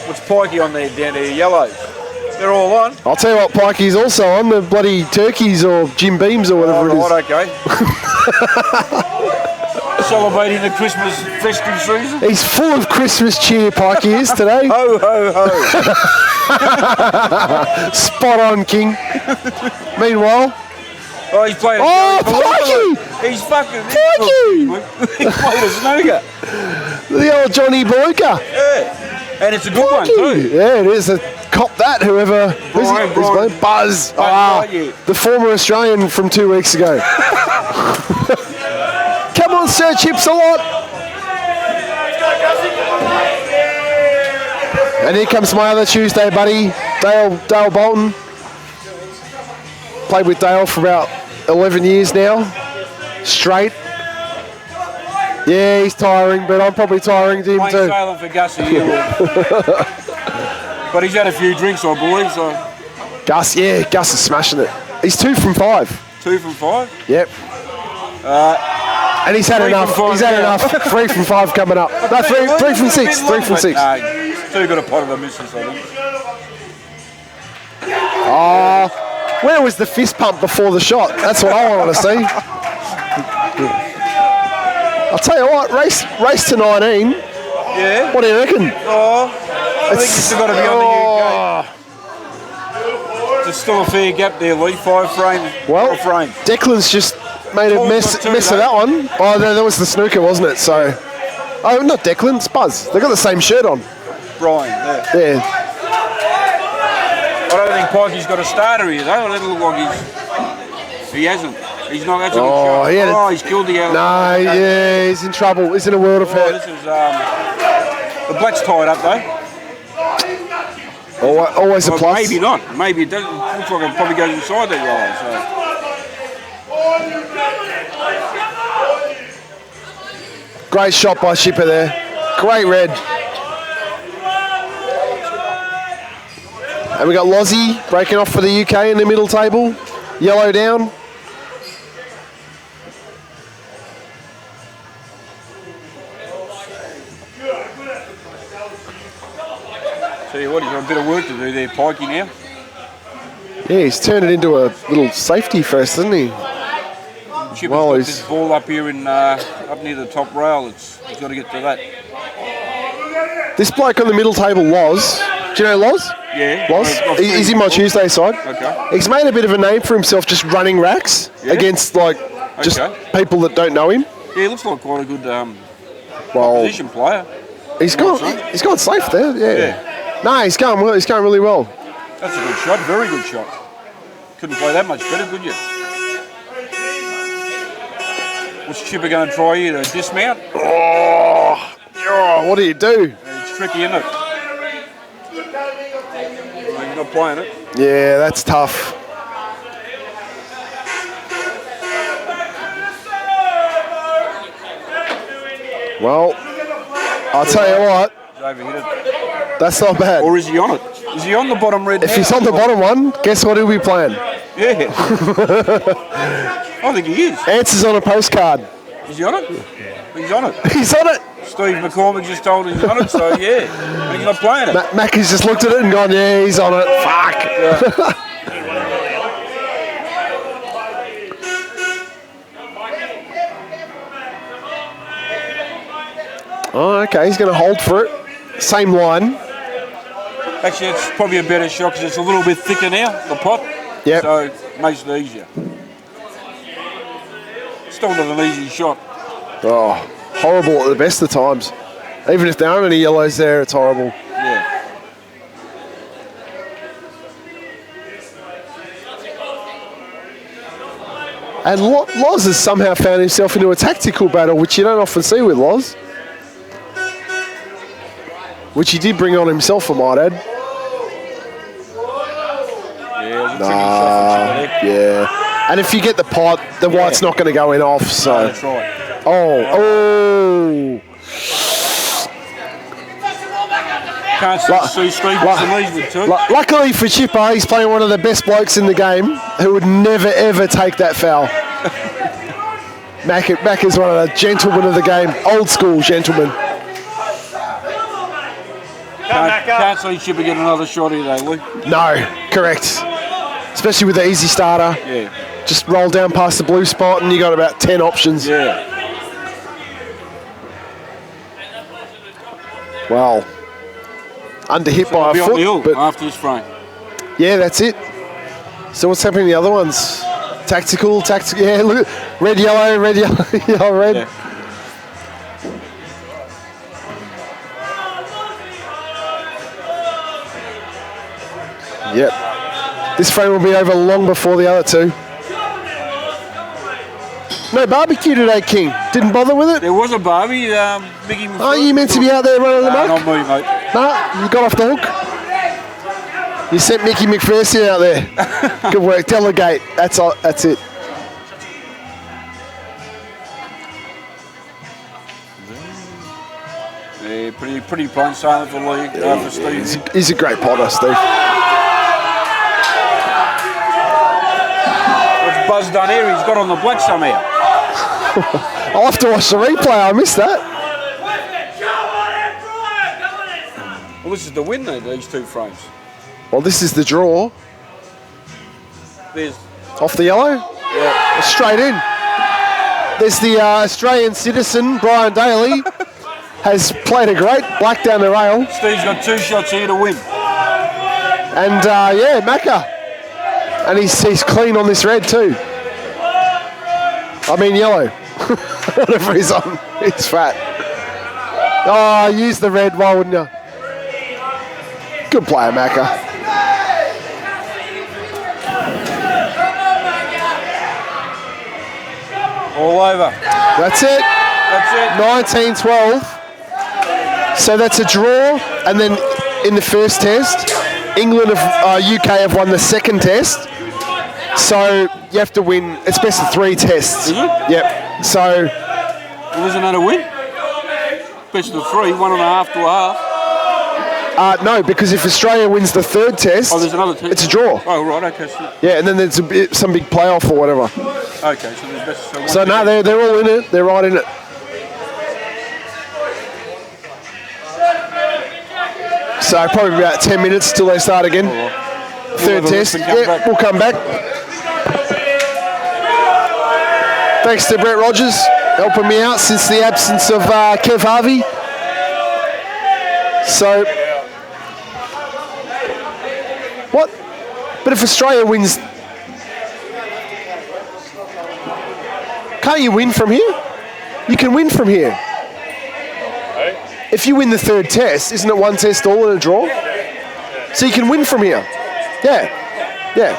G: What's Pikey on there down there? Yellows. They're all on.
A: I'll tell you what Pikey's also on, the bloody turkeys or Jim Beams or whatever it is.
G: Right, okay. Celebrating the Christmas festive season.
A: He's full of Christmas cheer, Pikey is today.
G: Ho, ho, ho.
A: Spot on, King. Meanwhile...
G: Oh, he's playing.
A: Oh, Pikey!
G: He's fucking.
A: Pikey!
G: He's playing a snooker.
A: The old Johnny Beluga.
G: Yeah. And it's a good one, too.
A: Yeah, it is. Cop that, whoever. Who's playing? Buzz. The former Australian from 2 weeks ago. Come on, Sir Chips a lot. And here comes my other Tuesday buddy, Dale Bolton. Played with Dale for about 11 years now. Straight. Yeah, he's tiring, but I'm probably tiring to him
G: Plain
A: too.
G: sailing for Gussie here. But he's had a few drinks, I believe, so.
A: Gus is smashing it. He's 2 from 5.
G: 2 from 5?
A: Yep. And he's had enough. He's had enough. 3 from 5 coming up. No, 3 from 6. 3 from 6.
G: No, too good a pot of a missus, I think.
A: Oh, where was the fist pump before the shot? That's what I want to see. I'll tell you what, race to 19.
G: Yeah.
A: What do you reckon?
G: Oh, I think you've still got to be on the UK. There's still a fair gap there, Leigh. 5 frames.
A: Well,
G: 5 frames.
A: Declan's just made a mess of that one. Oh, no, that was the snooker, wasn't it? So, oh, not Declan, it's Buzz. They got the same shirt on.
G: Brian,
A: Yeah.
G: I don't think Pikey's got a starter here, though. It doesn't look like he hasn't. He's not. That's a good shot. He's killed the other.
A: No, yeah, he's in trouble. He's in a world of hurt.
G: This is the black's tied up though.
A: Always a plus.
G: Maybe not. Maybe it doesn't. Looks like it probably goes inside that yellow. So.
A: Great shot by Shipper there. Great red. And we got Lozzie breaking off for the UK in the middle table. Yellow down.
G: Tell you what, he's got a bit of work to do there, Pikey now.
A: Yeah, he's turned it into a little safety first, hasn't he?
G: Chipper's got this ball up here in up near the top rail. He's got to get to that.
A: This bloke on the middle table, Loz. Do you know Loz?
G: Yeah.
A: Loz? He's in my Tuesday side.
G: Okay.
A: He's made a bit of a name for himself just running racks against just people that don't know him.
G: Yeah, he looks like quite a good opposition player.
A: He's gone safe there. Yeah. No, he's going well. He's going really well.
G: That's a good shot. Very good shot. Couldn't play that much better, could you? What's Chipper going to try here? To dismount?
A: Oh, what do you do?
G: It's tricky, isn't it? He's not playing it.
A: Yeah, that's tough. Well, I'll tell you what.
G: He's overhit it.
A: That's not bad.
G: Or is he on it? Is he on the bottom red?
A: If he's on the bottom one, guess what he'll be playing?
G: Yeah. I think he is.
A: Answers on a postcard.
G: Is he on it? He's on it.
A: He's on it.
G: Steve McCormick just told him he's on it, so yeah. And he's not playing it.
A: Mac has just looked at it and gone, yeah, he's on it. Fuck. Oh, okay, he's going to hold for it. Same line.
G: Actually, it's probably a better shot because it's a little bit thicker now, the pot.
A: Yep.
G: So it makes it easier. Still not an easy shot.
A: Oh, horrible at the best of times. Even if there aren't any yellows there, it's horrible.
G: Yeah.
A: And Loz has somehow found himself into a tactical battle, which you don't often see with Loz. Which he did bring on himself, I might add.
G: Yeah, it was a tricky shot from Charlie.
A: Yeah. And if you get the pot, the white's not going to go in off, so...
G: No, that's right.
A: Oh.
G: Can't see Steve Busy with two.
A: Luckily for Chipper, he's playing one of the best blokes in the game who would never, ever take that foul. Mac is one of the gentlemen of the game, old school gentlemen.
G: Can't see Chipper get another shot here, though, Lee.
A: No, correct. Especially with the easy starter.
G: Yeah.
A: Just roll down past the blue spot and you got about 10 options.
G: Yeah.
A: Well, under hit by a
G: Be on the
A: foot.
G: hill
A: But
G: after this frame.
A: yeah, that's it. So what's happening to the other ones? Tactical. Yeah, look, red, yellow, red.
G: Yeah.
A: Yep. This frame will be over long before the other two. No barbecue today, King. Didn't bother with it?
G: There was a Barbie, Mickey.
A: Are you meant to be out there running the muck?
G: Not me, mate.
A: No, you got off the hook. You sent Mickey McPherson out there. Good work. Delegate. That's all. That's it.
G: Yeah, pretty plain sailing for Leigh. For Steve.
A: He's a great potter, Steve.
G: What's Buzz done here? He's got on the black somehow.
A: I'll have to watch the replay. I missed that.
G: Well, this is the win, though, these two frames.
A: Well, this is the draw.
G: There's
A: Off the yellow?
G: yeah.
A: Straight in. There's the Australian citizen, Brian Daly, has played a great black down the rail.
G: Steve's got two shots here to win.
A: And yeah, Macca. And he's clean on this red too. I mean yellow. Whatever he's on, he's fat. Oh, use the red, why wouldn't you? Good player, Macca.
G: All over.
A: That's it.
G: That's it.
A: 19-12. So that's a draw. And then in the first test, England UK have won the second test. So you have to win. It's best of 3 tests.
G: Is it?
A: Yep. So
G: Well, isn't that a win? Best of 3, 1.5 to a half.
A: no, because if Australia wins the third test,
G: Oh, there's another test.
A: it's a draw.
G: Oh, right, okay. So,
A: Yeah, and then there's some big playoff or whatever.
G: okay, so there's best of
A: So no, they're all in it. They're right in it. So probably about 10 minutes till they start again. Third
G: have a
A: test.
G: rest and come
A: Yeah,
G: back.
A: we'll come back. Thanks to Brett Rogers helping me out since the absence of Kev Harvie. So, what? But if Australia wins, can't you win from here? You can win from here. If you win the third test, isn't it 1 test all in a draw? So you can win from here. Yeah. Yeah.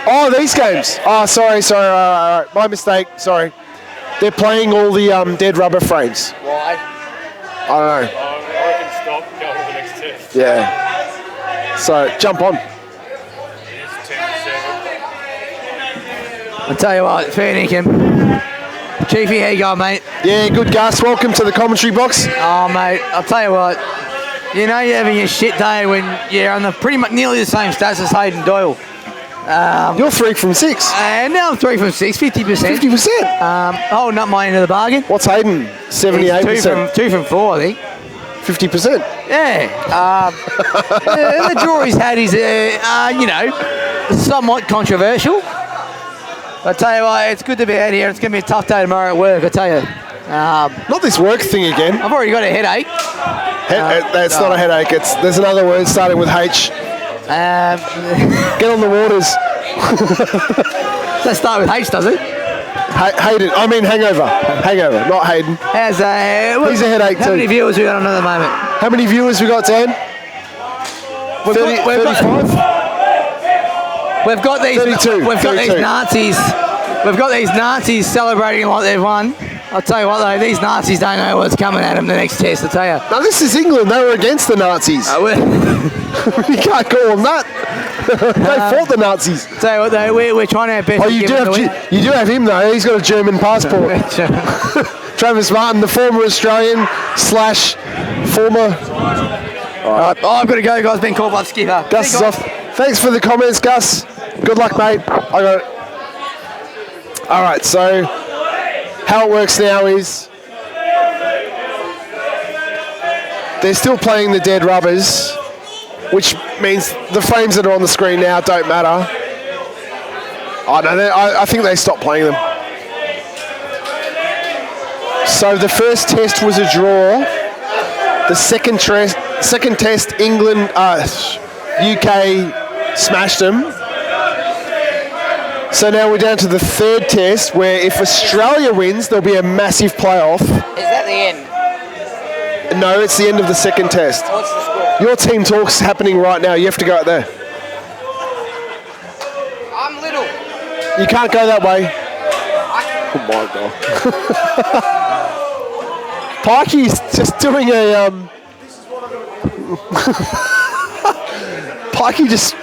A: Oh, these games. Oh, sorry. My mistake. Sorry. They're playing all the dead rubber frames.
E: Why?
A: I don't know.
C: I can stop, go to the next test.
A: Yeah. So jump on.
C: It's 10-7.
D: I'll tell you what, fair dinkum. Chiefy, how you going, mate?
A: Yeah, good, Gus. Welcome to the commentary box.
D: Oh, mate, I'll tell you what. You know you're having your shit day when you're on the pretty much nearly the same stats as Hayden Doyle.
A: You're 3 from 6.
D: And now I'm 3 from 6, 50%.
A: 50%.
D: Holding up my end of the bargain.
A: What's Hayden? 78%.
D: 2 from 4, I think.
A: 50%.
D: Yeah. The draw he's had is, you know, somewhat controversial. I tell you what, it's good to be out here. It's going to be a tough day tomorrow at work, I tell you.
A: Not this work thing again.
D: I've already got a headache.
A: That's not a headache. There's another word starting with H. Get on the waters.
D: Let's start with H, does it?
A: Hayden. I mean hangover. Hangover, not Hayden.
D: How's
A: He's a headache
D: How
A: too.
D: many viewers we got on at the moment?
A: How many viewers we got, Dan? 35?
D: We've got these.
A: 32,
D: We've got
A: 32.
D: these Nazis. We've got these Nazis celebrating like they've won. I'll tell you what though, these Nazis don't know what's coming at them the next test. I tell you.
A: No, this is England. They were against the Nazis. You can't call them that. They fought the Nazis.
D: Tell you what though, we're trying our best.
A: Oh,
D: to
A: you
D: give
A: do
D: them
A: have
D: the win.
A: you do have him though. He's got a German passport. Travis Martin, the former Australian / former.
D: Alright, I've got to go, guys. Been called by the skipper.
A: Gus is off. Thanks for the comments, Gus. Good luck, mate. I got it. All right, so how it works now is they're still playing the dead rubbers, which means the frames that are on the screen now don't matter. Oh, no, I think they stopped playing them. So the first test was a draw. The second test, England, UK smashed them. So now we're down to the third test, where if Australia wins, there'll be a massive playoff.
F: Is that the end?
A: No, it's the end of the second test.
F: What's the score?
A: Your team talk's happening right now. You have to go out there.
F: I'm little.
A: You can't go that way. Oh my God. Pikey's just doing a Pikey just